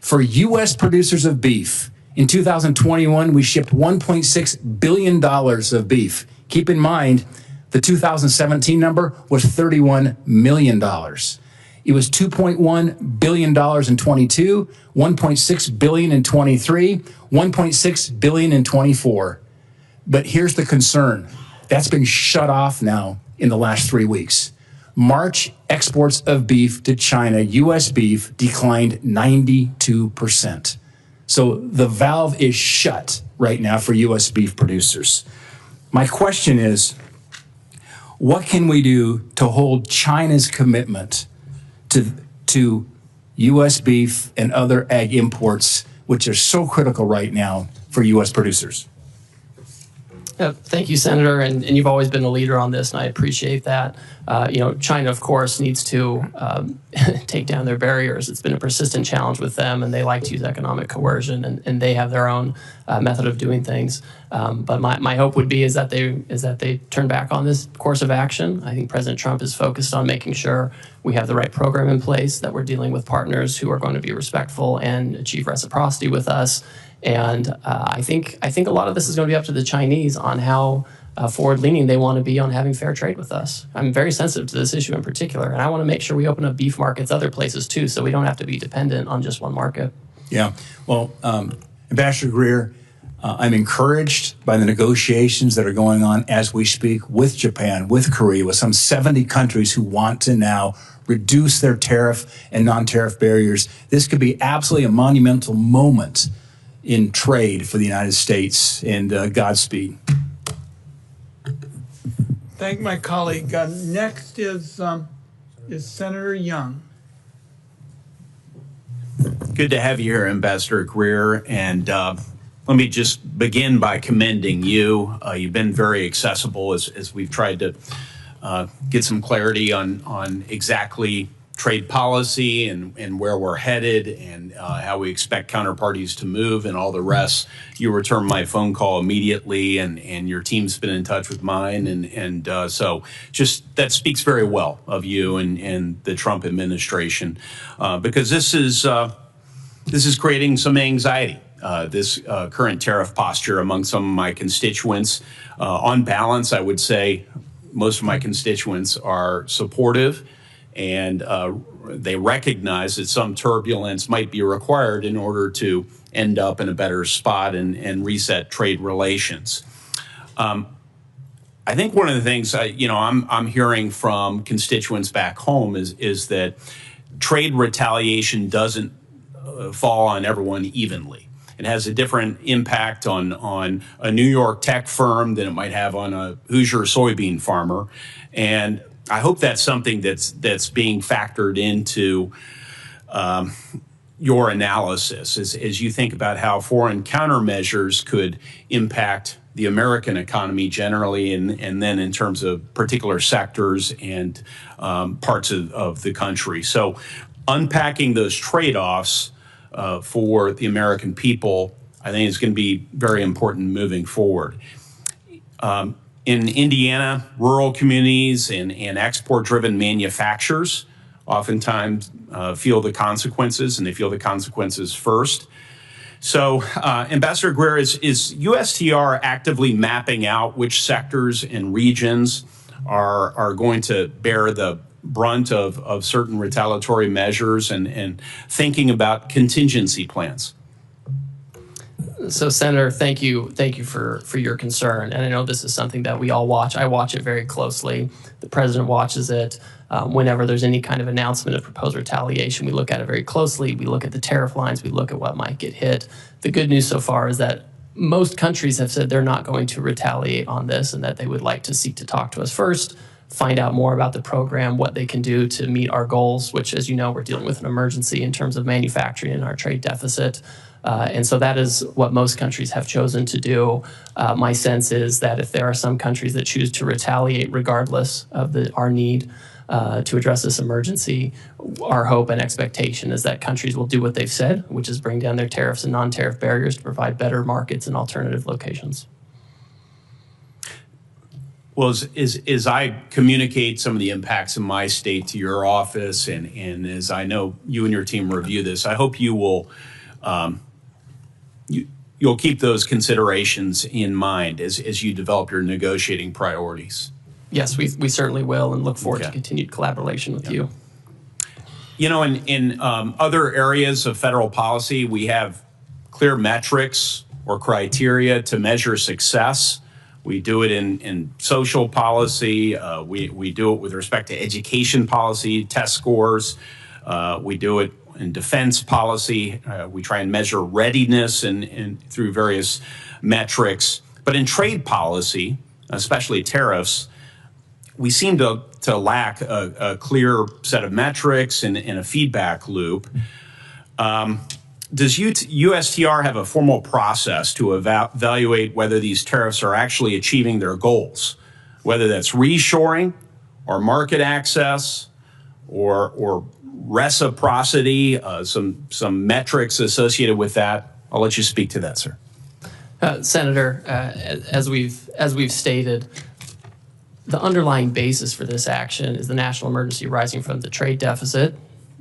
For U.S. producers of beef, in 2021, we shipped $1.6 billion of beef. Keep in mind, the 2017 number was $31 million. It was $2.1 billion in 22, $1.6 billion in 23, $1.6 billion in 24. But here's the concern. That's been shut off now in the last 3 weeks. March exports of beef to China, U.S. beef, declined 92%. So the valve is shut right now for U.S. beef producers. My question is, what can we do to hold China's commitment to U.S. beef and other ag imports, which are so critical right now for U.S. producers? Thank you, Senator, and you've always been a leader on this, and I appreciate that. China, of course, needs to take down their barriers. It's been a persistent challenge with them, and they like to use economic coercion, and they have their own method of doing things. But my hope would be is that they turn back on this course of action. I think President Trump is focused on making sure we have the right program in place, that we're dealing with partners who are going to be respectful and achieve reciprocity with us. And I think a lot of this is going to be up to the Chinese on how forward-leaning they want to be on having fair trade with us. I'm very sensitive to this issue in particular, and I want to make sure we open up beef markets other places too, so we don't have to be dependent on just one market. Yeah. Well, Ambassador Greer, I'm encouraged by the negotiations that are going on as we speak with Japan, with Korea, with some 70 countries who want to now reduce their tariff and non-tariff barriers. This could be absolutely a monumental moment in trade for the United States, and Godspeed. Thank my colleague. Next is Senator Young. Good to have you here, Ambassador Greer, and let me just begin by commending you. You've been very accessible as we've tried to get some clarity on exactly trade policy and where we're headed and how we expect counterparties to move and all the rest. You returned my phone call immediately, and your team's been in touch with mine, and so just that speaks very well of you and the Trump administration, because this is creating some anxiety. This current tariff posture among some of my constituents. On balance, I would say most of my constituents are supportive, and they recognize that some turbulence might be required in order to end up in a better spot and reset trade relations. I think one of the things I'm hearing from constituents back home is that trade retaliation doesn't fall on everyone evenly. It has a different impact on a New York tech firm than it might have on a Hoosier soybean farmer, and I hope that's something that's being factored into your analysis as you think about how foreign countermeasures could impact the American economy generally, and then in terms of particular sectors and parts of the country. So unpacking those trade-offs for the American people, I think is going to be very important moving forward. In Indiana, rural communities and export-driven manufacturers oftentimes feel the consequences, and they feel the consequences first. So, Ambassador Greer, is USTR actively mapping out which sectors and regions are going to bear the brunt of certain retaliatory measures and thinking about contingency plans? So, Senator, thank you for your concern. And I know this is something that we all watch. I watch it very closely. The president watches it. Whenever there's any kind of announcement of proposed retaliation, we look at it very closely. We look at the tariff lines. We look at what might get hit. The good news so far is that most countries have said they're not going to retaliate on this and that they would like to seek to talk to us first, find out more about the program, what they can do to meet our goals, which, as you know, we're dealing with an emergency in terms of manufacturing and our trade deficit. And so that is what most countries have chosen to do. My sense is that if there are some countries that choose to retaliate regardless of our need to address this emergency, our hope and expectation is that countries will do what they've said, which is bring down their tariffs and non-tariff barriers to provide better markets and alternative locations. Well, as I communicate some of the impacts in my state to your office, and as I know you and your team review this, I hope you will you'll keep those considerations in mind as you develop your negotiating priorities. Yes, we certainly will, and look forward to continued collaboration with you. You know, in other areas of federal policy, we have clear metrics or criteria to measure success. We do it in social policy. We do it with respect to education policy, test scores. We do it in defense policy. We try and measure readiness and through various metrics. But in trade policy, especially tariffs, we seem to lack a clear set of metrics and a feedback loop. Does USTR have a formal process to evaluate whether these tariffs are actually achieving their goals, whether that's reshoring or market access or reciprocity, some metrics associated with that? I'll let you speak to that, sir. Senator, as we've stated, the underlying basis for this action is the national emergency arising from the trade deficit.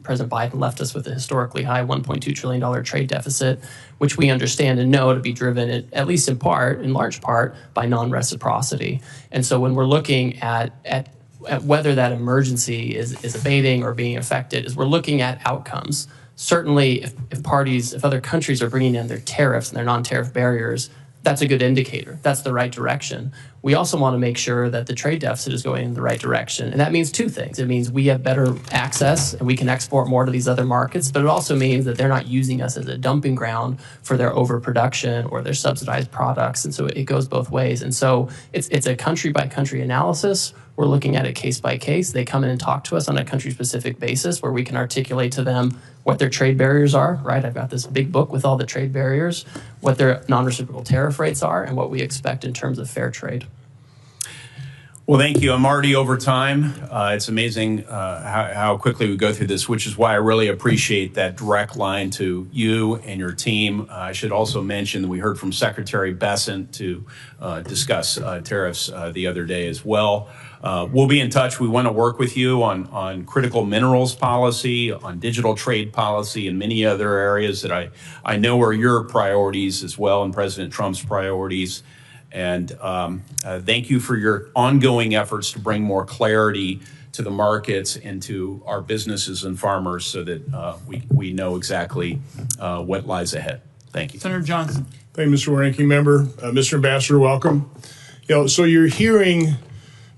President Biden left us with a historically high $1.2 trillion trade deficit, which we understand and know to be driven, at least in large part, by non-reciprocity. And so when we're looking at whether that emergency is abating or being affected, is we're looking at outcomes. Certainly, if other countries are bringing in their tariffs and their non-tariff barriers, that's a good indicator. That's the right direction. We also want to make sure that the trade deficit is going in the right direction. And that means two things. It means we have better access and we can export more to these other markets, but it also means that they're not using us as a dumping ground for their overproduction or their subsidized products. And so it goes both ways. And so it's a country-by-country analysis. We're looking at it case by case. They come in and talk to us on a country-specific basis where we can articulate to them what their trade barriers are, right? I've got this big book with all the trade barriers, what their non-reciprocal tariff rates are, and what we expect in terms of fair trade. Well, thank you. I'm already over time. It's amazing how quickly we go through this, which is why I really appreciate that direct line to you and your team. I should also mention that we heard from Secretary Bessent to discuss tariffs the other day as well. We'll be in touch. We want to work with you on critical minerals policy, on digital trade policy, and many other areas that I know are your priorities as well, and President Trump's priorities. And thank you for your ongoing efforts to bring more clarity to the markets and to our businesses and farmers so that we know exactly what lies ahead. Thank you. Senator Johnson. Thank you, Mr. Ranking Member. Mr. Ambassador, welcome. So you're hearing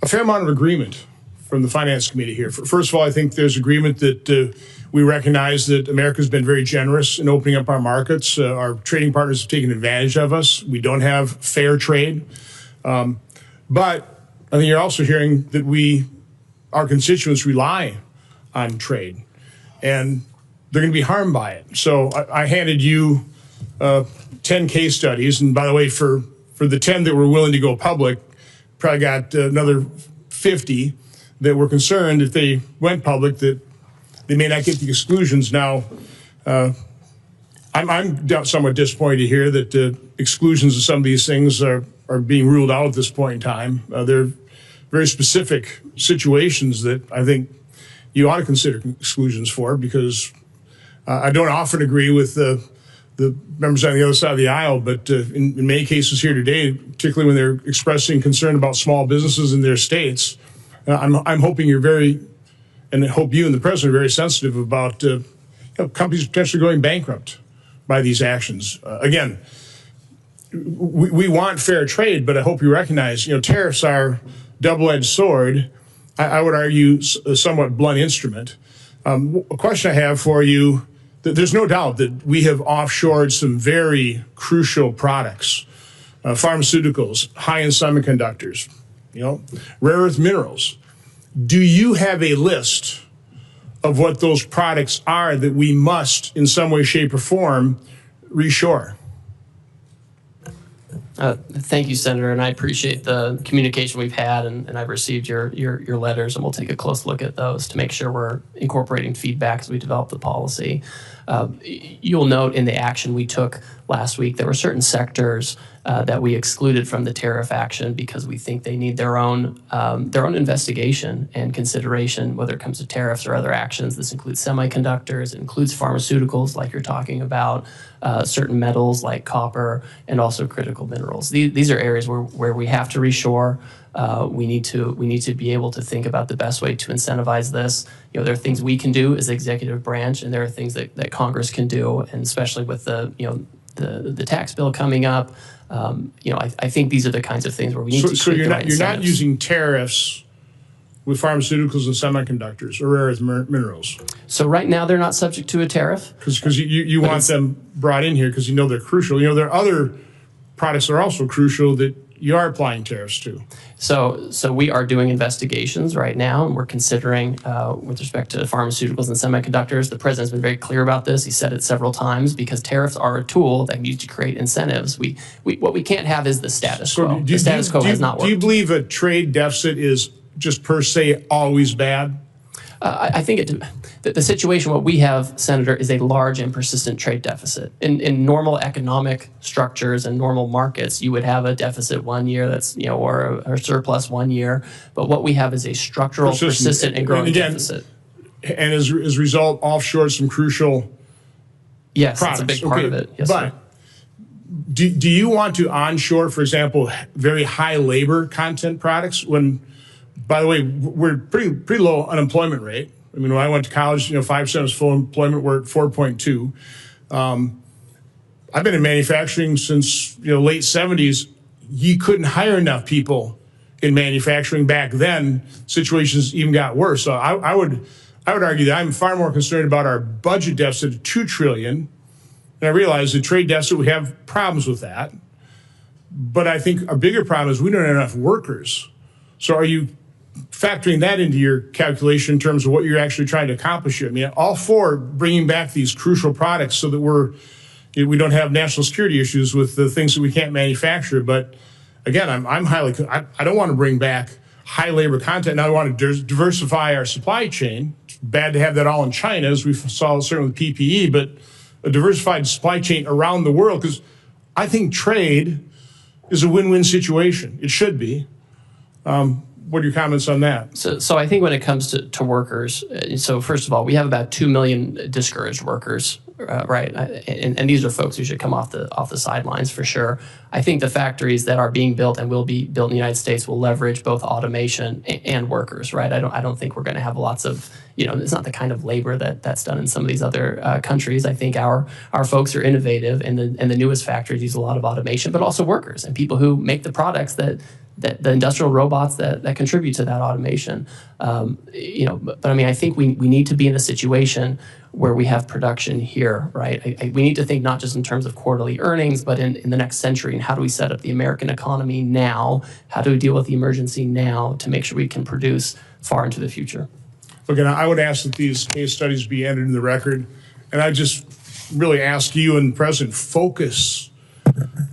a fair amount of agreement from the Finance Committee here. First of all, I think there's agreement that we recognize that America's been very generous in opening up our markets. Our trading partners have taken advantage of us. We don't have fair trade. But I think you're also hearing that our constituents rely on trade, and they're going to be harmed by it. So I handed you 10 case studies, and by the way, for the 10 that were willing to go public, probably got another 50 that were concerned if they went public that they may not get the exclusions. Now, I'm somewhat disappointed to hear that the exclusions of some of these things are being ruled out at this point in time. They're very specific situations that I think you ought to consider exclusions for, because I don't often agree with the members on the other side of the aisle, but in many cases here today, particularly when they're expressing concern about small businesses in their states, I'm hoping you're and I hope you and the president are very sensitive about companies potentially going bankrupt by these actions. Again, we want fair trade, but I hope you recognize, tariffs are double-edged sword. I would argue a somewhat blunt instrument. A question I have for you: there's no doubt that we have offshored some very crucial products, pharmaceuticals, high-end semiconductors, rare earth minerals. Do you have a list of what those products are that we must, in some way, shape, or form, reshore? Thank you, Senator, and I appreciate the communication we've had, and I've received your letters, and we'll take a close look at those to make sure we're incorporating feedback as we develop the policy. You'll note in the action we took last week, there were certain sectors that we excluded from the tariff action because we think they need their own investigation and consideration, whether it comes to tariffs or other actions. This includes semiconductors, it includes pharmaceuticals, like you're talking about, certain metals like copper, and also critical minerals. These are areas where we have to reshore. We need to be able to think about the best way to incentivize this. There are things we can do as the executive branch, and there are things that Congress can do, and especially with the tax bill coming up. I think these are the kinds of things where we need to. So you're not using tariffs with pharmaceuticals and semiconductors or rare earth minerals. So right now they're not subject to a tariff. Because you want them brought in here because they're crucial. There are other products that are also crucial that you are applying tariffs to. So we are doing investigations right now, and we're considering, with respect to pharmaceuticals and semiconductors, the president's been very clear about this. He said it several times, because tariffs are a tool that used to create incentives. What we can't have is the status quo. The status quo has not worked. Do you believe a trade deficit is just per se always bad? I think the situation, what we have, Senator, is a large and persistent trade deficit. In normal economic structures and normal markets, you would have a deficit one year or a surplus one year. But what we have is a structural, persistent and growing deficit. And as a result, offshore some crucial products. That's a big part of it. Yes, but do you want to onshore, for example, very high labor content products when, by the way, we're pretty low unemployment rate? I mean, when I went to college, 5% was full employment. We're at 4.2. I've been in manufacturing since late 70s. You couldn't hire enough people in manufacturing back then. Situations even got worse. So I would argue that I'm far more concerned about our budget deficit of $2 trillion. And I realize the trade deficit, we have problems with that. But I think a bigger problem is we don't have enough workers. So are you factoring that into your calculation in terms of what you're actually trying to accomplish here? I mean, all for bringing back these crucial products so that we don't have national security issues with the things that we can't manufacture. But again, I don't want to bring back high labor content. Now I want to diversify our supply chain. It's bad to have that all in China, as we saw certainly with PPE, but a diversified supply chain around the world, because I think trade is a win-win situation. It should be. What are your comments on that? So I think when it comes to workers, so first of all, we have about 2 million discouraged workers right? And these are folks who should come off the sidelines for sure. I think the factories that are being built and will be built in the United States will leverage both automation and workers, right? I don't think we're going to have lots of, it's not the kind of labor that's done in some of these other countries. I think our folks are innovative, and the newest factories use a lot of automation, but also workers and people who make the products that the industrial robots that contribute to that automation. But I mean, I think we need to be in a situation where we have production here, right? We need to think not just in terms of quarterly earnings, but in the next century, and how do we set up the American economy now? How do we deal with the emergency now to make sure we can produce far into the future? Look, and I would ask that these case studies be entered in the record, and I just really ask you and the President focus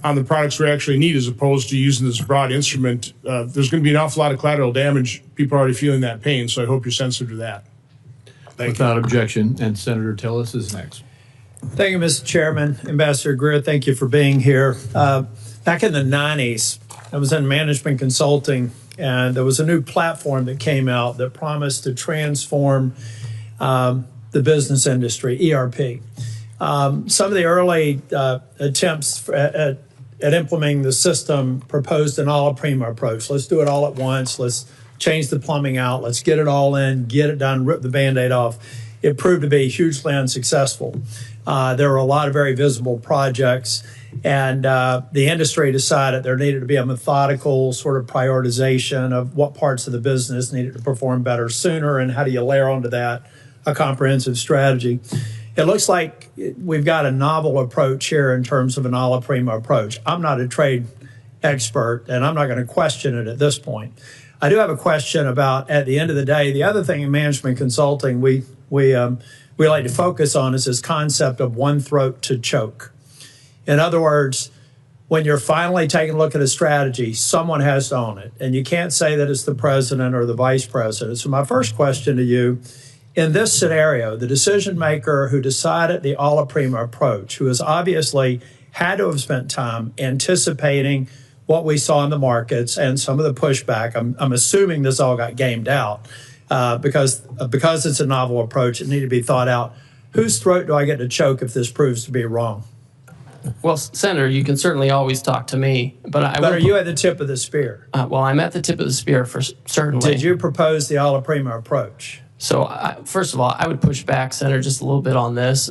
on the products we actually need, as opposed to using this broad instrument. There's going to be an awful lot of collateral damage. People are already feeling that pain, so I hope you're sensitive to that. Without objection, and Senator Tillis is next. Thank you, Mr. Chairman. Ambassador Greer, thank you for being here. Back in the 90s, I was in management consulting, and there was a new platform that came out that promised to transform the business industry, ERP. Some of the early attempts at implementing the system proposed an alla prima approach. Let's do it all at once. Let's change the plumbing out. Let's get it all in, get it done, rip the Band-Aid off. It proved to be hugely unsuccessful. There were a lot of very visible projects, and the industry decided there needed to be a methodical sort of prioritization of what parts of the business needed to perform better sooner, and how do you layer onto that a comprehensive strategy. It looks like we've got a novel approach here in terms of an alla prima approach. I'm not a trade expert, and I'm not going to question it at this point. I do have a question about, at the end of the day, the other thing in management consulting we like to focus on is this concept of one throat to choke. In other words, when you're finally taking a look at a strategy, someone has to own it, and you can't say that it's the president or the vice president. So my first question to you, in this scenario, the decision maker who decided the alla prima approach, who has obviously had to have spent time anticipating what we saw in the markets and some of the pushback, I'm assuming this all got gamed out because it's a novel approach, it needed to be thought out. Whose throat do I get to choke if this proves to be wrong? Well, Senator, you can certainly always talk to me, but are you at the tip of the spear? Well, I'm at the tip of the spear for certainly. Did you propose the alla prima approach? So, first of all, I would push back, Senator, just a little bit on this.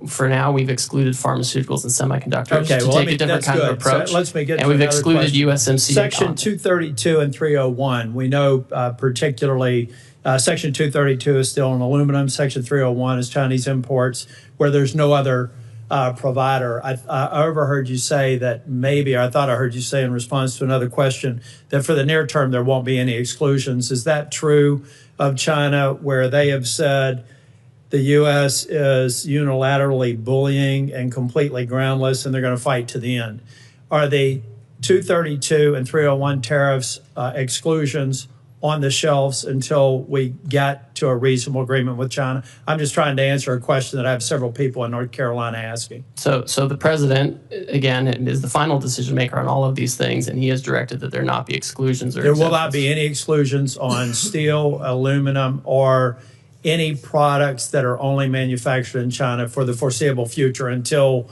For now, we've excluded pharmaceuticals and semiconductors to take a different kind of approach. So let's make it. And we've excluded question. USMCA. Section 232 and 301. We know particularly Section 232 is still on aluminum. Section 301 is Chinese imports, where there's no other provider. I overheard you say that maybe, or I thought I heard you say in response to another question, that for the near term there won't be any exclusions. Is that true of China, where they have said the U.S. is unilaterally bullying and completely groundless, and they're going to fight to the end? Are the 232 and 301 tariffs exclusions on the shelves until we get to a reasonable agreement with China? I'm just trying to answer a question that I have several people in North Carolina asking. So the president, again, is the final decision maker on all of these things, and he has directed that there not be exclusions or There will not be any exclusions on steel, aluminum, or any products that are only manufactured in China for the foreseeable future until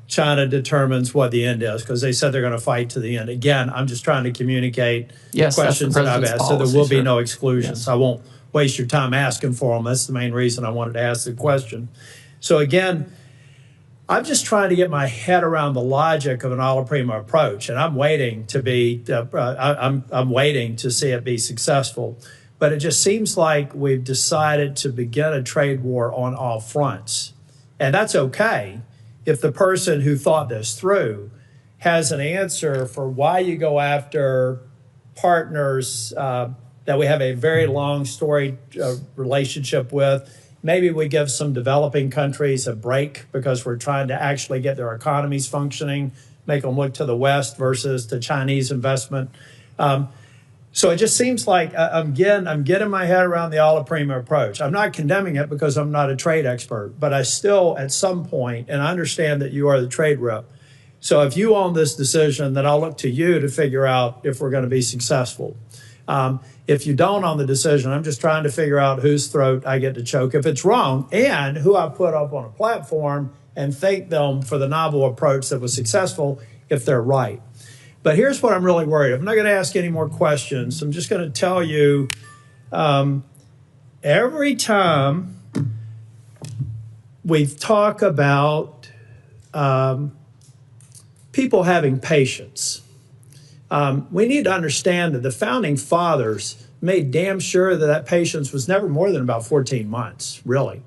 China determines what the end is, because they said they're going to fight to the end. Again, I'm just trying to communicate questions that I've asked. So there will be no exclusions. Yes. I won't waste your time asking for them. That's the main reason I wanted to ask the question. So again, I'm just trying to get my head around the logic of an alla prima approach, and I'm waiting to be. I'm waiting to see it be successful. But it just seems like we've decided to begin a trade war on all fronts, and that's okay if the person who thought this through has an answer for why you go after partners that we have a very long storied relationship with. Maybe we give some developing countries a break because we're trying to actually get their economies functioning, make them look to the West versus to Chinese investment. So it just seems like I'm getting my head around the alla prima approach. I'm not condemning it because I'm not a trade expert, but I still, at some point, and I understand that you are the trade rep. So if you own this decision, then I'll look to you to figure out if we're going to be successful. If you don't on the decision, I'm just trying to figure out whose throat I get to choke if it's wrong, and who I put up on a platform and thank them for the novel approach that was successful if they're right. But here's what I'm really worried. I'm not going to ask any more questions. I'm just going to tell you, every time we talk about people having patience, we need to understand that the founding fathers made damn sure that that patience was never more than about 14 months, really.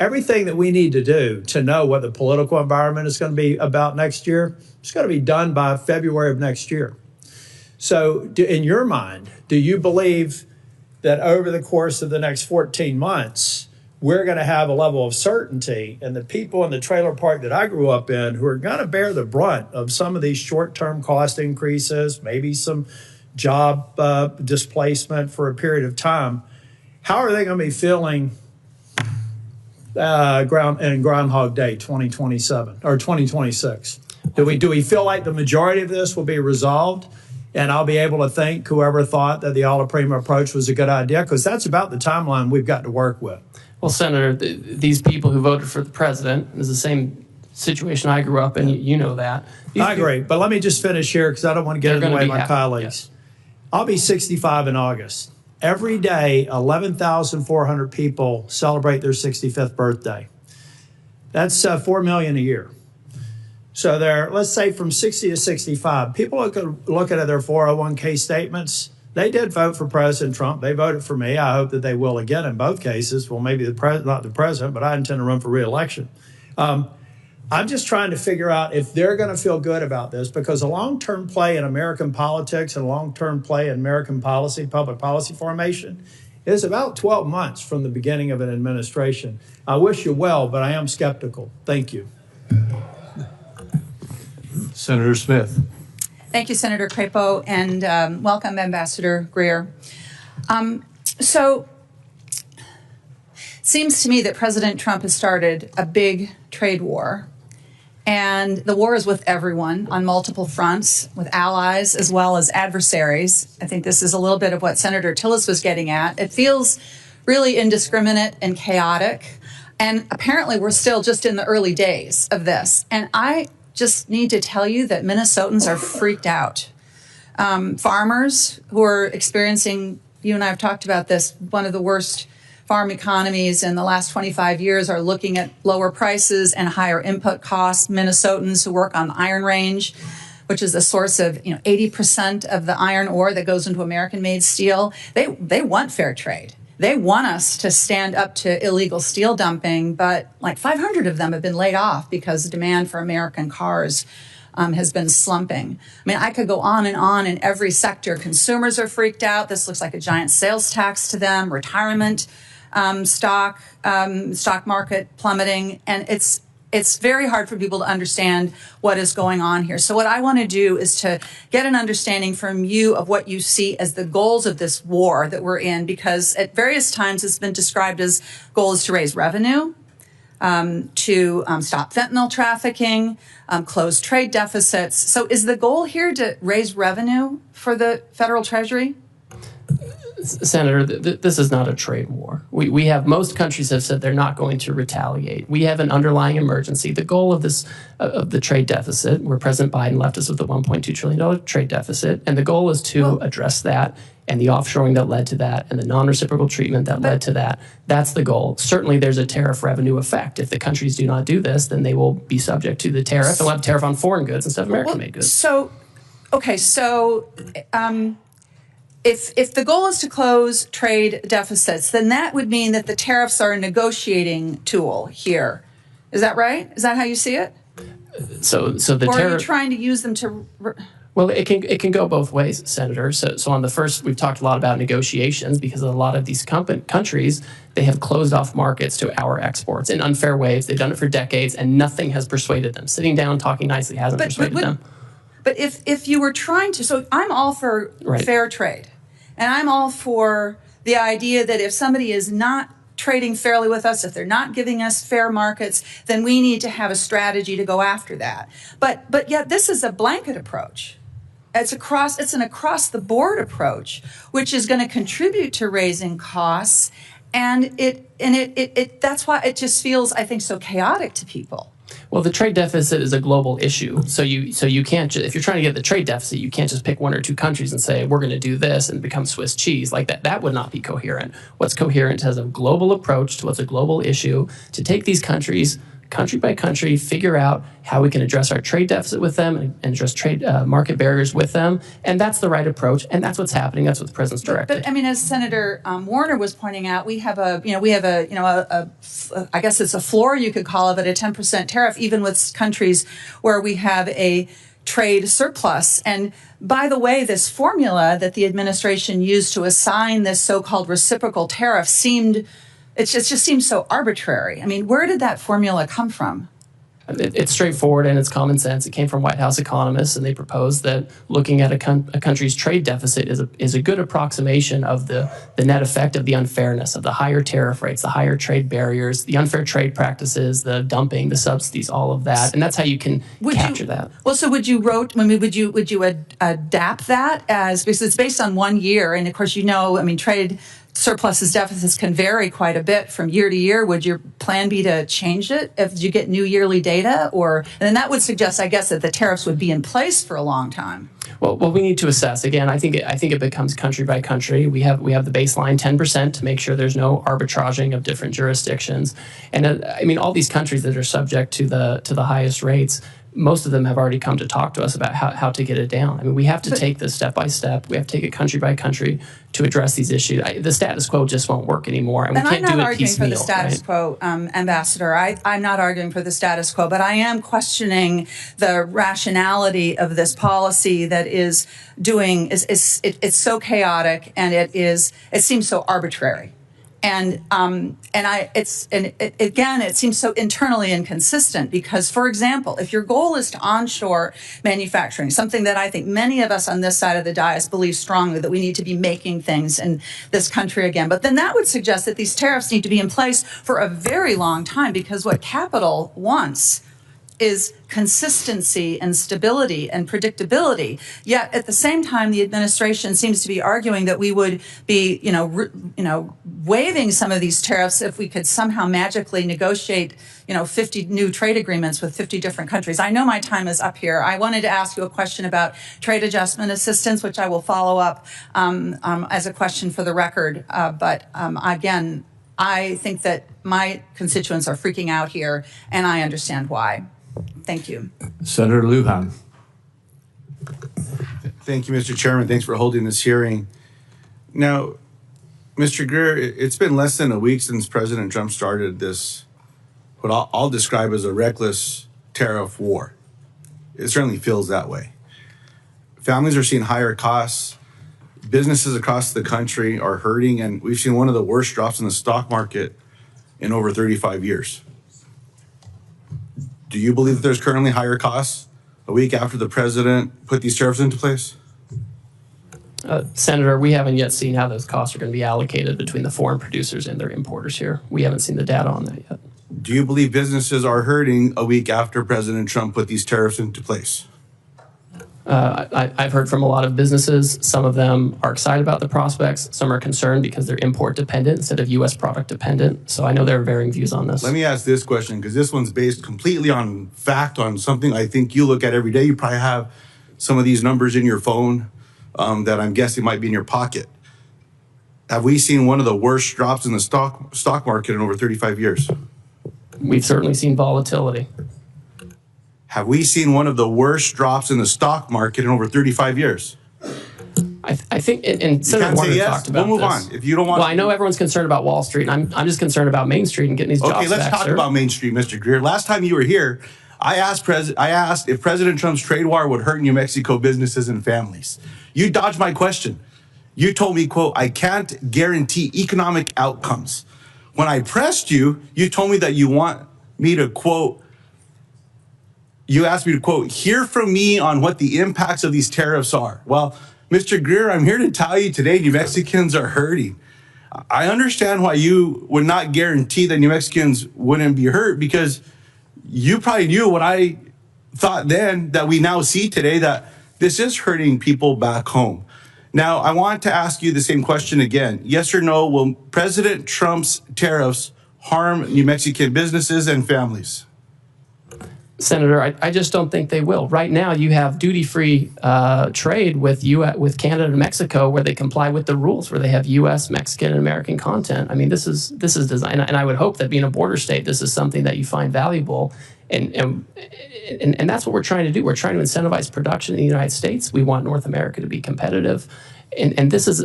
Everything that we need to do to know what the political environment is going to be about next year, it's going to be done by February of next year. So in your mind, do you believe that over the course of the next 14 months, we're going to have a level of certainty, and the people in the trailer park that I grew up in who are going to bear the brunt of some of these short-term cost increases, maybe some job displacement for a period of time, how are they going to be feeling Groundhog Day 2027 or 2026? Do we feel like the majority of this will be resolved, and I'll be able to thank whoever thought that the alla prima approach was a good idea? Because that's about the timeline we've got to work with. Well, Senator, these people who voted for the president is the same situation I grew up in. You know that. I agree. But let me just finish here because I don't want to get in the way of my colleagues. Yes. I'll be 65 in August. Every day, 11,400 people celebrate their 65th birthday. That's 4 million a year. So let's say from 60 to 65, people looking at their 401k statements. They did vote for President Trump. They voted for me. I hope that they will again in both cases. Well, maybe not the president, but I intend to run for re-election. I'm just trying to figure out if they're going to feel good about this, because a long-term play in American politics and a long-term play in American policy, public policy formation, is about 12 months from the beginning of an administration. I wish you well, but I am skeptical. Thank you. Senator Smith. Thank you, Senator Crapo, and welcome, Ambassador Greer. So, it seems to me that President Trump has started a big trade war, and the war is with everyone on multiple fronts, with allies as well as adversaries. I think this is a little bit of what Senator Tillis was getting at. It feels really indiscriminate and chaotic, and apparently we're still just in the early days of this. And I just need to tell you that Minnesotans are freaked out. Farmers who are experiencing, you and I have talked about this, one of the worst farm economies in the last 25 years are looking at lower prices and higher input costs. Minnesotans who work on the Iron Range, which is the source of 80% of the iron ore that goes into American-made steel, they want fair trade. They want us to stand up to illegal steel dumping, but like 500 of them have been laid off because the demand for American cars has been slumping. I mean, I could go on in every sector. Consumers are freaked out. This looks like a giant sales tax to them. Retirement stock market plummeting, and it's very hard for people to understand what is going on here. So what I want to do is to get an understanding from you of what you see as the goals of this war that we're in, because at various times it's been described as goals to raise revenue, to stop fentanyl trafficking, close trade deficits. So is the goal here to raise revenue for the federal treasury? Senator, this is not a trade war. We have, most countries have said they're not going to retaliate. We have an underlying emergency. The goal of the trade deficit, where President Biden left us with a $1.2 trillion trade deficit, and the goal is to address that, and the offshoring that led to that, and the non-reciprocal treatment that led to that. That's the goal. Certainly there's a tariff revenue effect. If the countries do not do this, then they will be subject to the tariff, and we'll have a tariff on foreign goods instead of American-made goods. If the goal is to close trade deficits, then that would mean that the tariffs are a negotiating tool here. Is that right? Is that how you see it? So the or tariff. Are you trying to use them to? Well, it can go both ways, Senator. So on the first, we've talked a lot about negotiations, because a lot of these countries, they have closed off markets to our exports in unfair ways. They've done it for decades, and nothing has persuaded them. Sitting down, talking nicely hasn't persuaded them. But if you were trying to, so I'm all for fair trade, and I'm all for the idea that if somebody is not trading fairly with us, if they're not giving us fair markets, then we need to have a strategy to go after that. But yet this is a blanket approach. it's an across the board approach, which is going to contribute to raising costs. And that's why it just feels, I think, so chaotic to people. Well, the trade deficit is a global issue. So you can't if you're trying to get the trade deficit, you can't just pick one or two countries and say we're going to do this and become Swiss cheese. Like that would not be coherent. What's coherent is a global approach to what's a global issue, to take these countries country by country, figure out how we can address our trade deficit with them and address trade market barriers with them. And that's the right approach. And that's what's happening. That's what the president's directed. But I mean, as Senator Warner was pointing out, I guess it's a floor, you could call it, a 10% tariff, even with countries where we have a trade surplus. And by the way, this formula that the administration used to assign this so-called reciprocal tariff it just seems so arbitrary. I mean, where did that formula come from? It's straightforward and it's common sense. It came from White House economists, and they proposed that looking at a country's trade deficit is a good approximation of the net effect of the unfairness of the higher tariff rates, the higher trade barriers, the unfair trade practices, the dumping, the subsidies, all of that, and that's how you can capture that. Well, so would you adapt that because it's based on 1 year, and of course trade surpluses, deficits can vary quite a bit from year to year. Would your plan be to change it if you get new yearly data? And then that would suggest, I guess, that the tariffs would be in place for a long time. Well, we need to assess. Again, I think it becomes country by country. We have the baseline 10% to make sure there's no arbitraging of different jurisdictions. And all these countries that are subject to the highest rates, most of them have already come to talk to us about how to get it down. I mean, we have to take this step by step. We have to take it country by country to address these issues. The status quo just won't work anymore, and we can't do it piecemeal. I'm not arguing for the status quo, Ambassador. I'm not arguing for the status quo, but I am questioning the rationality of this policy that is it's so chaotic, and it seems so arbitrary. And it seems so internally inconsistent because, for example, if your goal is to onshore manufacturing, something that I think many of us on this side of the dais believe strongly that we need to be making things in this country again, but then that would suggest that these tariffs need to be in place for a very long time because what capital wants is consistency and stability and predictability. Yet at the same time, the administration seems to be arguing that we would be, waiving some of these tariffs if we could somehow magically negotiate, 50 new trade agreements with 50 different countries. I know my time is up here. I wanted to ask you a question about trade adjustment assistance, which I will follow up as a question for the record. But again, I think that my constituents are freaking out here, and I understand why. Thank you. Senator Lujan. Thank you, Mr. Chairman. Thanks for holding this hearing. Now, Mr. Greer, it's been less than a week since President Trump started this, what I'll describe as a reckless tariff war. It certainly feels that way. Families are seeing higher costs. Businesses across the country are hurting, and we've seen one of the worst drops in the stock market in over 35 years. Do you believe that there's currently higher costs a week after the president put these tariffs into place? Senator, we haven't yet seen how those costs are going to be allocated between the foreign producers and their importers here. We haven't seen the data on that yet. Do you believe businesses are hurting a week after President Trump put these tariffs into place? I've heard from a lot of businesses. Some of them are excited about the prospects. Some are concerned because they're import dependent instead of U.S. product dependent. So I know there are varying views on this. Let me ask this question, because this one's based completely on fact, on something I think you look at every day. You probably have some of these numbers in your phone that I'm guessing might be in your pocket. Have we seen one of the worst drops in the stock market in over 35 years? We've certainly seen volatility. Have we seen one of the worst drops in the stock market in over 35 years? I think, and Senator Warner talked about we'll move this. on. If you don't want Well, I know everyone's concerned about Wall Street, and I'm just concerned about Main Street and getting these jobs back. Okay, let's talk about Main Street, Mr. Greer. Last time you were here, I asked if President Trump's trade war would hurt New Mexico businesses and families. You dodged my question. You told me, quote, I can't guarantee economic outcomes. When I pressed you, you told me that you want me to, quote, you asked me to, quote, hear from me on what the impacts of these tariffs are. Well, Mr. Greer, I'm here to tell you today New Mexicans are hurting. I understand why you would not guarantee that New Mexicans wouldn't be hurt, because you probably knew what I thought then that we now see today, that This is hurting people back home. Now, I want to ask you the same question again. Yes or no, will President Trump's tariffs harm New Mexican businesses and families? Senator, I just don't think they will. Right now, you have duty-free trade with Canada and Mexico, where they comply with the rules, where they have U.S., Mexican, and American content. I mean, this is designed, and I would hope that being a border state, this is something that you find valuable, and that's what we're trying to do. We're trying to incentivize production in the United States. We want North America to be competitive, and this is.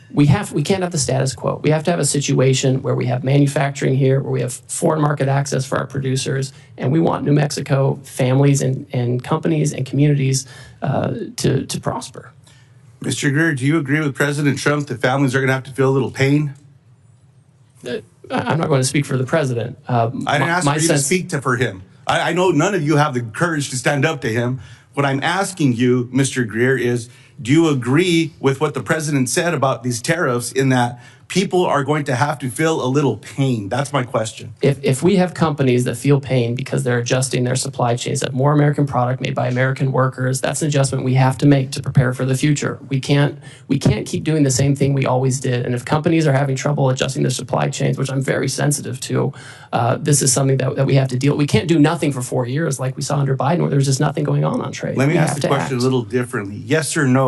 We can't have the status quo. We have to have a situation where we have manufacturing here, where we have foreign market access for our producers, and we want New Mexico families and companies and communities to prosper. Mr. Greer, do you agree with President Trump that families are going to have to feel a little pain? I'm not going to speak for the president. I didn't ask for you to speak for him. I know none of you have the courage to stand up to him. What I'm asking you, Mr. Greer, is do you agree with what the president said about these tariffs in that people are going to have to feel a little pain? That's my question. If we have companies that feel pain because they're adjusting their supply chains, that more American product made by American workers, that's an adjustment we have to make to prepare for the future. We can't keep doing the same thing we always did. And if companies are having trouble adjusting their supply chains, which I'm very sensitive to, this is something that we have to deal with. We can't do nothing for 4 years like we saw under Biden, where there's just nothing going on trade. Let me ask the question a little differently. Yes or no?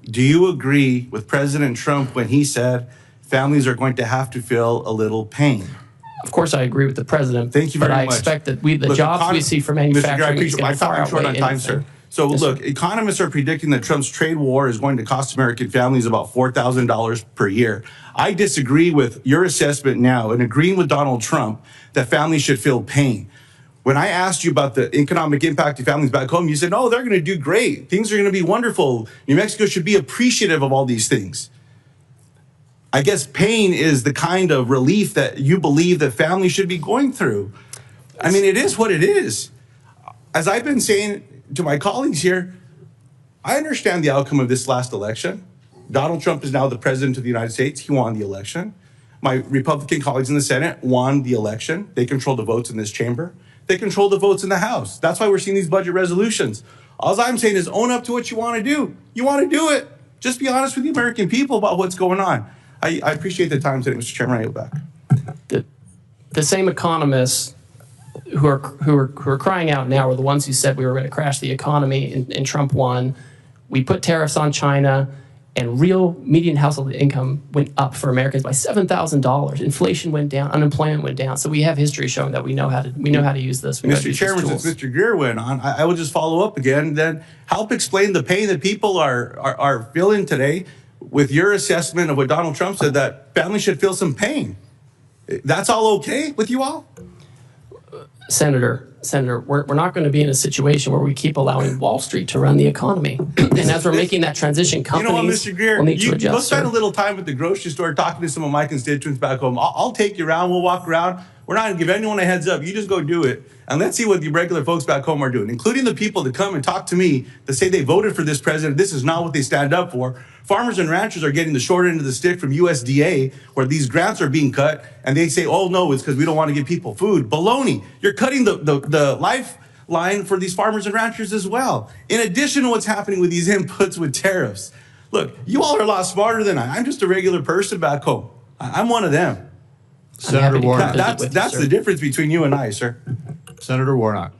Do you agree with President Trump when he said families are going to have to feel a little pain? Of course, I agree with the president. Thank you very much. But I expect that the jobs we see for manufacturing is going to far outweigh on time, sir. So look, economists are predicting that Trump's trade war is going to cost American families about $4,000 per year. I disagree with your assessment now and agreeing with Donald Trump that families should feel pain. When I asked you about the economic impact of families back home, you said, oh, they're going to do great. Things are going to be wonderful. New Mexico should be appreciative of all these things. I guess pain is the kind of relief that you believe that families should be going through. I mean, it is what it is. As I've been saying to my colleagues here, I understand the outcome of this last election. Donald Trump is now the president of the United States. He won the election. My Republican colleagues in the Senate won the election. They control the votes in this chamber. They control the votes in the House. That's why we're seeing these budget resolutions. All I'm saying is own up to what you want to do. You want to do it. Just be honest with the American people about what's going on. I appreciate the time today, Mr. Chairman. I yield back. The same economists who are crying out now are the ones who said we were going to crash the economy, and Trump won. We put tariffs on China, and real median household income went up for Americans by $7,000. Inflation went down, unemployment went down. So we have history showing that we know how to use this. Mr. Chairman, since Mr. Greer went on, I will just follow up again. Then help explain the pain that people are feeling today with your assessment of what Donald Trump said, that families should feel some pain. That's all okay with you all? Senator, we're not going to be in a situation where we keep allowing Wall Street to run the economy. And as we're making that transition, companies you know what, Mr. Greer, will need to adjust. Go spend a little time at the grocery store talking to some of my constituents back home. I'll take you around. We'll walk around. We're not going to give anyone a heads up. You just go do it. And let's see what the regular folks back home are doing, including the people that come and talk to me that say they voted for this president. This is not what they stand up for. Farmers and ranchers are getting the short end of the stick from USDA, where these grants are being cut, and they say, oh, no, it's because we don't want to give people food. Baloney. You're cutting the lifeline for these farmers and ranchers as well, in addition to what's happening with these inputs with tariffs. Look, you all are a lot smarter than I. I'm just a regular person back home. I'm one of them. Senator Warnock. That's the difference between you and I, sir. Senator Warnock.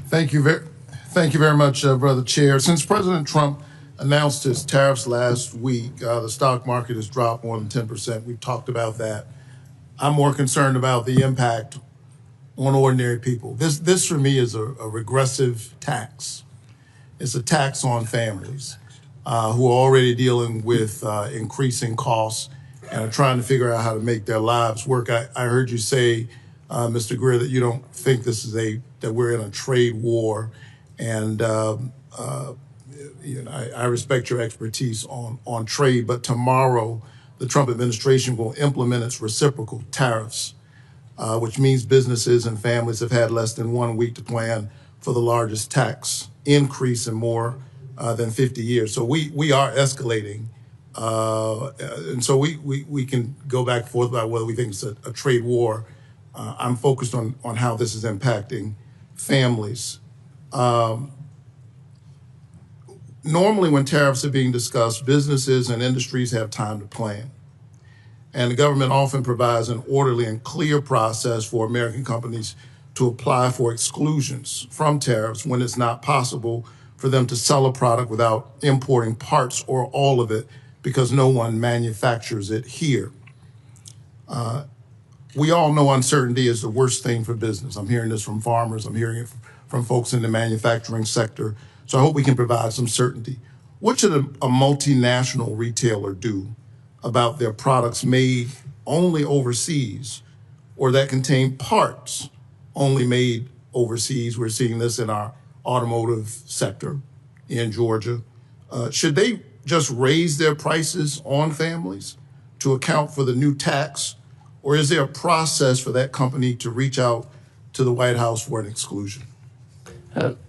Thank you very much, Brother Chair. Since President Trump announced his tariffs last week, the stock market has dropped more than 10%. We've talked about that. I'm more concerned about the impact on ordinary people. This for me is a regressive tax. It's a tax on families who are already dealing with increasing costs and are trying to figure out how to make their lives work. I heard you say, Mr. Greer, that you don't think this is that we're in a trade war, and I respect your expertise on trade. But tomorrow, the Trump administration will implement its reciprocal tariffs, which means businesses and families have had less than 1 week to plan for the largest tax increase in more than 50 years. So we are escalating. And so we can go back and forth about whether we think it's a trade war. I'm focused on how this is impacting families. Normally, when tariffs are being discussed, businesses and industries have time to plan. And the government often provides an orderly and clear process for American companies to apply for exclusions from tariffs when it's not possible for them to sell a product without importing parts or all of it because no one manufactures it here. We all know uncertainty is the worst thing for business. I'm hearing this from farmers. I'm hearing it from folks in the manufacturing sector. So I hope we can provide some certainty. What should a multinational retailer do about their products made only overseas or that contain parts only made overseas? We're seeing this in our automotive sector in Georgia. Should they just raise their prices on families to account for the new tax? Or is there a process for that company to reach out to the White House for an exclusion?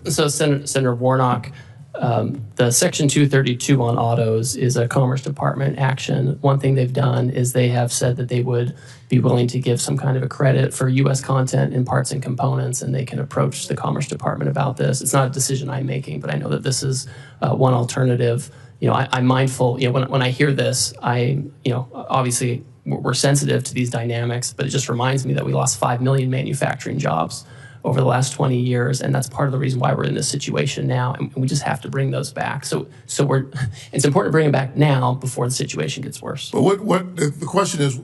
So Senator Warnock, the Section 232 on autos is a Commerce Department action. One thing they've done is they have said that they would be willing to give some kind of a credit for U.S. content in parts and components, and they can approach the Commerce Department about this. It's not a decision I'm making, but I know that this is one alternative. You know, I'm mindful, you know, when I hear this, obviously we're sensitive to these dynamics, but it just reminds me that we lost 5 million manufacturing jobs over the last 20 years, and that's part of the reason why we're in this situation now, and we just have to bring those back. So it's important to bring them back now before the situation gets worse. But the question is,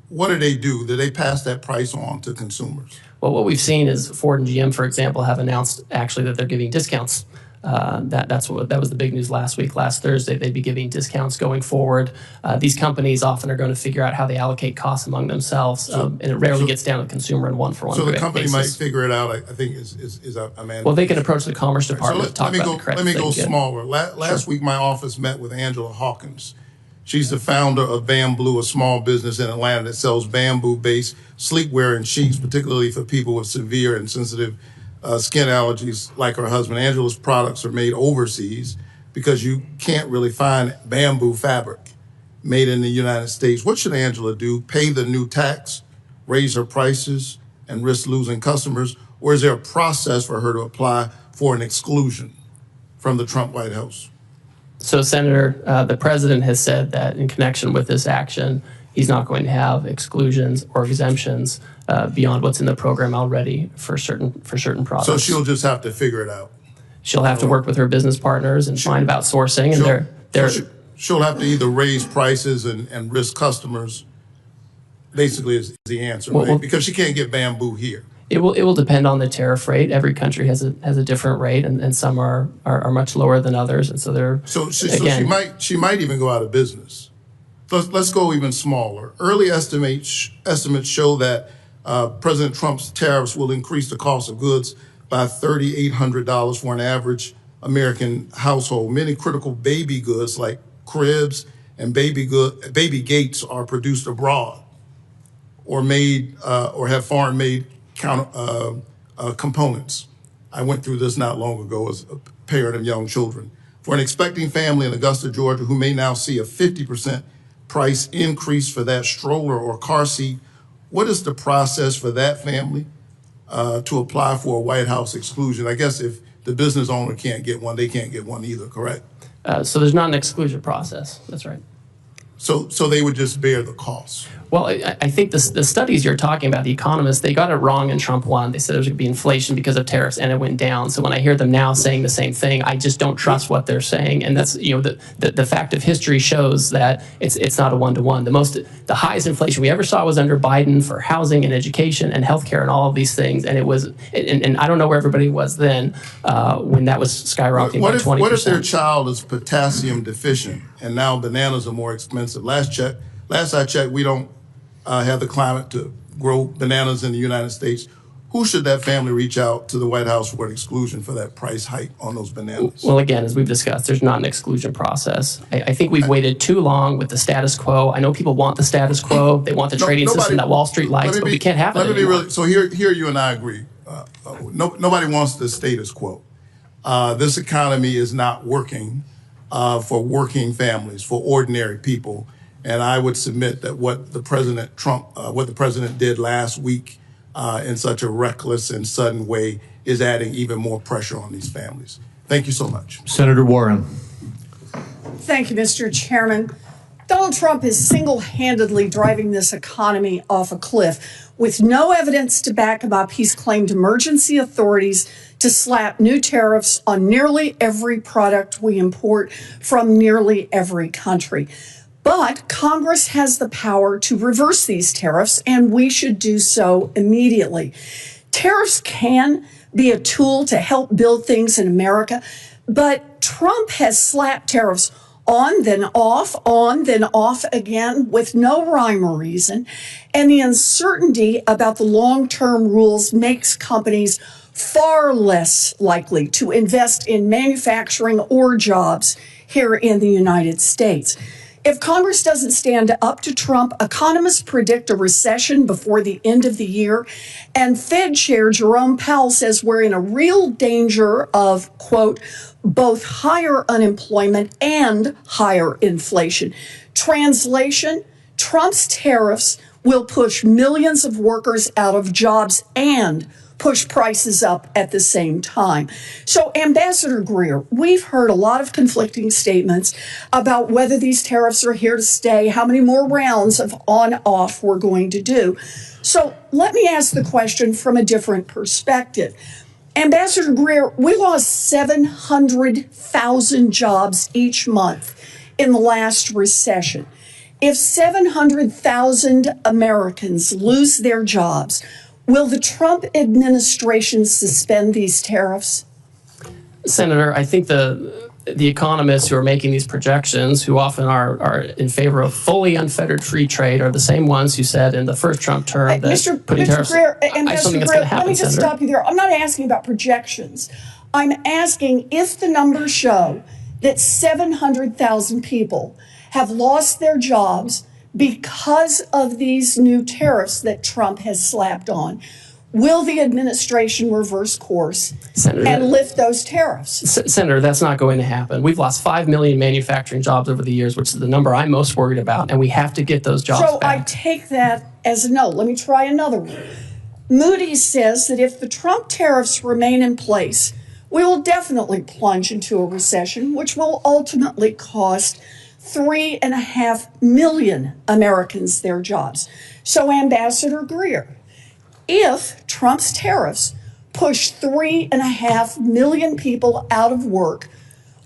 what do they do? Do they pass that price on to consumers? Well, what we've seen is Ford and GM, for example, have announced actually that they're giving discounts. That was the big news last Thursday. They'd be giving discounts going forward. These companies often are going to figure out how they allocate costs among themselves, and it rarely gets down to the consumer in one-for-one basis. So the company might basis. figure it out, I think, Well, they can approach the Commerce Department to talk about the credits. Let me go they can get. smaller. Last week, my office met with Angela Hawkins. She's the founder of Bamboo, a small business in Atlanta that sells bamboo-based sleepwear and sheets, particularly for people with severe and sensitive skin allergies like her husband. Angela's products are made overseas because you can't really find bamboo fabric made in the United States. What should Angela do? Pay the new tax, raise her prices, and risk losing customers? Or is there a process for her to apply for an exclusion from the Trump White House? So, Senator, the president has said that in connection with this action, he's not going to have exclusions or exemptions beyond what's in the program already for certain products. So she'll just have to figure it out. She'll have to work with her business partners and find about sourcing, and she'll have to either raise prices and risk customers. Basically, is the answer, right? Because she can't get bamboo here. It will depend on the tariff rate. Every country has a different rate, and some are much lower than others, and so they're she might even go out of business. Let's go even smaller. Early estimates show that President Trump's tariffs will increase the cost of goods by $3,800 for an average American household. Many critical baby goods like cribs and baby gates are produced abroad or made or have foreign-made components. I went through this not long ago as a parent of young children. For an expecting family in Augusta, Georgia, who may now see a 50% price increase for that stroller or car seat, what is the process for that family to apply for a White House exclusion? I guess if the business owner can't get one, they can't get one either, correct? So there's not an exclusion process. That's right. So they would just bear the cost. Well, I think the studies you're talking about, the economists, they got it wrong in Trump 1. They said there was going to be inflation because of tariffs, and it went down. So when I hear them now saying the same thing, I just don't trust what they're saying. And that's, you know, the fact of history shows that it's not a one-to-one. The highest inflation we ever saw was under Biden for housing and education and healthcare and all of these things. And it was, and I don't know where everybody was then when that was skyrocketing by 20%. What if their child is potassium deficient and now bananas are more expensive? Last I checked, we don't have the climate to grow bananas in the United States. Who should that family reach out to the White House for an exclusion for that price hike on those bananas? Well, again, as we've discussed, there's not an exclusion process. I think we've waited too long with the status quo. I know people want the status quo. They want the trading system that Wall Street likes, but we can't have it anymore. So here you and I agree. Nobody wants the status quo. This economy is not working for working families, for ordinary people. And I would submit that what the president did last week in such a reckless and sudden way is adding even more pressure on these families. Thank you so much. Senator Warren. Thank you, Mr. Chairman. Donald Trump is single-handedly driving this economy off a cliff. With no evidence to back him up, he's claimed emergency authorities to slap new tariffs on nearly every product we import from nearly every country. But Congress has the power to reverse these tariffs, and we should do so immediately. Tariffs can be a tool to help build things in America, but Trump has slapped tariffs on, then off again with no rhyme or reason. And the uncertainty about the long-term rules makes companies far less likely to invest in manufacturing or jobs here in the United States. If Congress doesn't stand up to Trump, economists predict a recession before the end of the year. And Fed Chair Jerome Powell says we're in a real danger of, quote, both higher unemployment and higher inflation. Translation, Trump's tariffs will push millions of workers out of jobs and push prices up at the same time. So, Ambassador Greer, we've heard a lot of conflicting statements about whether these tariffs are here to stay, how many more rounds of on-off we're going to do. So, let me ask the question from a different perspective. Ambassador Greer, we lost 700,000 jobs each month in the last recession. If 700,000 Americans lose their jobs, will the Trump administration suspend these tariffs? Senator, I think the economists who are making these projections, who often are in favor of fully unfettered free trade, are the same ones who said in the first Trump term that putting tariffs. Greer, Ambassador Greer, let me just stop you there. I'm not asking about projections. I'm asking if the numbers show that 700,000 people have lost their jobs because of these new tariffs that Trump has slapped on. Will the administration reverse course and lift those tariffs? Senator, that's not going to happen. We've lost 5 million manufacturing jobs over the years, which is the number I'm most worried about, and we have to get those jobs back. So I take that as a no. Let me try another one. Moody's says that if the Trump tariffs remain in place, we will definitely plunge into a recession, which will ultimately cost 3.5 million Americans their jobs. So, Ambassador Greer, if Trump's tariffs push 3.5 million people out of work,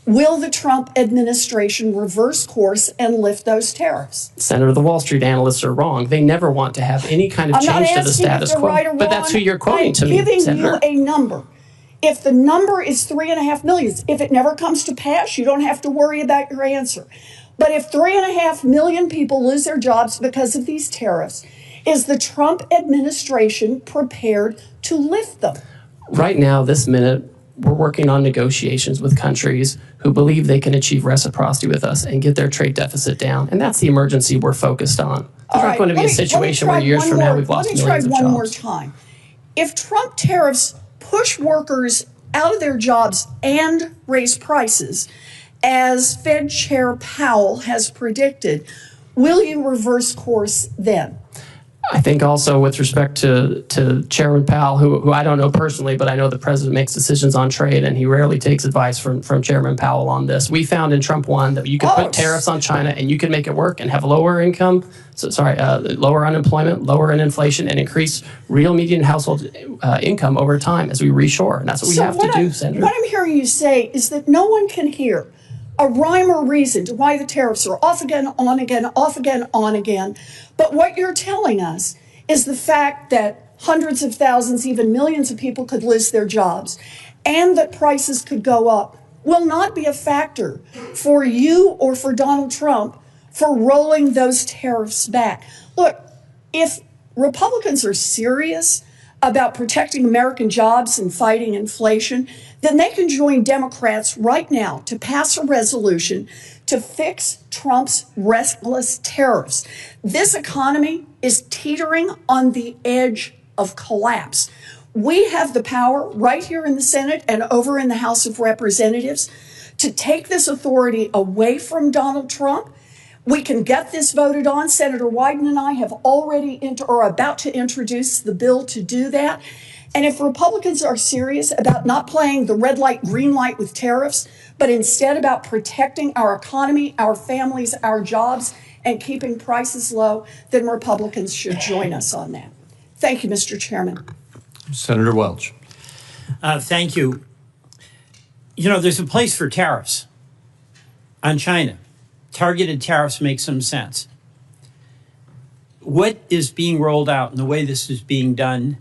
will the Trump administration reverse course and lift those tariffs? Senator, the Wall Street analysts are wrong. They never want to have any kind of change to the status quo. Right or but that's who you're quoting to me, Senator. I'm Senator. giving you a number. If the number is 3.5 million, if it never comes to pass, you don't have to worry about your answer. But if 3.5 million people lose their jobs because of these tariffs, is the Trump administration prepared to lift them? Right now, this minute, we're working on negotiations with countries who believe they can achieve reciprocity with us and get their trade deficit down. And that's the emergency we're focused on. There's not going to be a situation where years from now we've lost millions of jobs. Let me try one more time. If Trump tariffs push workers out of their jobs and raise prices, as Fed Chair Powell has predicted, will you reverse course then? I think also with respect to Chairman Powell, who I don't know personally, but I know the president makes decisions on trade, and he rarely takes advice from Chairman Powell on this. We found in Trump 1 that you could put tariffs on China and you can make it work and have lower income, lower unemployment, lower inflation, and increase real median household income over time as we reshore. And that's what we have to do, Senator. What I'm hearing you say is that no one can hear a rhyme or reason to why the tariffs are off again, on again, off again, on again. But what you're telling us is the fact that hundreds of thousands, even millions of people could lose their jobs and that prices could go up will not be a factor for you or for Donald Trump for rolling those tariffs back. Look, if Republicans are serious about protecting American jobs and fighting inflation, then they can join Democrats right now to pass a resolution to fix Trump's reckless tariffs. This economy is teetering on the edge of collapse. We have the power right here in the Senate and over in the House of Representatives to take this authority away from Donald Trump. We can get this voted on. Senator Wyden and I have already are about to introduce the bill to do that. And if Republicans are serious about not playing the red light, green light with tariffs, but instead about protecting our economy, our families, our jobs, and keeping prices low, then Republicans should join us on that. Thank you, Mr. Chairman. Senator Welch. Thank you. You know, there's a place for tariffs on China. Targeted tariffs make some sense. What is being rolled out and the way this is being done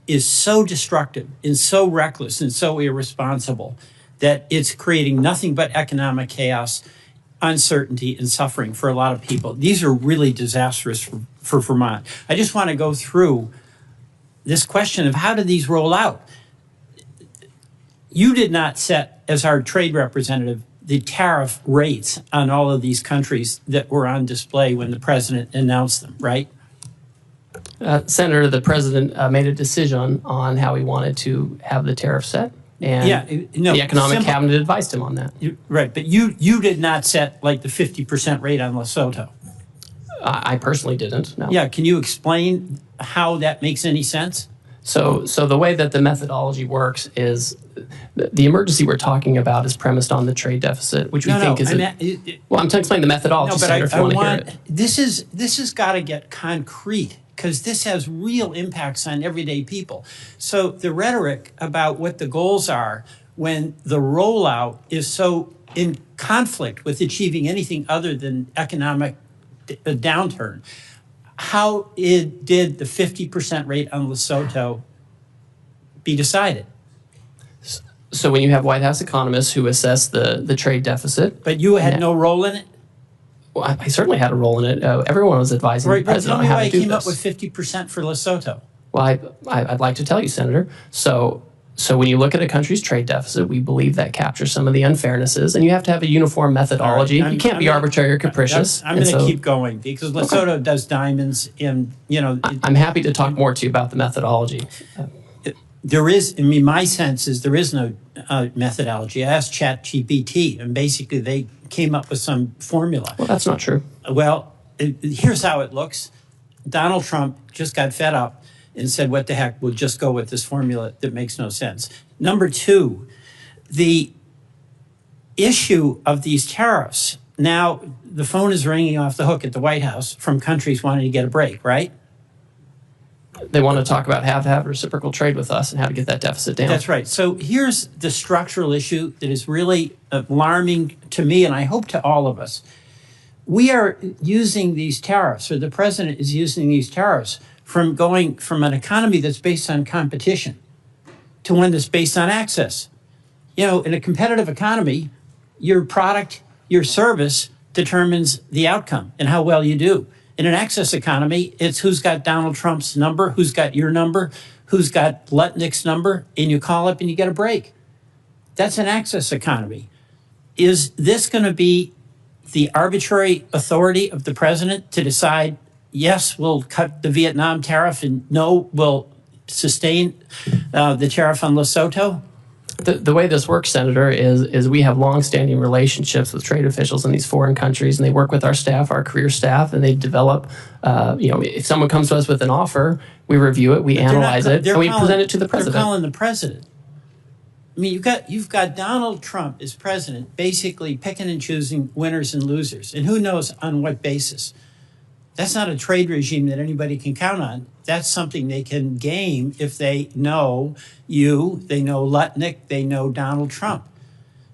is so destructive and so reckless and so irresponsible that it's creating nothing but economic chaos, uncertainty, and suffering for a lot of people. These are really disastrous for Vermont. I just want to go through this question of how do these roll out? You did not set, as our trade representative, the tariff rates on all of these countries that were on display when the president announced them, right? Senator, the president made a decision on how he wanted to have the tariff set, and the economic cabinet advised him on that. Right, but you did not set like the 50% rate on Lesotho. I personally didn't, no. Yeah, can you explain how that makes any sense? So the way that the methodology works is the emergency we're talking about is premised on the trade deficit, which we think is well, I'm trying to explain the methodology, no, but Senator, if you want to hear it. This has got to get concrete because this has real impacts on everyday people. So the rhetoric about what the goals are when the rollout is so in conflict with achieving anything other than economic downturn. How did the 50% rate on Lesotho be decided? So when you have White House economists who assess the trade deficit. But you had no role in it? Well, I certainly had a role in it. Everyone was advising the president on how to do this. Tell me why you came up with 50% for Lesotho. Well, I'd like to tell you, Senator. So when you look at a country's trade deficit, we believe that captures some of the unfairnesses, and you have to have a uniform methodology. You can't be arbitrary or capricious. I'm going to keep going because Lesotho does diamonds in, I'm happy to talk more to you about the methodology. There is, my sense is there is no methodology. I asked ChatGPT, and basically they came up with some formula. Well, that's not true. Well, here's how it looks. Donald Trump just got fed up and said, what the heck, we'll just go with this formula that makes no sense. Number two, the issue of these tariffs. Now, the phone is ringing off the hook at the White House from countries wanting to get a break, right? They want to talk about how to have reciprocal trade with us and how to get that deficit down. That's right. So here's the structural issue that is really alarming to me, and I hope to all of us. We are using these tariffs, or the president is using these tariffs, from going from an economy that's based on competition to one that's based on access. You know, in a competitive economy, your product, your service determines the outcome and how well you do. In an access economy, it's who's got Donald Trump's number, who's got your number, who's got Lutnick's number, and you call up and you get a break. That's an access economy. Is this going to be the arbitrary authority of the president to decide, yes, we'll cut the Vietnam tariff, and no, we'll sustain the tariff on Lesotho? The way this works, Senator, is we have longstanding relationships with trade officials in these foreign countries, and they work with our staff, our career staff, and they develop, if someone comes to us with an offer, we review it, we analyze it, and we present it to the president. They're calling the president. I mean, you've got Donald Trump as president basically picking and choosing winners and losers, and who knows on what basis. That's not a trade regime that anybody can count on. That's something they can game if they know you, they know Lutnick, they know Donald Trump.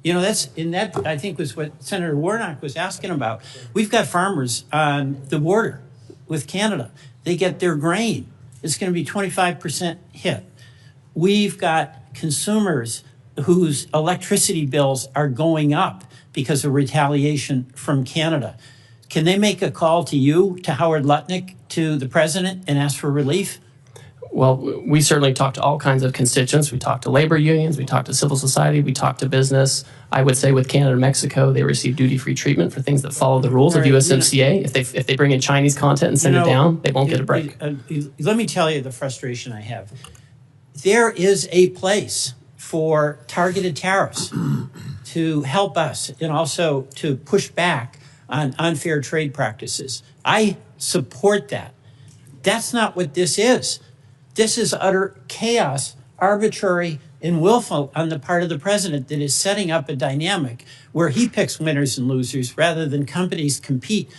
You know, that I think was what Senator Warnock was asking about. We've got farmers on the border with Canada. They get their grain. It's going to be 25% hit. We've got consumers whose electricity bills are going up because of retaliation from Canada. Can they make a call to you, to Howard Lutnick, to the president, and ask for relief? Well, we certainly talk to all kinds of constituents. We talk to labor unions, we talk to civil society, we talk to business. I would say with Canada and Mexico, they receive duty-free treatment for things that follow the rules of USMCA. If they bring in Chinese content and send it down, they won't get a break. Let me tell you the frustration I have. There is a place for targeted tariffs to help us and also to push back on unfair trade practices. I support that. That's not what this is. This is utter chaos, arbitrary and willful on the part of the president that is setting up a dynamic where he picks winners and losers rather than companies compete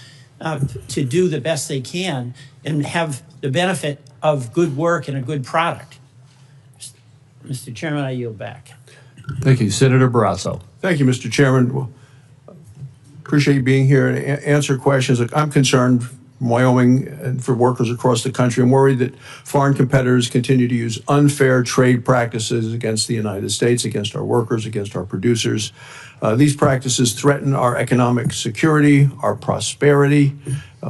to do the best they can and have the benefit of good work and a good product. Mr. Chairman, I yield back. Thank you. Senator Barrasso. Thank you, Mr. Chairman. Well, appreciate you being here and answer questions. I'm concerned from Wyoming and for workers across the country. I'm worried that foreign competitors continue to use unfair trade practices against the United States, against our workers, against our producers. These practices threaten our economic security, our prosperity.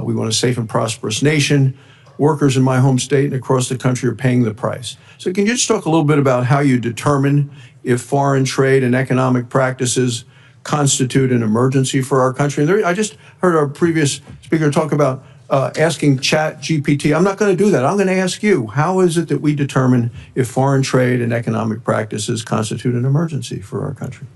We want a safe and prosperous nation. Workers in my home state and across the country are paying the price. So can you just talk a little bit about how you determine if foreign trade and economic practices constitute an emergency for our country? And I just heard our previous speaker talk about asking ChatGPT. I'm not going to do that. I'm going to ask you, how is it that we determine if foreign trade and economic practices constitute an emergency for our country?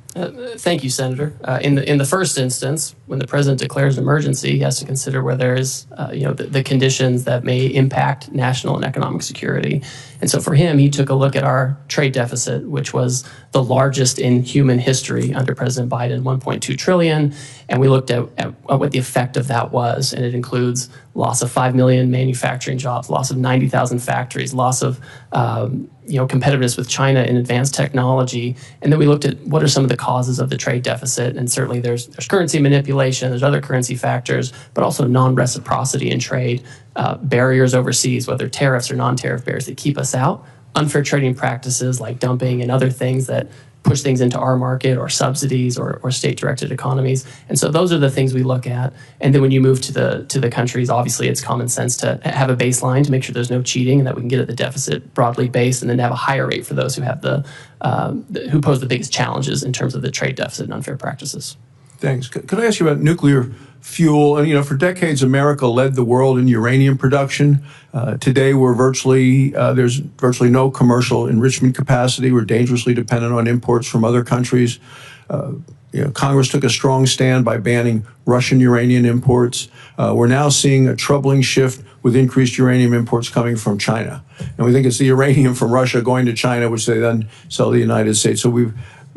Thank you, Senator. In the first instance, when the president declares an emergency, he has to consider where there is, the conditions that may impact national and economic security. And so for him, he took a look at our trade deficit, which was the largest in human history under President Biden, 1.2 trillion. And we looked at what the effect of that was. And it includes loss of 5 million manufacturing jobs, loss of 90,000 factories, loss of competitiveness with China in advanced technology. And then we looked at what are some of the causes of the trade deficit. And certainly there's currency manipulation, there's other currency factors, but also non-reciprocity in trade, barriers overseas, whether tariffs or non-tariff barriers that keep us out, unfair trading practices like dumping and other things that push things into our market, or subsidies, or state-directed economies. And so those are the things we look at. And then when you move to the countries, obviously it's common sense to have a baseline to make sure there's no cheating and that we can get at the deficit broadly based, and then have a higher rate for those who have who pose the biggest challenges in terms of the trade deficit and unfair practices. Thanks. Could I ask you about nuclear fuel? And, for decades, America led the world in uranium production. Today, there's virtually no commercial enrichment capacity. We're dangerously dependent on imports from other countries. Congress took a strong stand by banning Russian uranium imports. We're now seeing a troubling shift with increased uranium imports coming from China. And we think it's the uranium from Russia going to China, which they then sell to the United States. So we've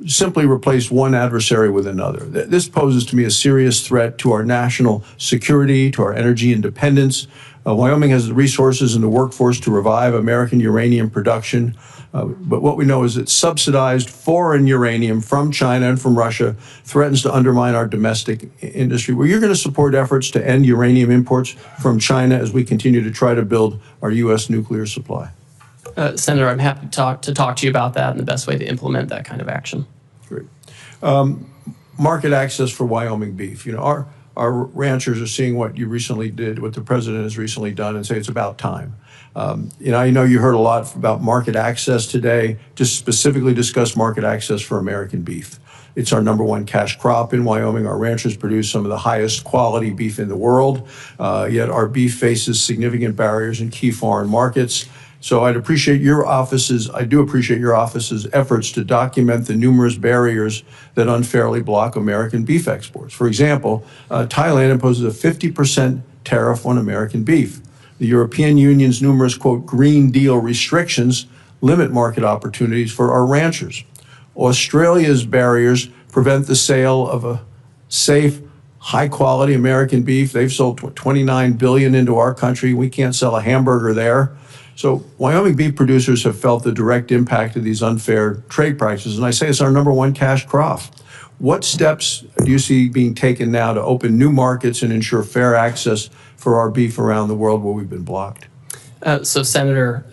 simply replaced one adversary with another. This poses to me a serious threat to our national security, to our energy independence. Wyoming has the resources and the workforce to revive American uranium production. But what we know is that subsidized foreign uranium from China and from Russia threatens to undermine our domestic industry. Well, you're going to support efforts to end uranium imports from China as we continue to try to build our U.S. nuclear supply. Senator, I'm happy to talk to you about that and the best way to implement that kind of action. Great. Market access for Wyoming beef. Our ranchers are seeing what you recently did, what the president has recently done, and say it's about time. I know you heard a lot about market access today. Just specifically discuss market access for American beef. It's our #1 cash crop in Wyoming. Our ranchers produce some of the highest quality beef in the world, yet our beef faces significant barriers in key foreign markets. So I do appreciate your office's efforts to document the numerous barriers that unfairly block American beef exports. For example, Thailand imposes a 50% tariff on American beef. The European Union's numerous, quote, Green Deal restrictions limit market opportunities for our ranchers. Australia's barriers prevent the sale of a safe, high-quality American beef. They've sold $29 billion into our country. We can't sell a hamburger there. So Wyoming beef producers have felt the direct impact of these unfair trade practices, and I say it's our #1 cash crop. What steps do you see being taken now to open new markets and ensure fair access for our beef around the world where we've been blocked? So, Senator,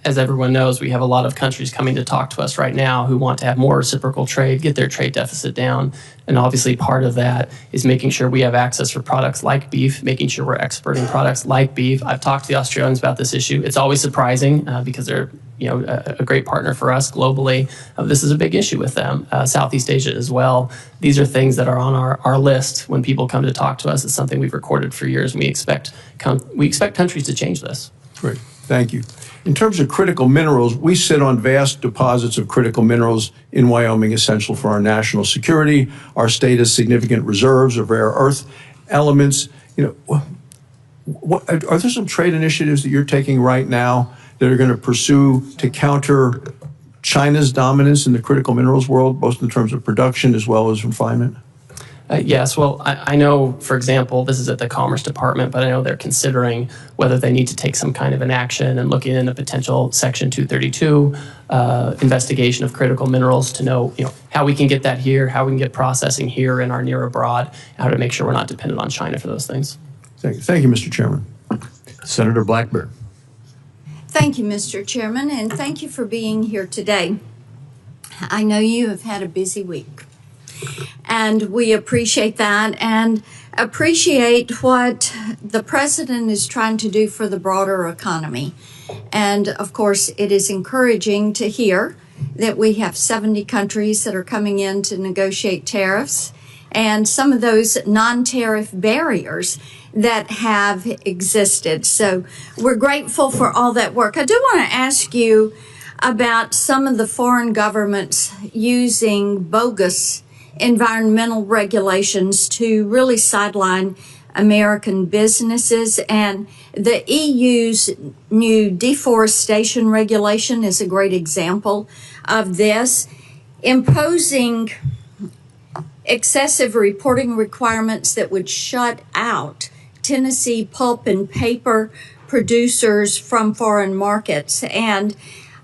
as everyone knows, we have a lot of countries coming to talk to us right now who want to have more reciprocal trade, get their trade deficit down. And obviously part of that is making sure we have access for products like beef, making sure we're exporting products like beef. I've talked to the Australians about this issue. It's always surprising because they're a great partner for us globally. This is a big issue with them. Southeast Asia as well. These are things that are on our list when people come to talk to us. It's something we've recorded for years, and we expect countries to change this. Great, thank you. In terms of critical minerals, we sit on vast deposits of critical minerals in Wyoming, essential for our national security. Our state has significant reserves of rare earth elements. Are there some trade initiatives that you're taking right now that are going to pursue to counter China's dominance in the critical minerals world, both in terms of production as well as refinement? Yes, well, I know, for example, this is at the Commerce Department, but I know they're considering whether they need to take some kind of an action and looking into potential Section 232 investigation of critical minerals to know, how we can get that here, how we can get processing here in our near abroad, how to make sure we're not dependent on China for those things. Thank you, Mr. Chairman. Senator Blackburn. Thank you, Mr. Chairman, and thank you for being here today. I know you have had a busy week, and we appreciate that and appreciate what the president is trying to do for the broader economy. And of course, it is encouraging to hear that we have 70 countries that are coming in to negotiate tariffs and some of those non-tariff barriers that have existed. So we're grateful for all that work. I do want to ask you about some of the foreign governments using bogus environmental regulations to really sideline American businesses. And the EU's new deforestation regulation is a great example of this, imposing excessive reporting requirements that would shut out Tennessee pulp and paper producers from foreign markets. And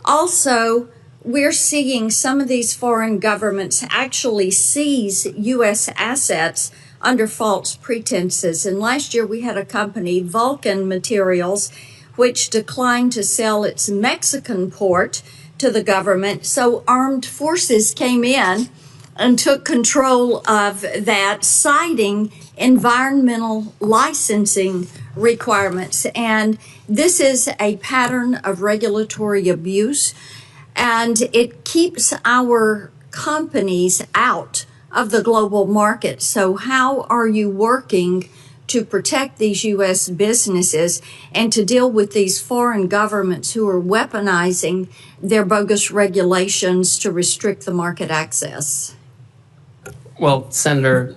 also, we're seeing some of these foreign governments actually seize U.S. assets under false pretenses. And last year we had a company, Vulcan Materials, which declined to sell its Mexican port to the government. So armed forces came in and took control of that, citing environmental licensing requirements. And this is a pattern of regulatory abuse, and it keeps our companies out of the global market. So how are you working to protect these U.S. businesses and to deal with these foreign governments who are weaponizing their bogus regulations to restrict the market access? Well, Senator,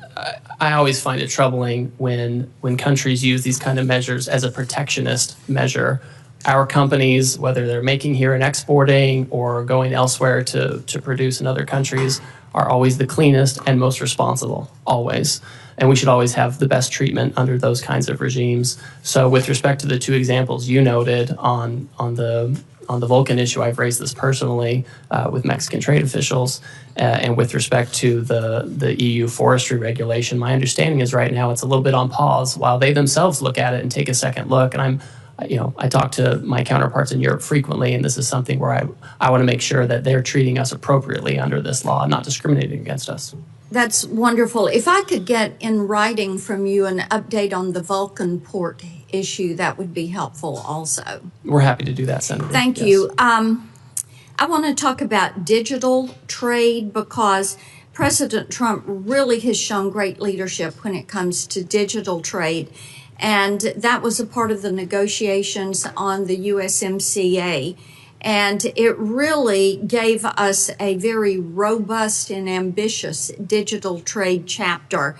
I always find it troubling when countries use these kind of measures as a protectionist measure. Our companies, whether they're making here and exporting or going elsewhere to produce in other countries, are always the cleanest and most responsible, always. And we should always have the best treatment under those kinds of regimes. So with respect to the two examples you noted on the Vulcan issue, I've raised this personally with Mexican trade officials. And with respect to the EU forestry regulation, my understanding is right now it's a little bit on pause while they themselves look at it and take a second look. And I talk to my counterparts in Europe frequently, and this is something where I want to make sure that they're treating us appropriately under this law and not discriminating against us. That's wonderful. If I could get in writing from you an update on the Vulcan port issue, that would be helpful also. We're happy to do that, Senator. Thank you. I want to talk about digital trade because President Trump really has shown great leadership when it comes to digital trade. And that was a part of the negotiations on the USMCA. And it really gave us a very robust and ambitious digital trade chapter.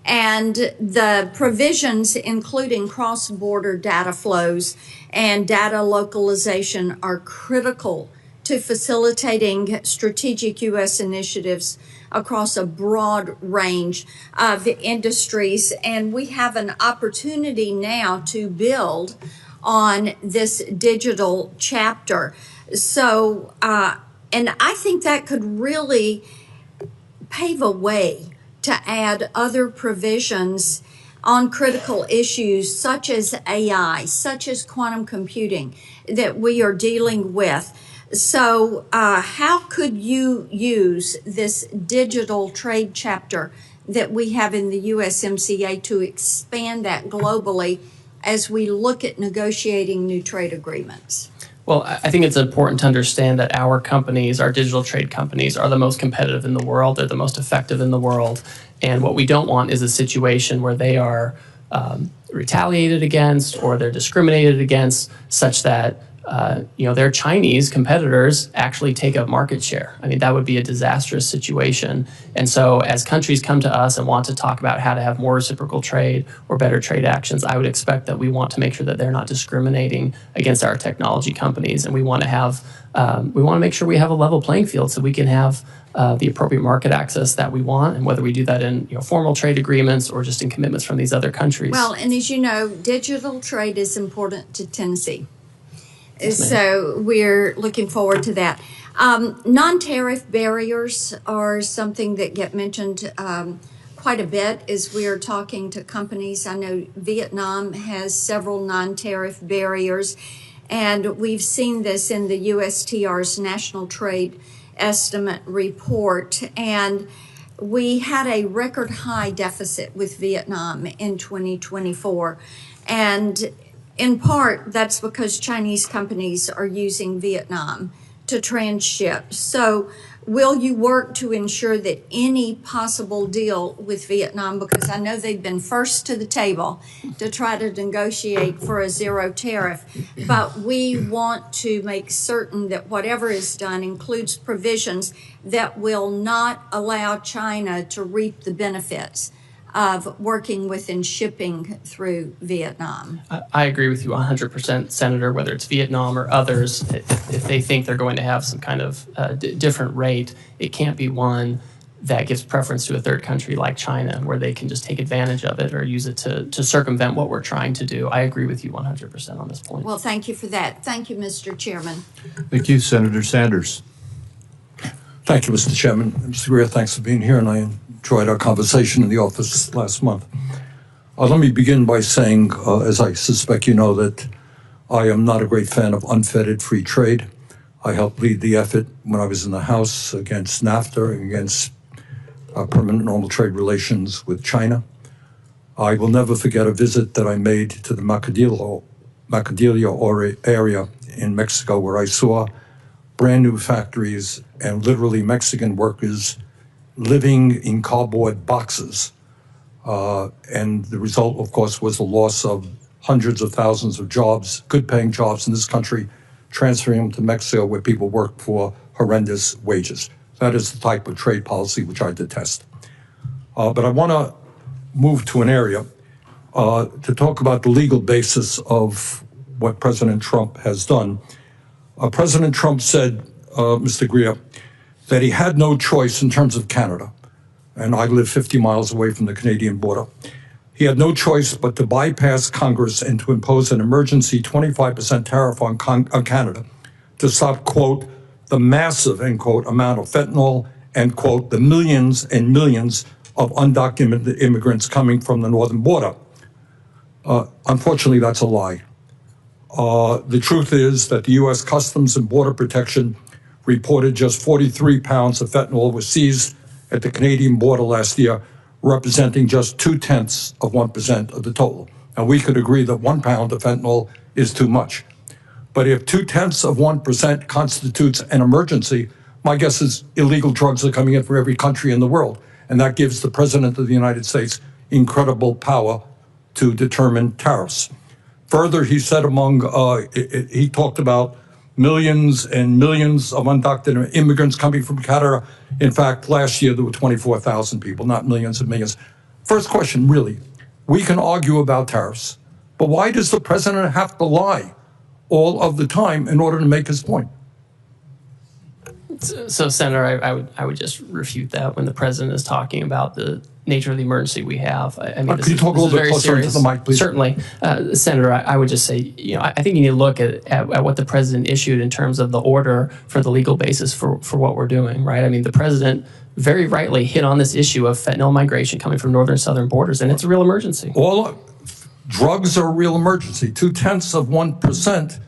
And the provisions, including cross-border data flows and data localization, are critical to facilitating strategic U.S. initiatives across a broad range of industries. And we have an opportunity now to build on this digital chapter. So, and I think that could really pave a way to add other provisions on critical issues such as AI, such as quantum computing that we are dealing with. So how could you use this digital trade chapter that we have in the USMCA to expand that globally as we look at negotiating new trade agreements? Well, I think it's important to understand that our companies, our digital trade companies, are the most competitive in the world. They're the most effective in the world. And what we don't want is a situation where they are retaliated against or they're discriminated against such that their Chinese competitors actually take up market share. I mean, that would be a disastrous situation. And so as countries come to us and want to talk about how to have more reciprocal trade or better trade actions, I would expect that we want to make sure that they're not discriminating against our technology companies. And we want to make sure we have a level playing field so we can have the appropriate market access that we want, and whether we do that in formal trade agreements or just in commitments from these other countries. Well, and as you know, digital trade is important to Tennessee. Yes, so we're looking forward to that. Non-tariff barriers are something that get mentioned quite a bit as we are talking to companies. I know Vietnam has several non-tariff barriers, and we've seen this in the USTR's National Trade Estimate report. And we had a record high deficit with Vietnam in 2024. And in part, that's because Chinese companies are using Vietnam to transship. So will you work to ensure that any possible deal with Vietnam, because I know they've been first to the table to try to negotiate for a zero tariff, but we want to make certain that whatever is done includes provisions that will not allow China to reap the benefits of working with and shipping through Vietnam. I agree with you 100%, Senator, whether it's Vietnam or others. If they think they're going to have some kind of different rate, it can't be one that gives preference to a third country like China, where they can just take advantage of it or use it to circumvent what we're trying to do. I agree with you 100% on this point. Well, thank you for that. Thank you, Mr. Chairman. Thank you, Senator Sanders. Thank you, Mr. Chairman. Mr. Greer, thanks for being here, and I enjoyed our conversation in the office last month. Let me begin by saying, as I suspect you know, that I am not a great fan of unfettered free trade. I helped lead the effort when I was in the House against NAFTA and against permanent normal trade relations with China. I will never forget a visit that I made to the Macadillo area in Mexico, where I saw brand new factories and literally Mexican workers living in cardboard boxes. And the result, of course, was the loss of hundreds of thousands of jobs, good paying jobs in this country, transferring them to Mexico where people work for horrendous wages. That is the type of trade policy which I detest. But I want to move to an area to talk about the legal basis of what President Trump has done. President Trump said, Mr. Greer, that he had no choice in terms of Canada, and I live 50 miles away from the Canadian border. He had no choice but to bypass Congress and to impose an emergency 25% tariff on Canada to stop, quote, the massive, end quote, amount of fentanyl and, quote, the millions and millions of undocumented immigrants coming from the northern border. Unfortunately, that's a lie. The truth is that the U.S. Customs and Border Protection reported just 43 pounds of fentanyl was seized at the Canadian border last year, representing just 0.2% of the total. And we could agree that 1 pound of fentanyl is too much. But if 0.2% constitutes an emergency, my guess is illegal drugs are coming in from every country in the world. And that gives the President of the United States incredible power to determine tariffs. Further, he said he talked about millions and millions of undocumented immigrants coming from Canada. In fact, last year there were 24,000 people, not millions and millions. First question, really, we can argue about tariffs, but why does the president have to lie all of the time in order to make his point? So, Senator, I would just refute that when the president is talking about the nature of the emergency we have. I mean, could you talk a little bit closer into the mic, please? Certainly. Senator, I would just say, I think you need to look at what the president issued in terms of the order for the legal basis for what we're doing, right? I mean, the president very rightly hit on this issue of fentanyl migration coming from northern and southern borders, and it's a real emergency. Drugs are a real emergency. 0.2%.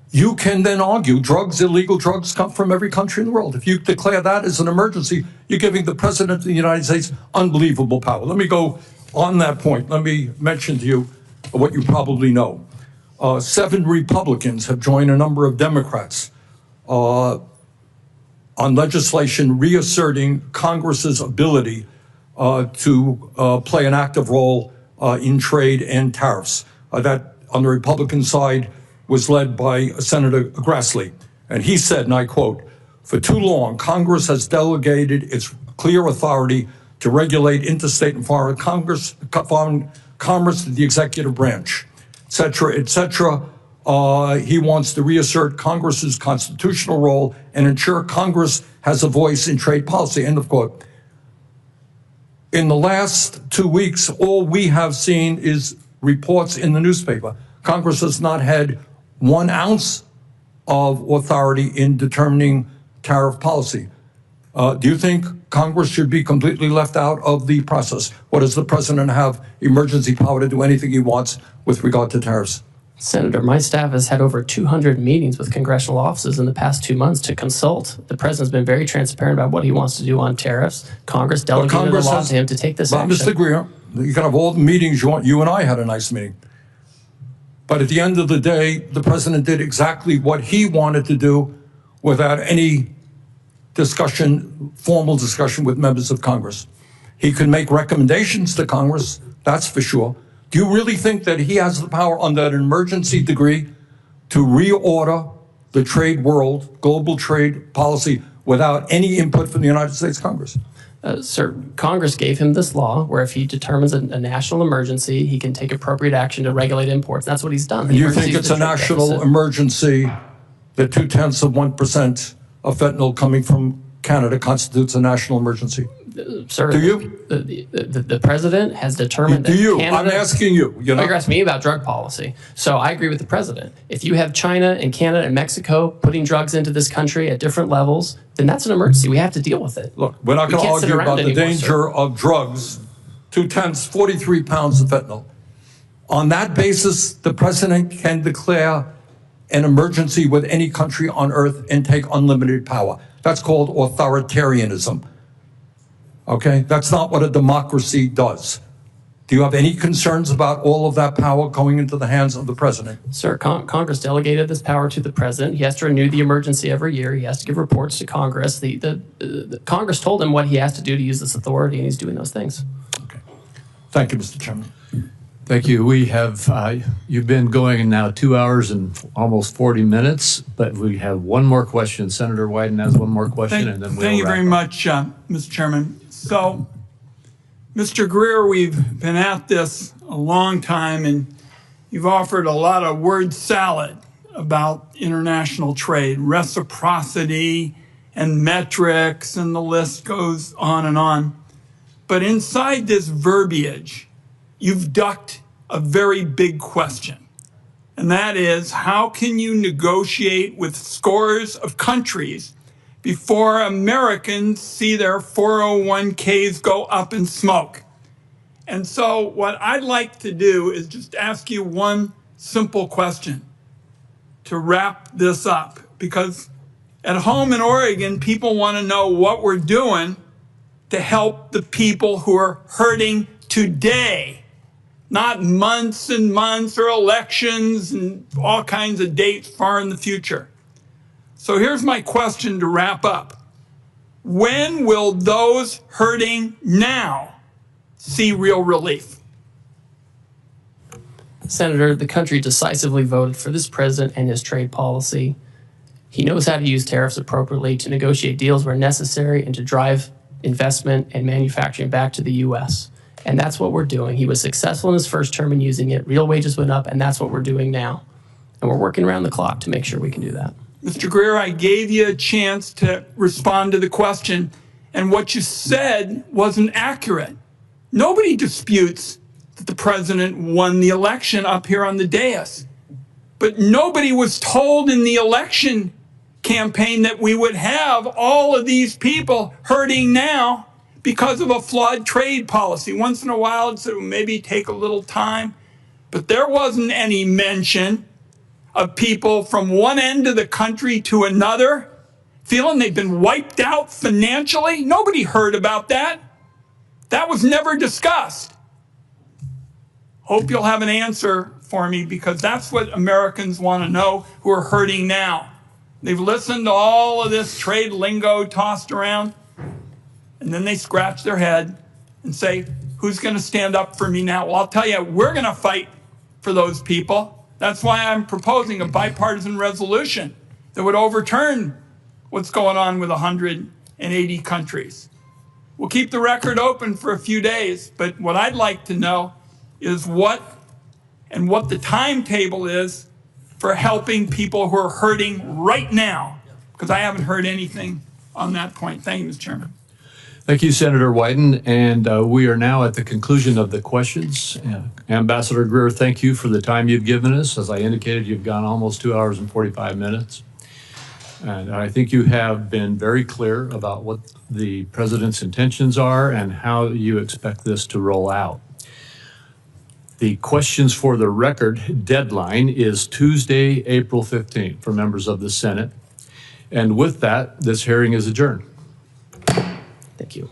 You can then argue illegal drugs come from every country in the world. If you declare that as an emergency, you're giving the President of the United States unbelievable power. Let me go on that point. Let me mention to you what you probably know. 7 Republicans have joined a number of Democrats on legislation reasserting Congress's ability to play an active role in trade and tariffs. That on the Republican side was led by Senator Grassley. And he said, and I quote, "For too long, Congress has delegated its clear authority to regulate interstate and foreign commerce to the executive branch, et cetera, et cetera." He wants to reassert Congress's constitutional role and ensure Congress has a voice in trade policy, end of quote. In the last 2 weeks, all we have seen is reports in the newspaper. Congress has not had 1 ounce of authority in determining tariff policy. Do you think Congress should be completely left out of the process? Or does the president have emergency power to do anything he wants with regard to tariffs? Senator, my staff has had over 200 meetings with congressional offices in the past 2 months to consult. The president's been very transparent about what he wants to do on tariffs. Congress delegated the law to him to take this action. Mr. Greer, you can have all the meetings you want. You and I had a nice meeting. But at the end of the day, the president did exactly what he wanted to do without any discussion, formal discussion with members of Congress. He could make recommendations to Congress, that's for sure. Do you really think that he has the power under an emergency degree to reorder the trade world, global trade policy, without any input from the United States Congress? Sir, Congress gave him this law where if he determines a national emergency, he can take appropriate action to regulate imports. That's what he's done. Do you think it's a national emergency that 0.2% of fentanyl coming from Canada constitutes a national emergency? Sir, do you? The president has determined that Canada, I'm asking you. You're asking me about drug policy. So I agree with the president. If you have China and Canada and Mexico putting drugs into this country at different levels, then that's an emergency. We have to deal with it. Look, we're not going to argue about the danger of drugs. 43 pounds of fentanyl. On that basis, the president can declare an emergency with any country on earth and take unlimited power. That's called authoritarianism. Okay, that's not what a democracy does. Do you have any concerns about all of that power going into the hands of the president? Sir, Congress delegated this power to the president. He has to renew the emergency every year. He has to give reports to Congress. The Congress told him what he has to do to use this authority, and he's doing those things. Okay. Thank you, Mr. Chairman. Thank you. We have, you've been going now 2 hours and almost 40 minutes, but we have one more question. Senator Wyden has one more question, and then we'll Thank you very much, Mr. Chairman. So, Mr. Greer, we've been at this a long time, and you've offered a lot of word salad about international trade, reciprocity and metrics, and the list goes on and on. But inside this verbiage, you've ducked a very big question. And that is, how can you negotiate with scores of countries before Americans see their 401ks go up in smoke? And so what I'd like to do is just ask you one simple question to wrap this up. Because at home in Oregon, people want to know what we're doing to help the people who are hurting today. Not months and months or elections and all kinds of dates far in the future. So here's my question to wrap up. When will those hurting now see real relief? Senator, the country decisively voted for this president and his trade policy. He knows how to use tariffs appropriately to negotiate deals where necessary and to drive investment and manufacturing back to the U.S. And that's what we're doing. He was successful in his first term in using it. Real wages went up, and that's what we're doing now. And we're working around the clock to make sure we can do that. Mr. Greer, I gave you a chance to respond to the question, and what you said wasn't accurate. Nobody disputes that the president won the election up here on the dais. But nobody was told in the election campaign that we would have all of these people hurting now because of a flawed trade policy. Once in a while, it would maybe take a little time, but there wasn't any mention of people from one end of the country to another feeling they've been wiped out financially. Nobody heard about that. That was never discussed. Hope you'll have an answer for me, because that's what Americans want to know who are hurting now. They've listened to all of this trade lingo tossed around, and then they scratch their head and say, who's going to stand up for me now? Well, I'll tell you, we're going to fight for those people. That's why I'm proposing a bipartisan resolution that would overturn what's going on with 180 countries. We'll keep the record open for a few days, but what I'd like to know is what the timetable is for helping people who are hurting right now, because I haven't heard anything on that point. Thank you, Mr. Chairman. Thank you, Senator Wyden. And we are now at the conclusion of the questions. Ambassador Greer, thank you for the time you've given us. As I indicated, you've gone almost 2 hours and 45 minutes. And I think you have been very clear about what the president's intentions are and how you expect this to roll out. The questions for the record deadline is Tuesday, April 15th for members of the Senate. And with that, this hearing is adjourned. Thank you.